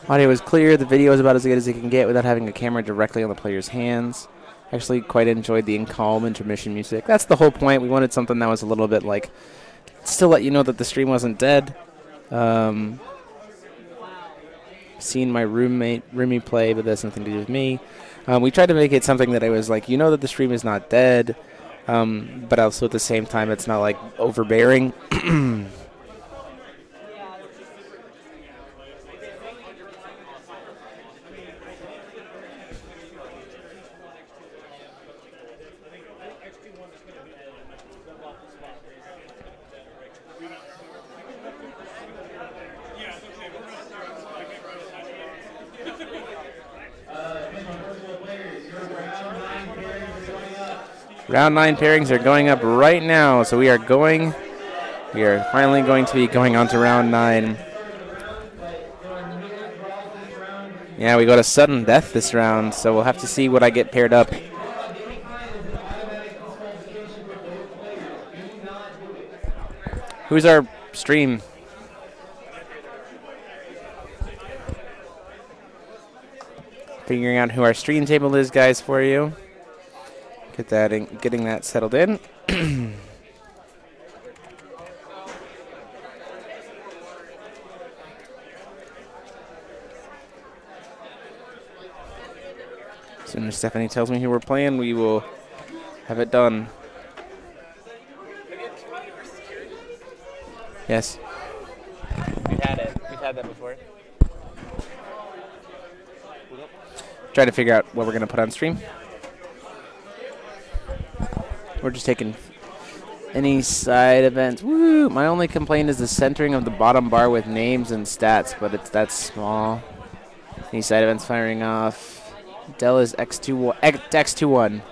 Audio was clear. The video is about as good as it can get without having a camera directly on the player's hands. Actually quite enjoyed the calm intermission music. That's the whole point. We wanted something that was a little bit like, still let you know that the stream wasn't dead. Seen my roomie play, but that's nothing to do with me. We tried to make it something that I was like, you know that the stream is not dead, but also at the same time it's not like overbearing. Round 9 pairings are going up right now, so we are finally going to be going on to round 9. Yeah, we go to sudden death this round, so we'll have to see what I get paired up. Who's our stream? Figuring out who our stream table is, guys, for you. Getting that settled in. As soon as Stephanie tells me who we're playing, we will have it done. Yes. We've had it. We've had that before. Trying to figure out what we're going to put on stream. We're just taking any side events. Woo! My only complaint is the centering of the bottom bar with names and stats, but that's small. Any side events firing off. Dell is X21.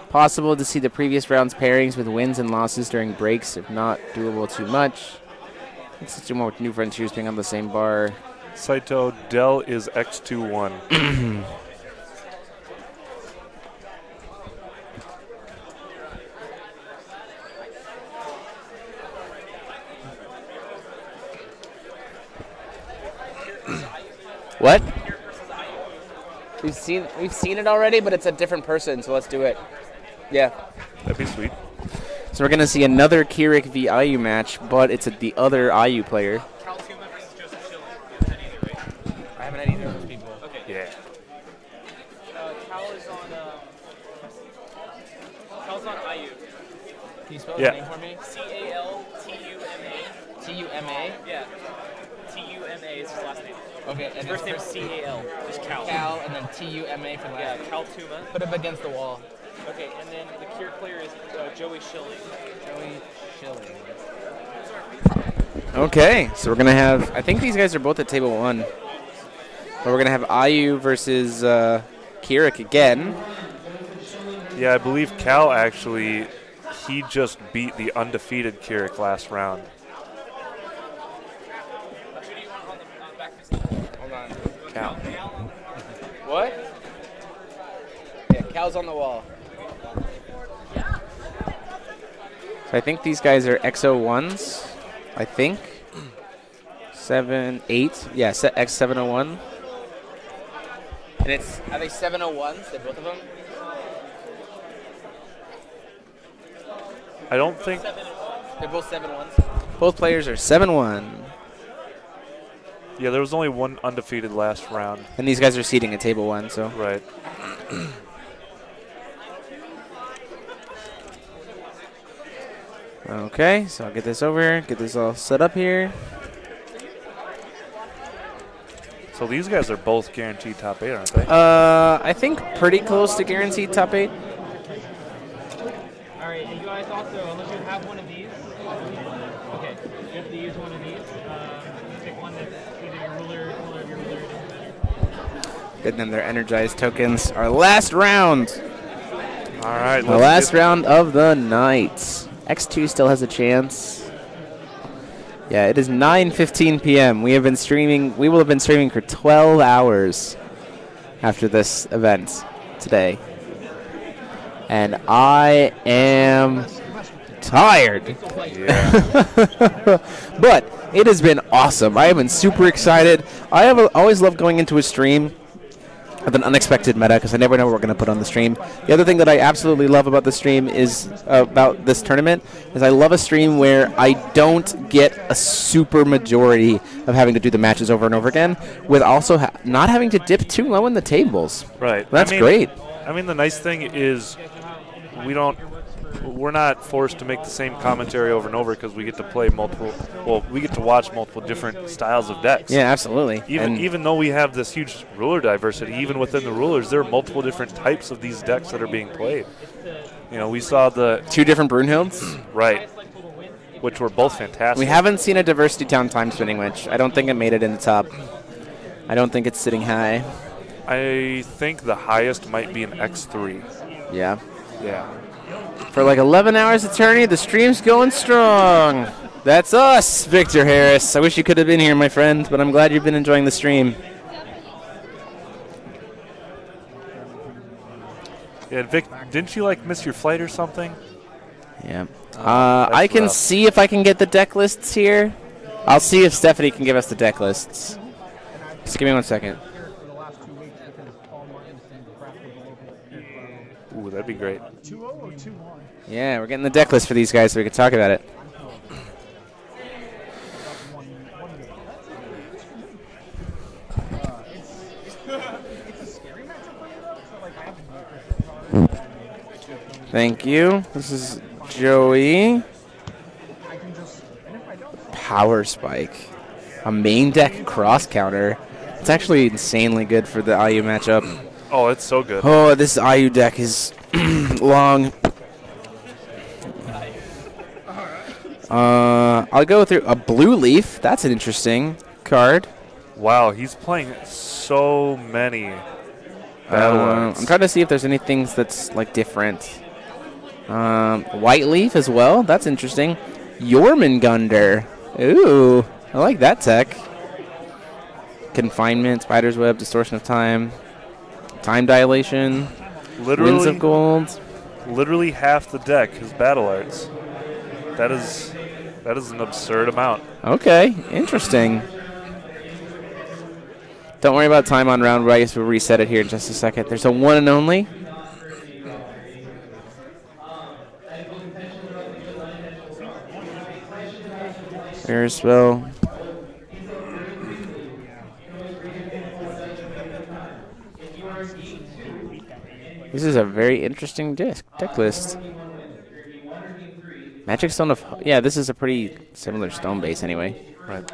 Possible to see the previous round's pairings with wins and losses during breaks, if not doable too much. It's such a more with New Frontiers being on the same bar. Saito, Dell is X21. What? We've seen it already, but it's a different person, so let's do it. Yeah. That'd be sweet. So we're gonna see another Kirik v IU match, but it's the other IU player. I haven't had either of those people. Okay. Yeah. Cal's on IU. Can you spell Yeah. his name for me? C-A-L-T-U-M-A. T-U-M-A? Yeah. T-U-M-A is his last name. Okay, and first name is C-A-L. Just Cal. Cal, and then T-U-M-A for last. Yeah, Cal Tuma. Put him against the wall. Okay, and then the Kier player is Joey Schilling. Joey Schilling. Okay, so we're gonna have. I think these guys are both at table 1, but we're gonna have IU versus Kirik again. Yeah, I believe Cal actually, he just beat the undefeated Kirik last round. Hold on. Cal. What? Yeah, Cal's on the wall. So I think these guys are XO1s. I think 7, 8. Yeah, X701. And it's, are they 701s? They're both of them? I don't think. They're both 7-1s? Both players are 7-1, Yeah, there was only one undefeated last round. and these guys are seating at table 1. So Right. okay, so I'll get this over here, get this all set up here. So these guys are both guaranteed top 8, aren't they? I think pretty close to guaranteed top 8. All right, and you guys also, unless you have one of these, okay, you have to use one of these. Pick one that's either your ruler or your ruler. Getting them their energized tokens. Our last round. All right. The last round of the night. X2 still has a chance. Yeah, it is 9:15 p.m. We have been streaming. We will have been streaming for 12 hours after this event today, and I am tired. Yeah. But it has been awesome. I have been super excited. I have always loved going into a stream with an unexpected meta because I never know what we're going to put on the stream. The other thing that I absolutely love about the stream is about this tournament is I love a stream where I don't get a super majority of having to do the matches over and over again with also not having to dip too low in the tables. Right. That's great. I mean, the nice thing is we're not forced to make the same commentary over and over because we get to play multiple. Well, we get to watch multiple different styles of decks. Yeah, absolutely. Even though we have this huge ruler diversity, even within the rulers, there are multiple different types of these decks that are being played. You know, we saw the 2 different Brunhilds. right, which were both fantastic. We haven't seen a Diversity Town time spinning, which I don't think it made it in the top. I don't think it's sitting high. I think the highest might be an X3. Yeah. Yeah. For like 11 hours eternity, the stream's going strong. That's us, Victor Harris. I wish you could have been here, my friend, but I'm glad you've been enjoying the stream. Yeah, Vic, didn't you like miss your flight or something? Yeah. I can rough. see if I can get the deck lists here. I'll see if Stephanie can give us the deck lists. Just give me 1 second. Ooh, that'd be great. 2-0 or 2-1? Yeah, we're getting the deck list for these guys so we can talk about it. It's a scary matchup for you, though? So, like, I have to Thank you. This is Joey. Power Spike. A main deck cross counter. It's actually insanely good for the IU matchup. Oh, it's so good. Oh, this IU deck is long. I'll go through a blue leaf. That's an interesting card. Wow, he's playing so many battle arts. I'm trying to see if there's anything that's like different. White leaf as well. That's interesting. Jormungandr. Ooh, I like that tech. Confinement, Spider's Web, Distortion of Time, Time Dilation, Winds of Gold. Literally half the deck is battle arts. That is an absurd amount. Okay, interesting. Don't worry about time on round, but I guess we'll reset it here in just a second. There's a one and only. Air spell. This is a very interesting deck list. Magic Stone of... Yeah, this is a pretty similar stone base anyway. Right.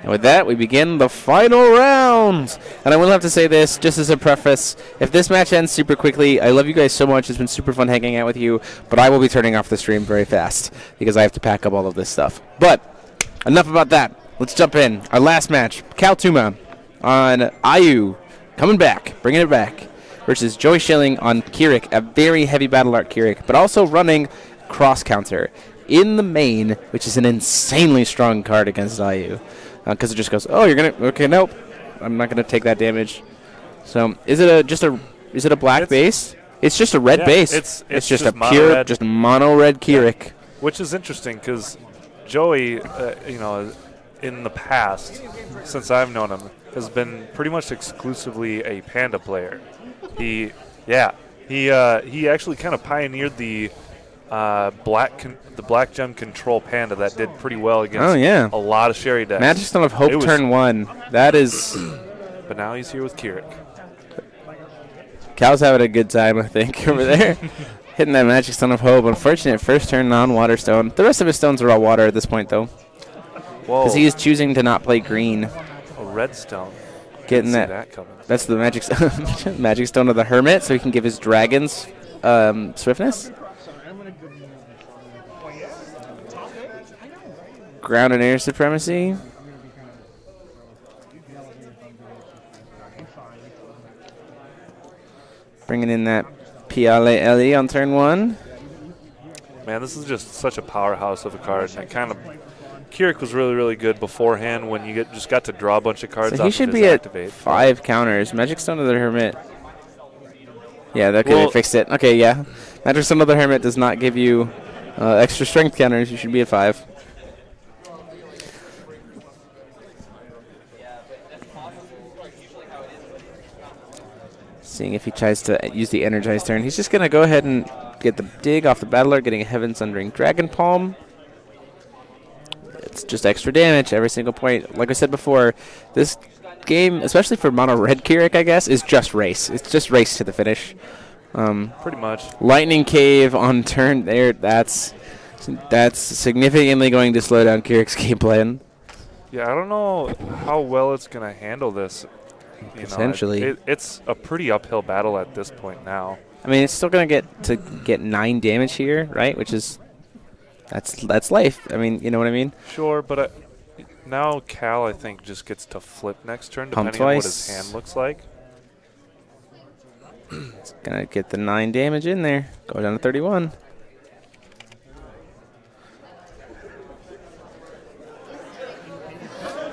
And with that, we begin the final round. And I will have to say this, just as a preface, if this match ends super quickly, I love you guys so much. It's been super fun hanging out with you, but I will be turning off the stream very fast because I have to pack up all of this stuff. But enough about that. Let's jump in. Our last match, Kaltuma on IU, coming back, bringing it back, versus Joey Schilling on Kirik, a very heavy battle art Kirik, but also running cross counter in the main, which is an insanely strong card against IU. Because it just goes, oh, you're gonna, okay, nope, I'm not gonna take that damage. So is it a black base? It's just a red base. It's just a pure, just mono red Kirik. Yeah. Which is interesting because Joey, in the past, since I've known him, has been pretty much exclusively a Panda player. He actually kind of pioneered the black gem control Panda that did pretty well against a lot of Sherry decks. Magic Stone of Hope turn 1. That is... But now he's here with Kirik. Cal's having a good time, I think, over there. Hitting that Magic Stone of Hope. Unfortunate first turn non-water stone. The rest of his stones are all water at this point, though. Because he is choosing to not play green. A red stone. Getting that coming. That's the Magic Stone of the Hermit, so he can give his dragons swiftness. Ground and air supremacy. Bringing in that Piale Ellie on turn 1. Man, this is just such a powerhouse of a card. And it kind of, Kirik was really, really good beforehand when you just got to draw a bunch of cards. So he should be at 5 counters. Magic Stone of the Hermit. Yeah, that could have fixed it. Okay, yeah. Magic Stone of the Hermit does not give you extra strength counters. You should be at 5. Seeing if he tries to use the energized turn. He's just going to go ahead and get the dig off the battler, getting a Heaven Sundering Dragon Palm. It's just extra damage every single point. Like I said before, this game, especially for mono red Kirik, I guess, is just race. It's just race to the finish. Pretty much. Lightning Cave on turn there. That's significantly going to slow down Kirik's game plan. Yeah, I don't know how well it's going to handle this. Essentially, it's a pretty uphill battle at this point now. I mean, it's still going to get 9 damage here, right? Which is that's life. I mean, you know what I mean? Sure, but now Cal, I think, just gets to flip next turn, depending on what his hand looks like. It's going to get the 9 damage in there. Go down to 31.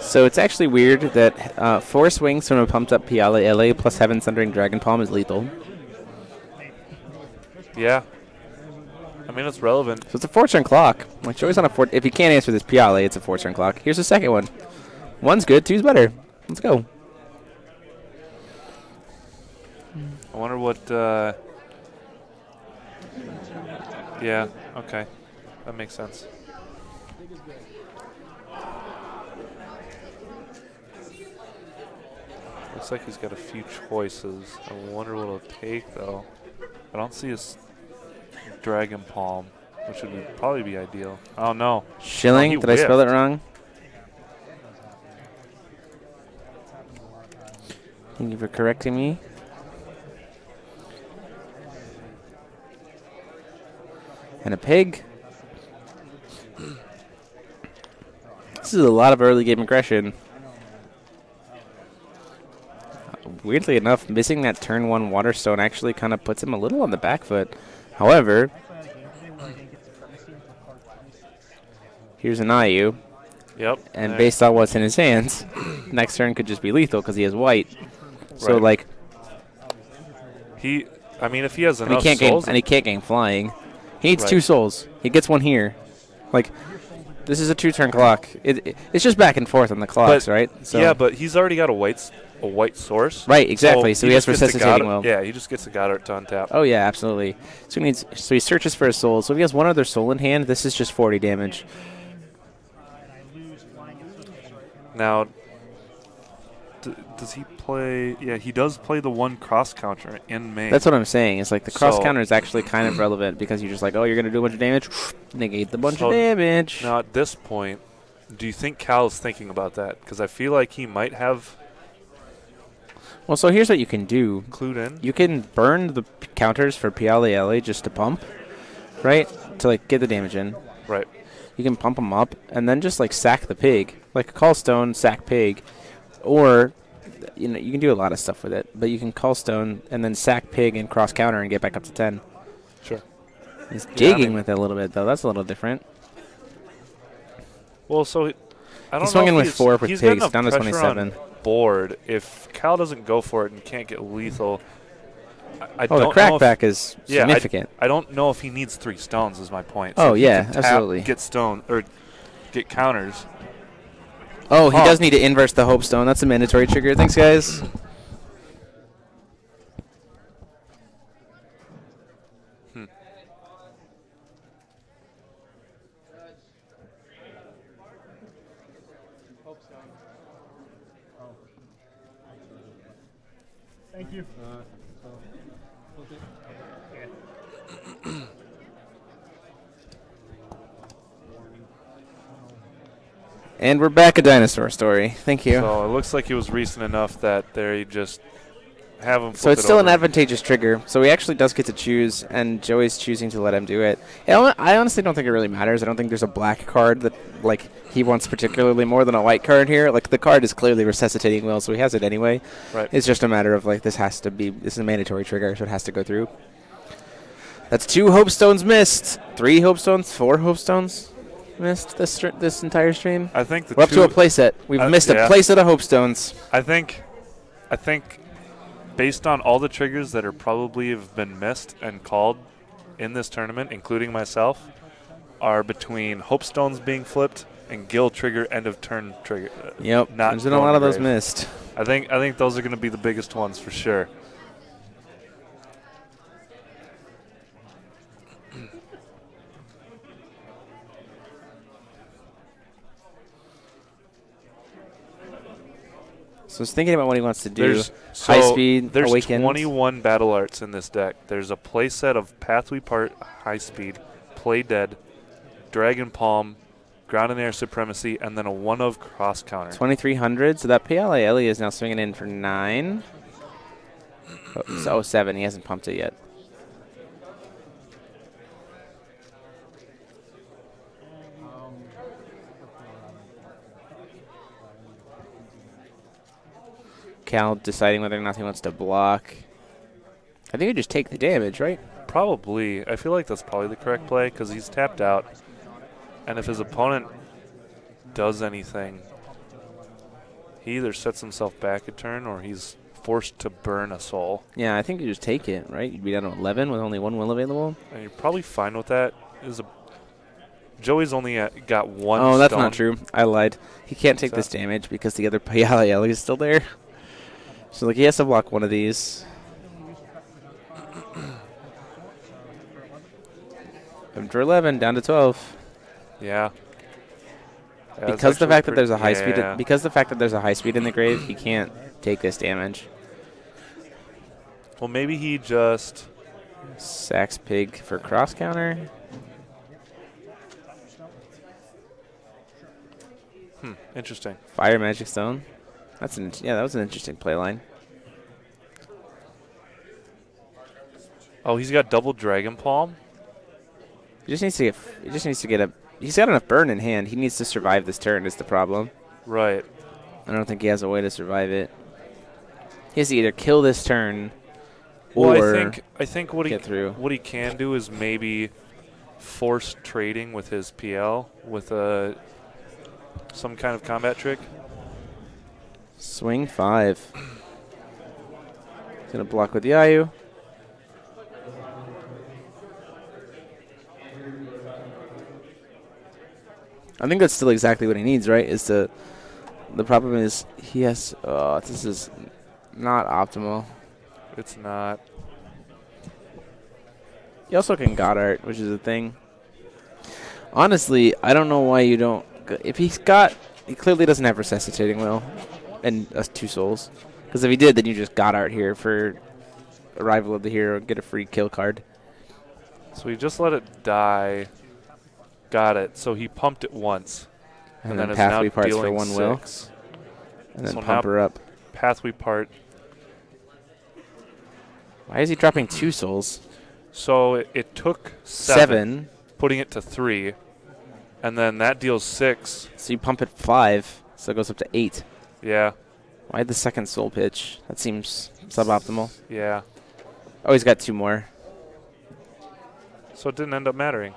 So it's actually weird that 4 swings from a pumped up Piale LA plus Heaven Sundering Dragon Palm is lethal. Yeah. I mean, it's relevant. So it's a 4-turn clock. Like, Joey's on a 4. If you can't answer this Piale, it's a 4-turn clock. Here's the second one. One's good, two's better. Let's go. I wonder what. Yeah. Okay, that makes sense. Looks like he's got a few choices. I wonder what he'll take, though. I don't see his Dragon Palm, which would probably be ideal. Oh, no. Shilling? No, did I spell it wrong? Thank you for correcting me. And a pig. This is a lot of early game aggression. Weirdly enough, missing that turn 1 Waterstone actually kind of puts him a little on the back foot. However, here's an IU. Yep. And based on what's in his hands, next turn could just be lethal because he has white. So, like... I mean, if he has enough souls... And he can't gain flying. He needs 2 souls. He gets 1 here. Like... This is a 2-turn clock. It's just back and forth on the clocks, right? So yeah, but he's already got a white source. Right, exactly. So he has resuscitating will. Yeah, he just gets the Goddard to untap. Oh yeah, absolutely. So he searches for a soul. So if he has 1 other soul in hand, this is just 40 damage. Now, does he play? Yeah, he does play the 1 cross counter in main. That's what I'm saying. It's like the cross counter is actually kind of relevant because you're just like, oh, you're going to do a bunch of damage, negate the bunch of damage. Now, at this point, do you think Cal is thinking about that? Because I feel like he might have. Well, so here's what you can do. Clued in. You can burn the counters for PLALA just to pump, right? To like get the damage in. Right. You can pump them up and then just like sack the pig, like a call stone, sack pig, or you can do a lot of stuff with it. But you can call stone and then sack pig and cross counter and get back up to 10. Sure. He's digging with it a little bit though. That's a little different. Well, so I don't know. He's swinging with 4 with pigs down to 27. Board. If Cal doesn't go for it and can't get lethal, I don't know. The crackback is significant. I don't know if he needs 3 stones. Is my point. So absolutely. Get stone or get counters. Oh, he does need to inverse the Hope Stone. That's a mandatory trigger. Thanks, guys. Thank you. And we're back, a dinosaur story. Thank you. So it looks like he was recent enough that they just have him. So it's still an advantageous trigger. So he actually does get to choose, and Joey's choosing to let him do it. I honestly don't think it really matters. I don't think there's a black card that he wants particularly more than a white card here. Like the card is clearly resuscitating will, so he has it anyway. Right. It's just a matter of this is a mandatory trigger, so it has to go through. That's 2 Hope Stones missed. 3 Hope Stones, 4 Hope Stones missed this entire stream. I think we're up to a playset. We've missed a playset of Hope Stones. I think based on all the triggers that are probably have been missed and called in this tournament, including myself, are between Hope Stones being flipped and Gill trigger end of turn trigger. Yep. There's been a lot of those missed. I think those are going to be the biggest ones for sure. So he's thinking about what he wants to do. High speed, there's Awakens. 21 battle arts in this deck. There's a playset of Pathway Part High Speed, Play Dead, Dragon Palm, Ground and Air Supremacy, and then a 1 of Cross Counter. 2300. So that PLA is now swinging in for 9. Oh, 7. He hasn't pumped it yet. Cal deciding whether or not he wants to block. I think he just take the damage, right? Probably. I feel like that's probably the correct play because he's tapped out. And if his opponent does anything, he either sets himself back a turn or he's forced to burn a soul. Yeah, I think you just take it, right? You'd be down to 11 with only 1 will available. And you're probably fine with that. Joey's only got one. Oh, that's stone. not true. I lied. He can't take this damage because the other Payala is still there. So like he has to block one of these. From 11 down to 12. Yeah. Because the fact that there's a high speed, because the fact that there's a high speed in the grave, he can't take this damage. Well, maybe he just sacks pig for cross counter. Interesting. Fire magic stone. That's an that was an interesting play line. Oh, he's got double dragon palm. He just needs to get. He just needs to get a. He's got enough burn in hand. He needs to survive this turn. Is the problem? Right. I don't think he has a way to survive it. He has to either kill this turn, or or I think what he can do is maybe force trading with his PL with some kind of combat trick. Swing 5. He's gonna block with Yayu. I think that's still exactly what he needs, right? The problem is he has. Oh, this is not optimal. It's not. You also can Goddard, which is a thing. Honestly, I don't know why you don't. If he clearly doesn't have Resuscitating Will and 2 souls. Because if he did, then you just Goddard here for Arrival of the Hero and get a free kill card. So he just let it die. Got it. So he pumped it once. And then Pathway Parts for 1 will. And then pump her up. Pathway Part. Why is he dropping 2 souls? So it took 7, putting it to 3. And then that deals 6. So you pump it 5, so it goes up to 8. Yeah. Why the second soul pitch? That seems suboptimal. Yeah. Oh, he's got 2 more. So it didn't end up mattering.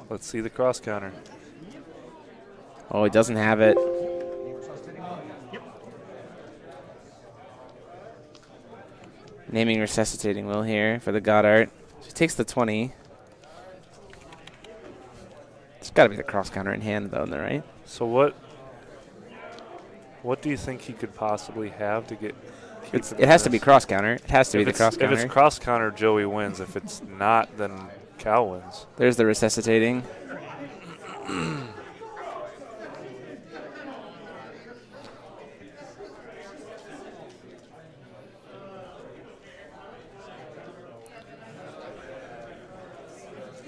Let's see the cross counter. Oh, he doesn't have it. Naming Resuscitating Will here for the Goddard. So he takes the 20. It's got to be the cross counter in hand, though, right? So what do you think he could possibly have to get? It has to be cross counter. It has to be the cross counter. If it's cross counter, Joey wins. If it's not, then Cal wins. There's the Resuscitating.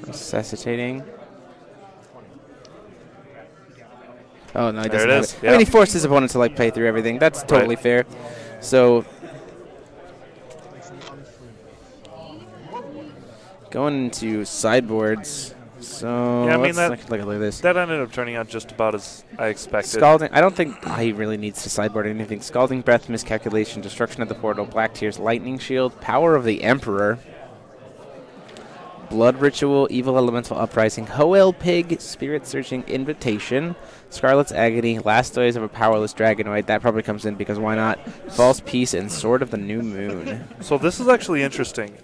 Resuscitating. Oh, no, he doesn't have it. Yep. I mean, he forced his opponent to, play through everything. That's totally fair. So, going into sideboards. So, yeah, I mean, look at this. That ended up turning out just about as I expected. Scalding. I don't think he really needs to sideboard anything. Scalding Breath, Miscalculation, Destruction of the Portal, Black Tears, Lightning Shield, Power of the Emperor, Blood Ritual, Evil Elemental Uprising, Hoel Pig, Spirit Searching Invitation, Scarlet's Agony, Last Days of a Powerless Dragonoid. That probably comes in because why not? False Peace and Sword of the New Moon. So this is actually interesting.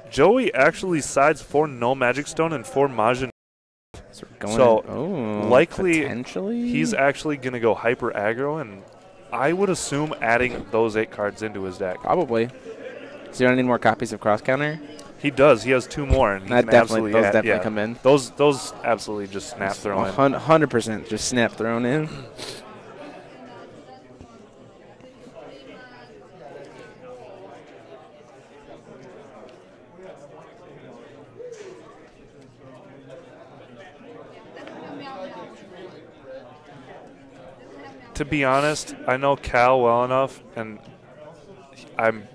Joey actually sides 4 No Magic Stone and 4 Majin. So likely potentially he's actually going to go hyper aggro, and I would assume adding those 8 cards into his deck. Probably. So you don't need more copies of Cross Counter? He does. He has 2 more, and those definitely come in. Throws absolutely just snap thrown in. 100% just snap thrown in. To be honest, I know Cal well enough, and I'm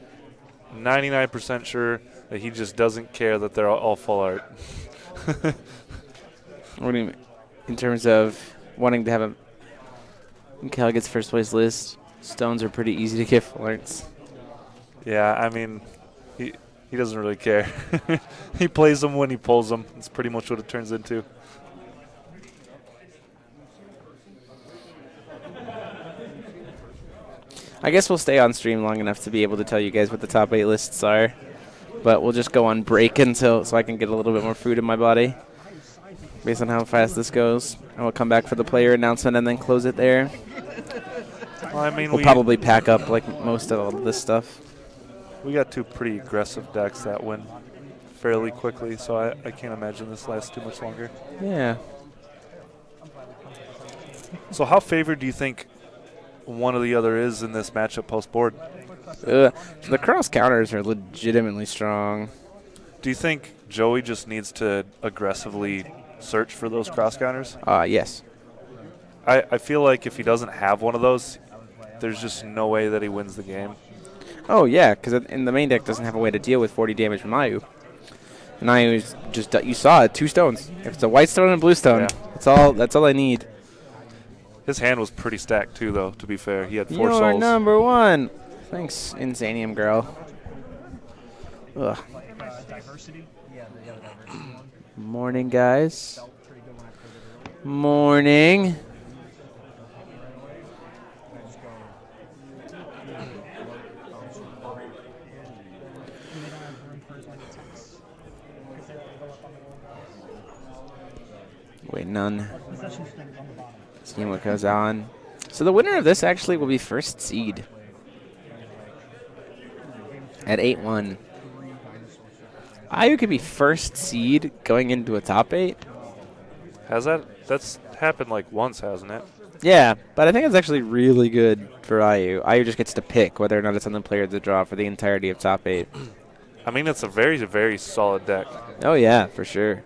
99% sure that he just doesn't care that they're all full art. What do you mean? In terms of wanting to have a Cal gets first place list, stones are pretty easy to get full arts. Yeah, I mean, he doesn't really care. He plays them when he pulls them. That's pretty much what it turns into. I guess we'll stay on stream long enough to be able to tell you guys what the top 8 lists are. But we'll just go on break until so I can get a little bit more food in my body based on how fast this goes. And we'll come back for the player announcement and then close it there. Well, I mean, we'll probably pack up like most of all of this stuff. We got 2 pretty aggressive decks that win fairly quickly, so I can't imagine this lasts too much longer. Yeah. So how favored do you think one or the other is in this matchup post-board? The cross counters are legitimately strong. Do you think Joey just needs to aggressively search for those cross counters? Yes. I feel like if he doesn't have one of those, there's just no way that he wins the game. Oh, yeah, because in the main deck doesn't have a way to deal with 40 damage from Ayu. And Ayu is just, you saw it, 2 stones. If it's a white stone and a blue stone, that's all I need. His hand was pretty stacked, too, though, to be fair. He had 4 souls. You're number 1. Thanks, Insanium girl. Ugh. Morning, guys. Morning. Waiting on seeing what goes on. So the winner of this actually will be first seed at 8-1. Ayu could be first seed going into a top 8. Has that? That's happened like once, hasn't it? Yeah, but I think it's actually really good for Ayu. Ayu just gets to pick whether or not it's on the player to draw for the entirety of top 8. I mean, it's a very, very solid deck. Oh, yeah, for sure.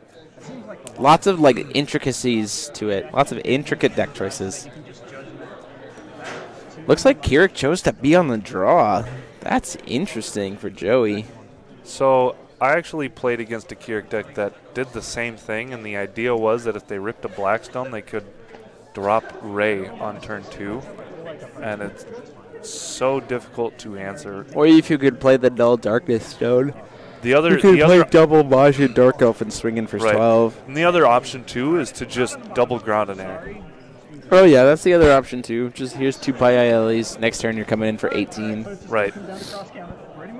Lots of, like, intricacies to it. Lots of intricate deck choices. Looks like Keurig chose to be on the draw. That's interesting for Joey. So I actually played against a Keurig deck that did the same thing, and the idea was that if they ripped a Blackstone, they could drop Ray on turn 2. And it's so difficult to answer. Or if you could play the Null Darkness Stone. The other, you could play double Majin Dark Elf and swing in for 12. And the other option, too, is to just double ground an air. Oh, yeah, that's the other option, too. Just here's 2 Pi-ILEs. Next turn, you're coming in for 18. Right.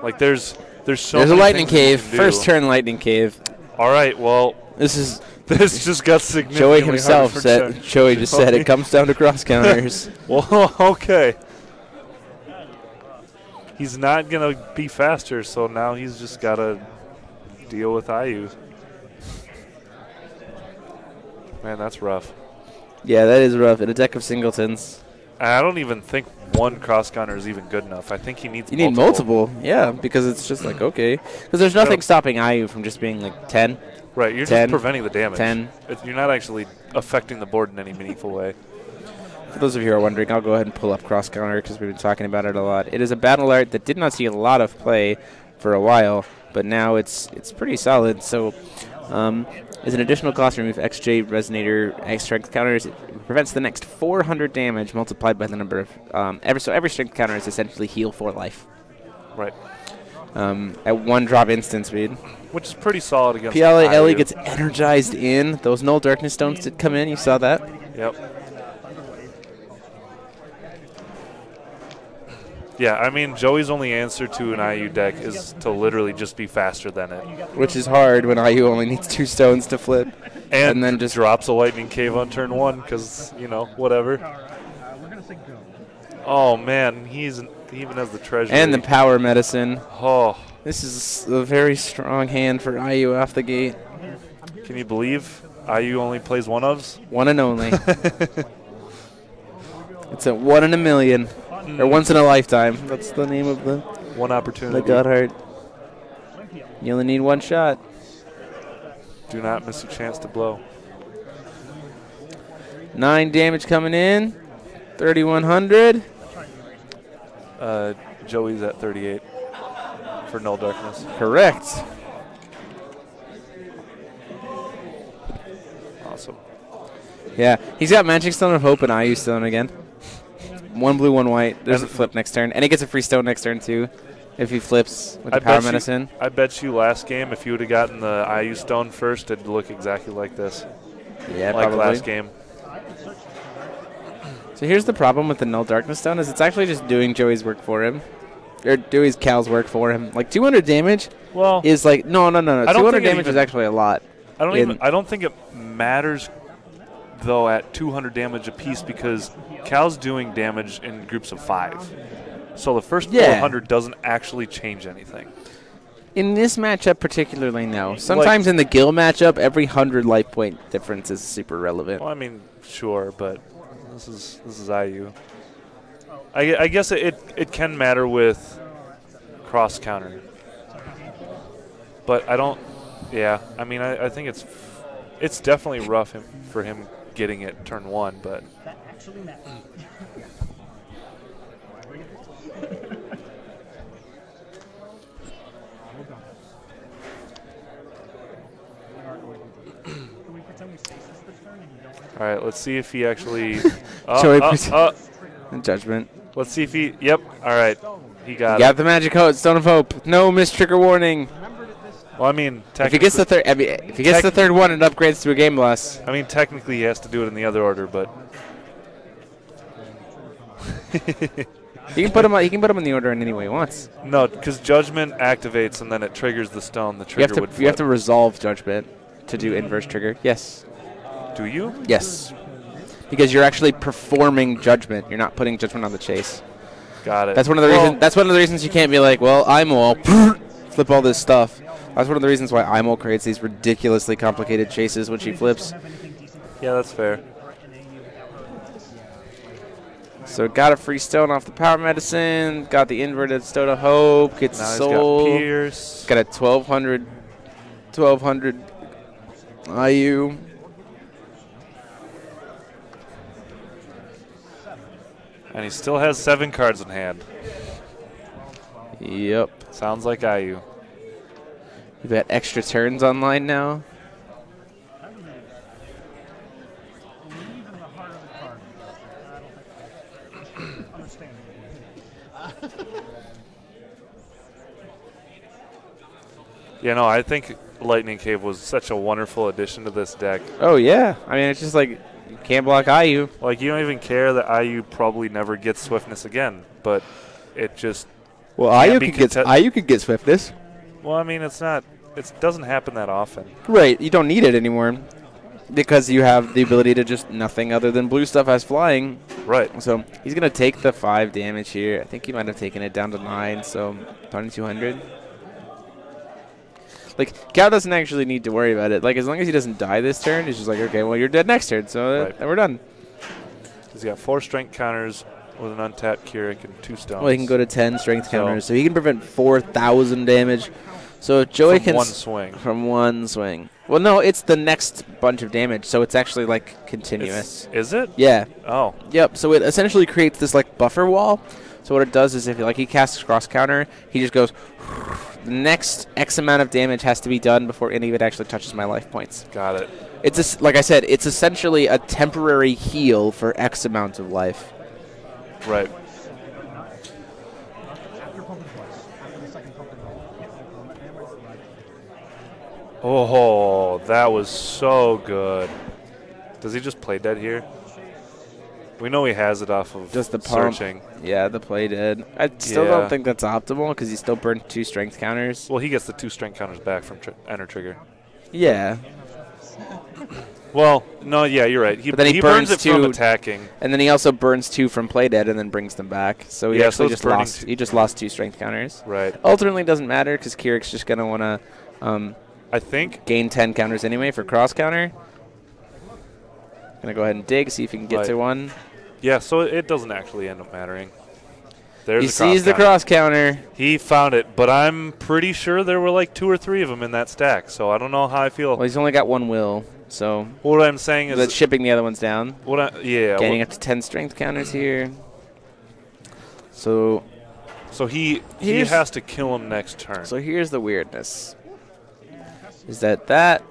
Like, there's so There's many a Lightning Cave. things you can First do. turn Lightning Cave. All right, well, this just got significantly Joey himself harder for said. Joey just said it comes down to cross counters. Well, okay. He's not going to be faster, so now he's just got to deal with Ayu. Man, that's rough. Yeah, that is rough. In a deck of singletons. I don't even think one cross counter is even good enough. I think he needs multiple. You need multiple, yeah, because it's just like, okay. Because there's nothing stopping Ayu from just being like 10. Right, you're 10, just preventing the damage. 10. You're not actually affecting the board in any meaningful way. For those of you who are wondering, I'll go ahead and pull up cross counter because we've been talking about it a lot. It is a battle art that did not see a lot of play for a while, but now it's pretty solid. So as an additional cost, remove XJ Resonator X strength counters. It prevents the next 400 damage multiplied by the number of every strength counter is essentially heal 4 life. Right. At 1 drop instant speed. Which is pretty solid against PLA gets energized in. Those Null Darkness Stones did come in. You saw that? Yep. Yeah, I mean, Joey's only answer to an Ayu deck is to literally just be faster than it. Which is hard when Ayu only needs 2 stones to flip. And then just drops a Lightning Cave on turn 1 because, you know, whatever. Oh, man, he even has the treasure. And the Power Medicine. Oh. This is a very strong hand for Ayu off the gate. Can you believe Ayu only plays one ofs? One and only. It's a 1 in a million. Or once in a lifetime. That's the name of the one opportunity. The Godheart. You only need 1 shot. Do not miss a chance to blow. 9 damage coming in. 3,100. Joey's at 38 for Null Darkness. Correct. Awesome. Yeah, he's got Magic Stone of Hope and Ayu Stone again. 1 blue, 1 white. There's a flip next turn. And he gets a free stone next turn, too, if he flips with the Power Medicine. I bet you last game, if you would have gotten the Ayu Stone first, it'd look exactly like this. Yeah, like probably. Last game. So here's the problem with the Null Darkness Stone is it's actually just doing Joey's work for him. Dewey's Cal's work for him. Like 200 damage is like no. 200 damage is actually a lot. I don't think it matters though at 200 damage apiece because Cal's doing damage in groups of 5. So the first 400 doesn't actually change anything. In this matchup particularly, no. Sometimes in the Gil matchup, every 100 life point difference is super relevant. Well, I mean, sure, but this is IU. I guess it can matter with cross counter, but I don't. Yeah, I mean, I think it's definitely rough for him getting it turn 1, but. All right, let's see if he actually. Judgment. Let's see if he. Yep. All right, he got it. Got the magic code. Stone of Hope. No missed trigger warning. Well, I mean, if he gets the third, if he gets the third one, it upgrades to a game loss. I mean, technically, he has to do it in the other order, but. He can put him in the order in any way he wants. No, because Judgment activates and then it triggers the stone. The trigger would flip. You have to resolve Judgment to do inverse trigger. Yes. Do you? Yes. Because you're actually performing Judgment. You're not putting Judgment on the chase. Got it. That's one of the reasons. That's one of the reasons you can't be like, well, IMO, flip all this stuff. That's one of the reasons why IMO creates these ridiculously complicated chases when she flips. Yeah, that's fair. So got a free stone off the power medicine. Got the inverted Stone of Hope. Gets soul. Got Pierce. Got a 1200 IU. And he still has 7 cards in hand. Yep. Sounds like IU. You've got extra turns online now. You know, I think Lightning Cave was such a wonderful addition to this deck. Oh, yeah. I mean, it's just like you can't block IU. Like, you don't even care that IU probably never gets Swiftness again, but it just. Well, IU could get Swiftness. Well, I mean, it doesn't happen that often. Right. You don't need it anymore because you have the ability to just nothing other than blue stuff as flying. Right. So he's going to take the 5 damage here. I think he might have taken it down to 9, so 2200. Like, Cal doesn't actually need to worry about it. Like, as long as he doesn't die this turn, he's just like, okay, well, you're dead next turn, so we're done. He's got 4 strength counters with an untapped Keurig and 2 stones. Well, he can go to 10 strength counters, so he can prevent 4,000 damage. So Joey can from one swing. Well, no, it's the next bunch of damage, so it's actually like continuous. Is it? Yeah. Oh. Yep. So it essentially creates this like buffer wall. So what it does is if he casts cross counter, he just goes. The next X amount of damage has to be done before any of it actually touches my life points. Got it. It's like I said, it's essentially a temporary heal for X amount of life. Right. Oh, that was so good. Does he just play dead here? We know he has it off of just the searching. Yeah, the play dead. I still don't think that's optimal because he still burned 2 strength counters. Well, he gets the 2 strength counters back from enter trigger. Yeah. Well, no, yeah, you're right. He burns it from attacking, and then he also burns 2 from play dead and then brings them back. So he actually just lost 2 strength counters. Right. Ultimately, doesn't matter because Keyric's just gonna want to. I think gain 10 counters anyway for cross counter. Gonna go ahead and dig, see if he can get to 1. Yeah, so it doesn't actually end up mattering. He sees the cross counter. He found it, but I'm pretty sure there were like 2 or 3 of them in that stack, so I don't know how I feel. Well, he's only got 1 will, so. What I'm saying is that's shipping the other ones down. Gaining up to 10 strength counters here. So he has to kill him next turn. So here's the weirdness. Is that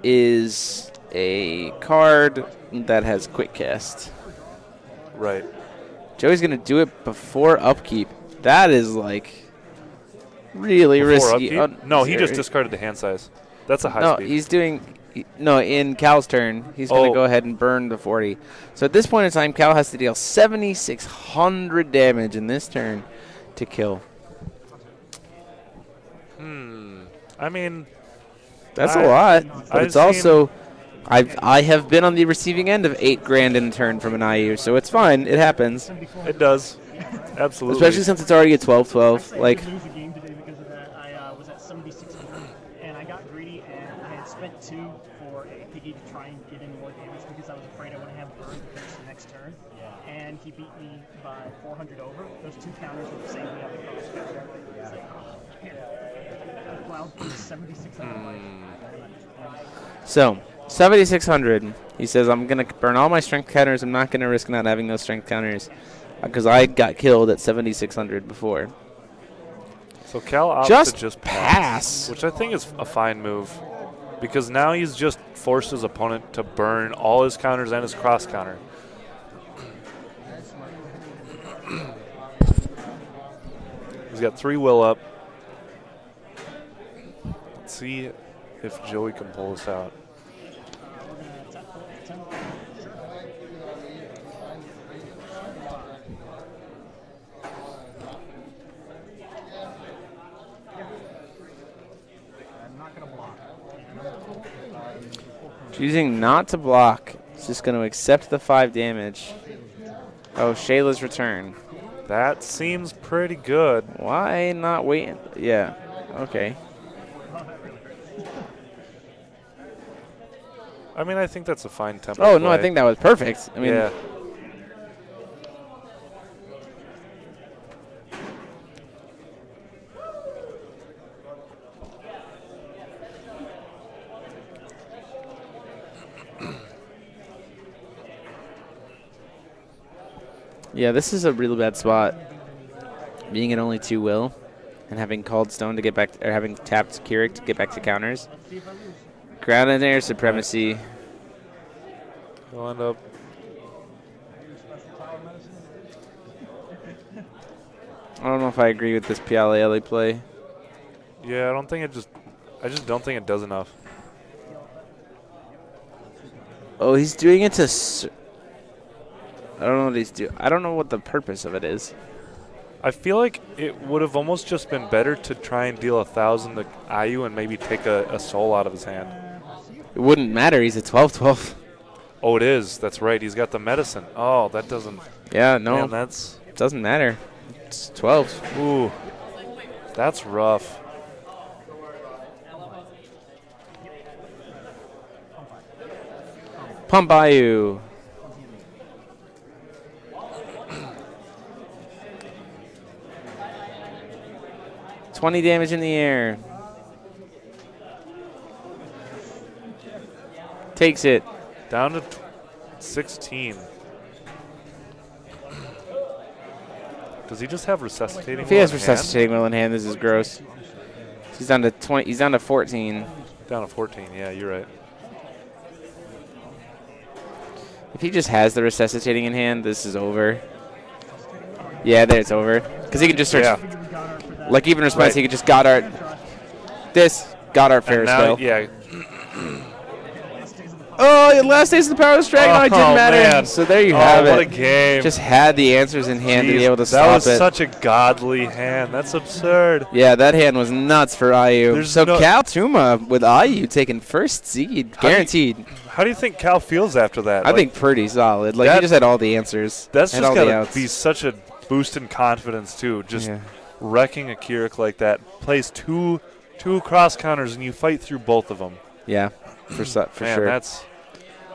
is a card that has quick cast. Right. Joey's going to do it before upkeep. That is like really risky. No, he just discarded the hand size. That's a high speed. No, he's doing in Cal's turn, he's going to go ahead and burn the 40. So at this point in time, Cal has to deal 7,600 damage in this turn. to kill? I mean, that's a lot, but it's also I have been on the receiving end of 8 grand in a turn from an IU, so it's fine. It happens. It does. Absolutely. Especially since it's already a 12-12. Like, lose a game today because of that. I was at 7,600, and I got greedy, and I had spent 2 for a piggy to try and get in more damage because I was afraid I wouldn't have burn to finish the next turn. And he beat me by 400 over. Those 2 counters would save me up the cross counter. It's like, oh, man. I plowed through 7,600. So, 7,600. He says, I'm going to burn all my strength counters. I'm not going to risk not having those strength counters because I got killed at 7,600 before. So Cal opts to just pass, which I think is a fine move because now he's just forced his opponent to burn all his counters and his cross counter. He's got 3 will up. Let's see if Joey can pull this out. Choosing not to block. He's just going to accept the 5 damage. Oh, Shayla's return. That seems pretty good. Why not wait? Yeah. Okay. I mean, I think that's a fine tempo. Oh, no, I think that was perfect. I mean, yeah. Yeah, this is a really bad spot. Being at only 2 will and having called Stone to get back, or having tapped Keurig to get back to counters. Ground and air supremacy. He'll end up. I don't know if I agree with this Piale play. Yeah, I just don't think it does enough. Oh, he's doing it to. I don't know what he's doing. I don't know what the purpose of it is. I feel like it would have almost just been better to try and deal 1,000 to IU and maybe take a soul out of his hand. It wouldn't matter. He's a 12-12. Oh, it is. That's right. He's got the medicine. Oh, that doesn't. Yeah, no. Man, it doesn't matter. It's 12. Ooh, that's rough. Pump IU. $20 damage in the air. Takes it. Down to 16. Does he just have resuscitating? If he has resuscitating will in hand, this is gross. He's down to 20. He's down to 14. Down to 14. Yeah, you're right. If he just has the resuscitating in hand, this is over. Yeah, there it's over. Because he can just search. Yeah. Like even response, he could just Goddard. This Goddard Ferris wheel. Yeah. Oh, last days of the Powerless Dragon. Oh, it didn't matter. Man. So there you have it. What a game. Just had the answers in hand to be able to stop it. That was such a godly hand. That's absurd. Yeah, that hand was nuts for IU. So Cal Tuma with IU taking first seed, guaranteed. How do you think Cal feels after that? I think pretty solid. Like he just had all the answers. That's just got to be such a boost in confidence too. Just wrecking a Keurig like that. Plays two cross counters and you fight through both of them. Yeah, for sure. That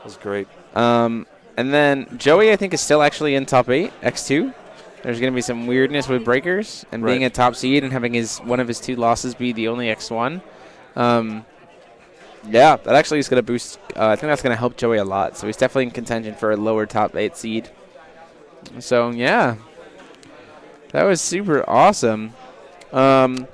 was great. And then Joey, I think, is still actually in top 8, X2. There's going to be some weirdness with breakers and being a top seed and having one of his 2 losses be the only X1. Yeah, that actually is going to boost. I think that's going to help Joey a lot. So he's definitely in contention for a lower top 8 seed. So, yeah. That was super awesome. So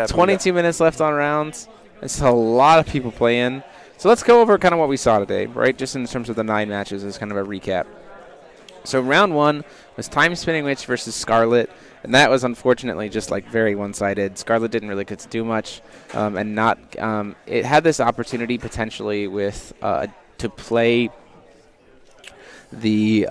22 minutes left on rounds. It's a lot of people playing. So let's go over kind of what we saw today, right? Just in terms of the 9 matches as kind of a recap. So round 1 was Time Spinning Witch versus Scarlet. And that was unfortunately just like very one-sided. Scarlet didn't really get to do much, and not. It had this opportunity potentially with to play the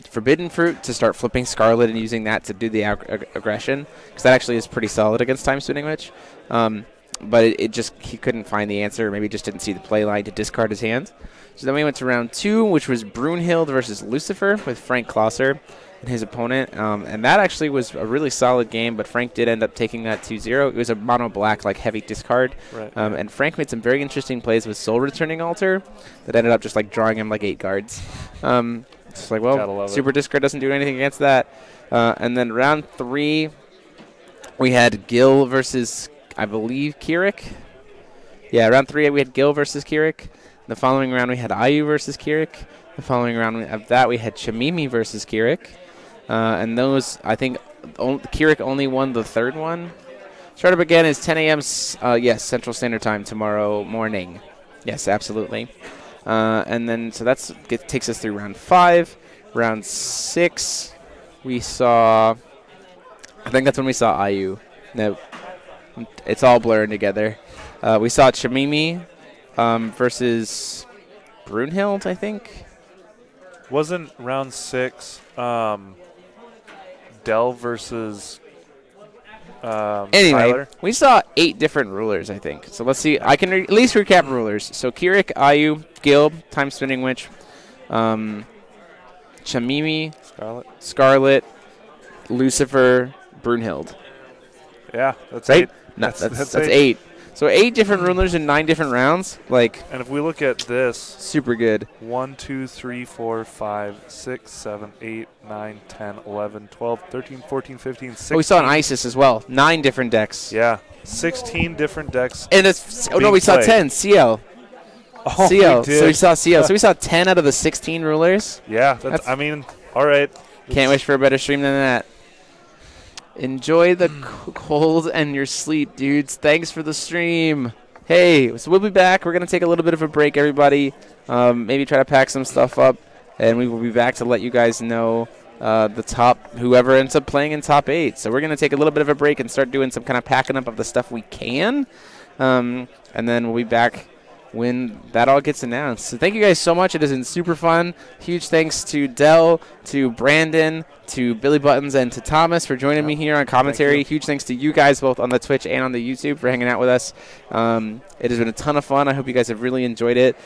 Forbidden Fruit to start flipping Scarlet and using that to do the aggression, because that actually is pretty solid against Time Spinning Witch. But it just, he couldn't find the answer, maybe just didn't see the play line to discard his hand. So then we went to round 2, which was Brunhild versus Lucifer with Frank Klosser and his opponent. And that actually was a really solid game, but Frank did end up taking that 2-0. It was a mono-black, like, heavy discard. Right. And Frank made some very interesting plays with Soul Returning Altar that ended up just, like, drawing him, like, 8 cards. It's like, well, Super Discard doesn't do anything against that. And then round 3, we had Gil versus, I believe, Kirik. Yeah, round 3 we had Gil versus Kirik. The following round we had Ayu versus Kirik. The following round of that we had Chamimi versus Kirik. And those, I think, Kirik only won the 3rd one. Startup again is 10 a.m. Yes, Central Standard Time tomorrow morning. Yes, absolutely. And then, so that takes us through round 5. Round 6, we saw, I think that's when we saw Ayu. No, it's all blurring together. We saw Chamimi versus Brunhild, I think. Wasn't round 6 Dell versus anyway, Tyler? We saw 8 different rulers, I think. So let's see. I can at least recap rulers. So Kirik, Ayu, Gil, Time Spinning Witch, Chamimi, Scarlet, Lucifer, Brunhild. Yeah, that's right? 8. No, that's 8. So 8 different rulers in 9 different rounds. Like, and if we look at this, super good. 1, 2, 3, 4, 5, 6, 7, 8, 9, 10, 11, 12, 13, 14, 15, 16. Oh, we saw an ISIS as well. 9 different decks. Yeah, 16 different decks. And it's, oh no, we saw 10. CL. Oh, CL. we did. So we saw CL. So we saw 10 out of the 16 rulers. Yeah, that's I mean, all right. Can't wish for a better stream than that. Enjoy the cold and your sleep, dudes. Thanks for the stream. Hey, so we'll be back. We're going to take a little bit of a break, everybody. Maybe try to pack some stuff up, and we will be back to let you guys know the top, whoever ends up playing in top 8. So we're going to take a little bit of a break and start doing some kind of packing up of the stuff we can. And then we'll be back when that all gets announced. So thank you guys so much. It has been super fun. Huge thanks to Dell, to Brandon, to Billy Buttons, and to Thomas for joining me here on commentary. Huge thanks to you guys both on the Twitch and on the YouTube for hanging out with us. It has been a ton of fun. I hope you guys have really enjoyed it.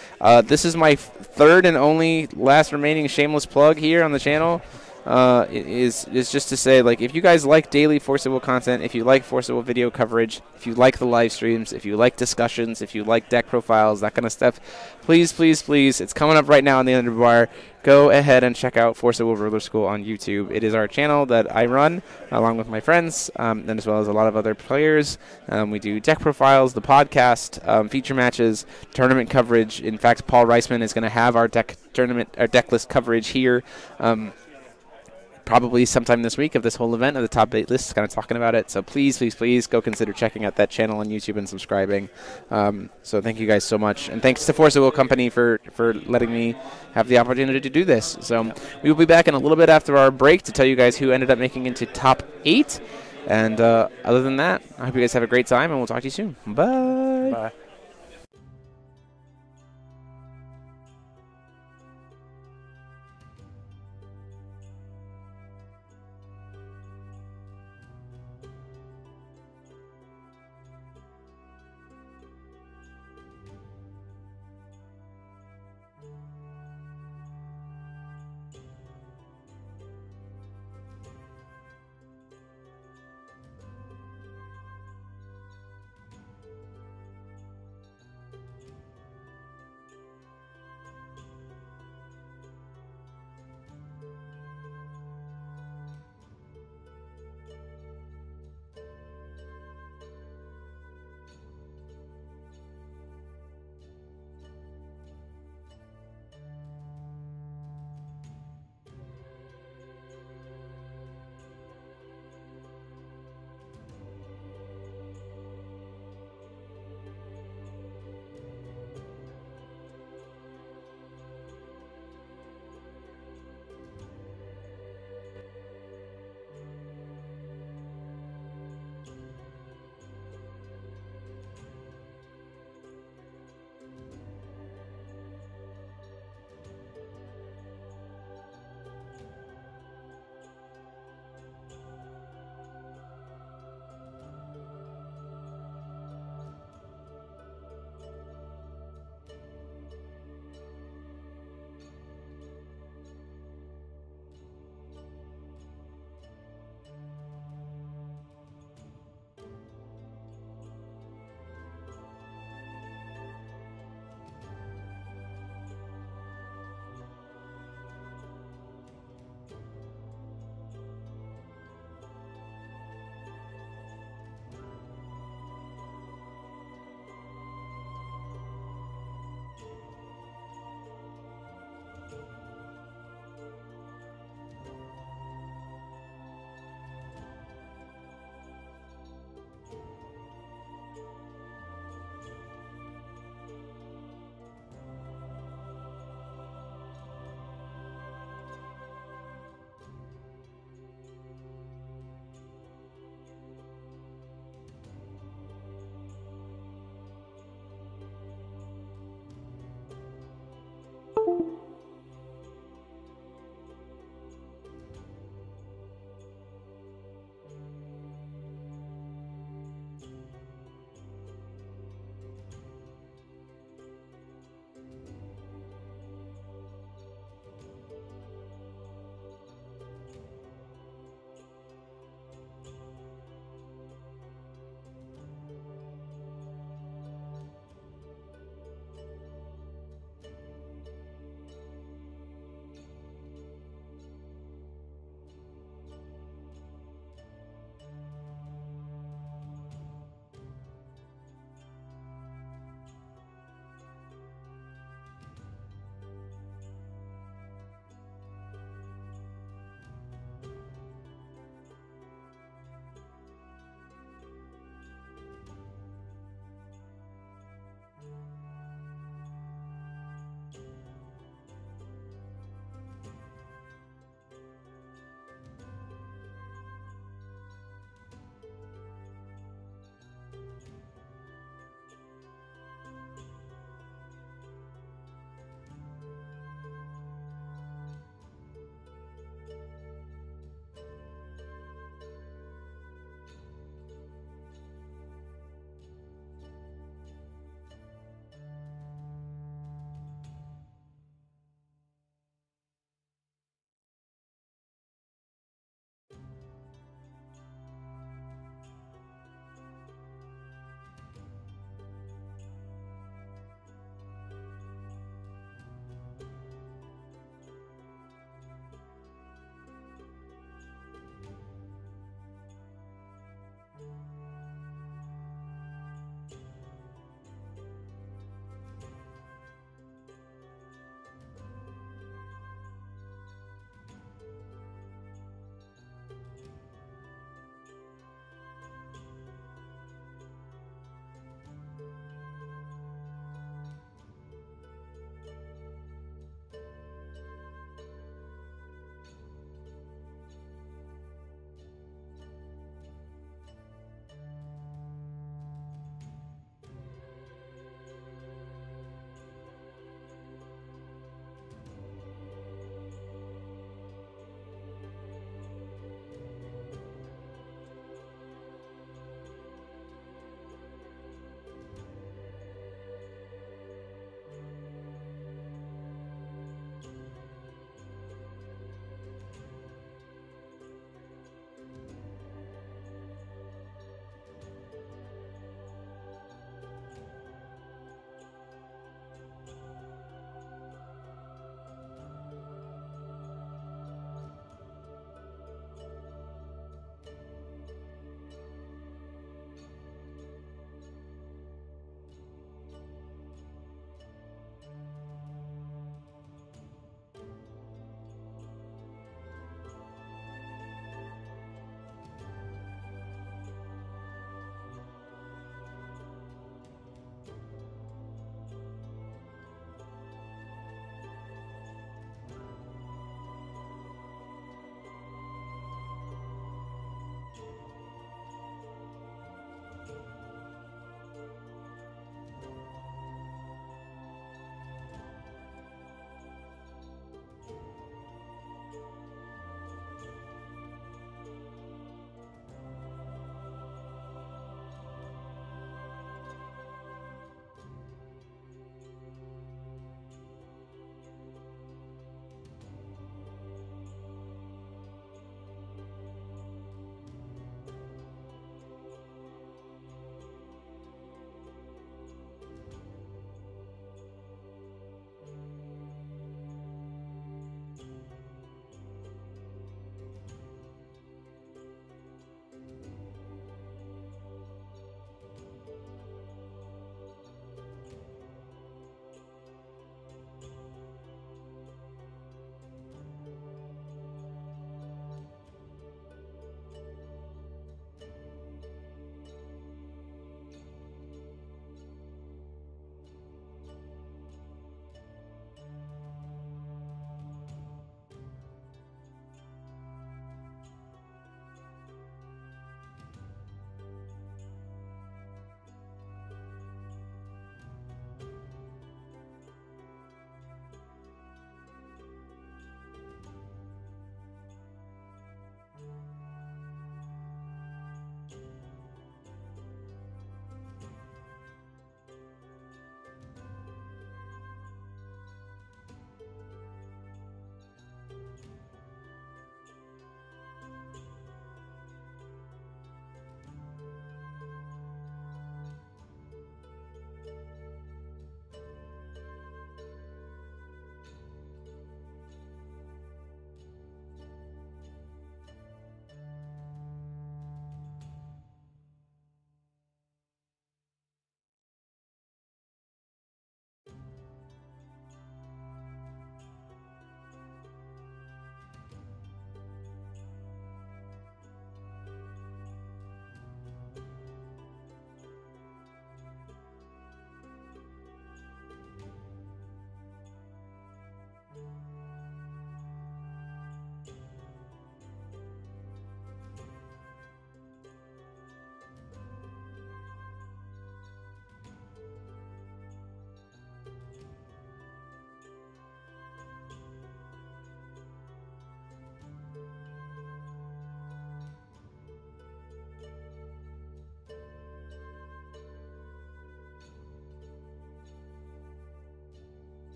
This is my 3rd and only last remaining shameless plug here on the channel. Is just to say, like, if you guys like daily Force of Will content, if you like Force of Will video coverage, if you like the live streams, if you like discussions, if you like deck profiles, that kind of stuff, please, please, please, it's coming up right now on the underbar. Go ahead and check out Force of Will Ruler School on YouTube. It is our channel that I run along with my friends, and as well as a lot of other players. We do deck profiles, the podcast, feature matches, tournament coverage. In fact, Paul Reisman is going to have our deck list coverage here. Probably sometime this week of this whole event of the top 8 lists, kind of talking about it. So please, please, please go consider checking out that channel on YouTube and subscribing. So thank you guys so much. And thanks to Force of Will Company for letting me have the opportunity to do this. So we will be back in a little bit after our break to tell you guys who ended up making into top 8. And other than that, I hope you guys have a great time, and we'll talk to you soon. Bye. Bye.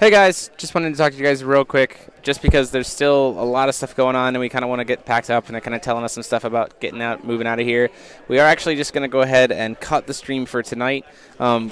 Hey guys, just wanted to talk to you guys real quick, just because there's still a lot of stuff going on and we kind of want to get packed up, and they're kind of telling us some stuff about getting out, moving out of here. We are actually just going to go ahead and cut the stream for tonight.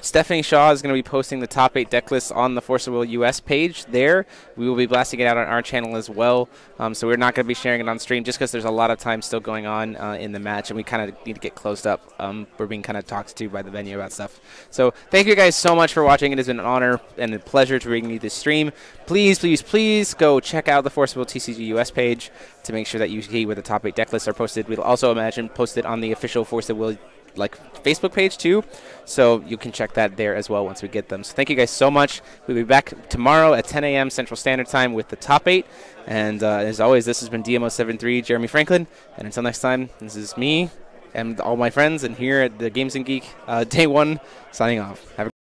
Stephanie Shaw is going to be posting the top 8 deck lists on the Force of Will US page there. We will be blasting it out on our channel as well, so we're not going to be sharing it on stream just because there's a lot of time still going on in the match, and we kind of need to get closed up. We're being kind of talked to by the venue about stuff. So thank you guys so much for watching. It has been an honor and a pleasure to bring you this stream. Please, please, please go check out the Force of Will TCG US page to make sure that you see where the top 8 deck lists are posted. We'll also post it on the official Force of Will Facebook page too, so you can check that there as well once we get them. So thank you guys so much. We'll be back tomorrow at 10 a.m. Central Standard Time with the top 8. And as always, this has been DMO73 Jeremy Franklin. And until next time, this is me and all my friends, and here at the Games and Geek Day 1 signing off. Have a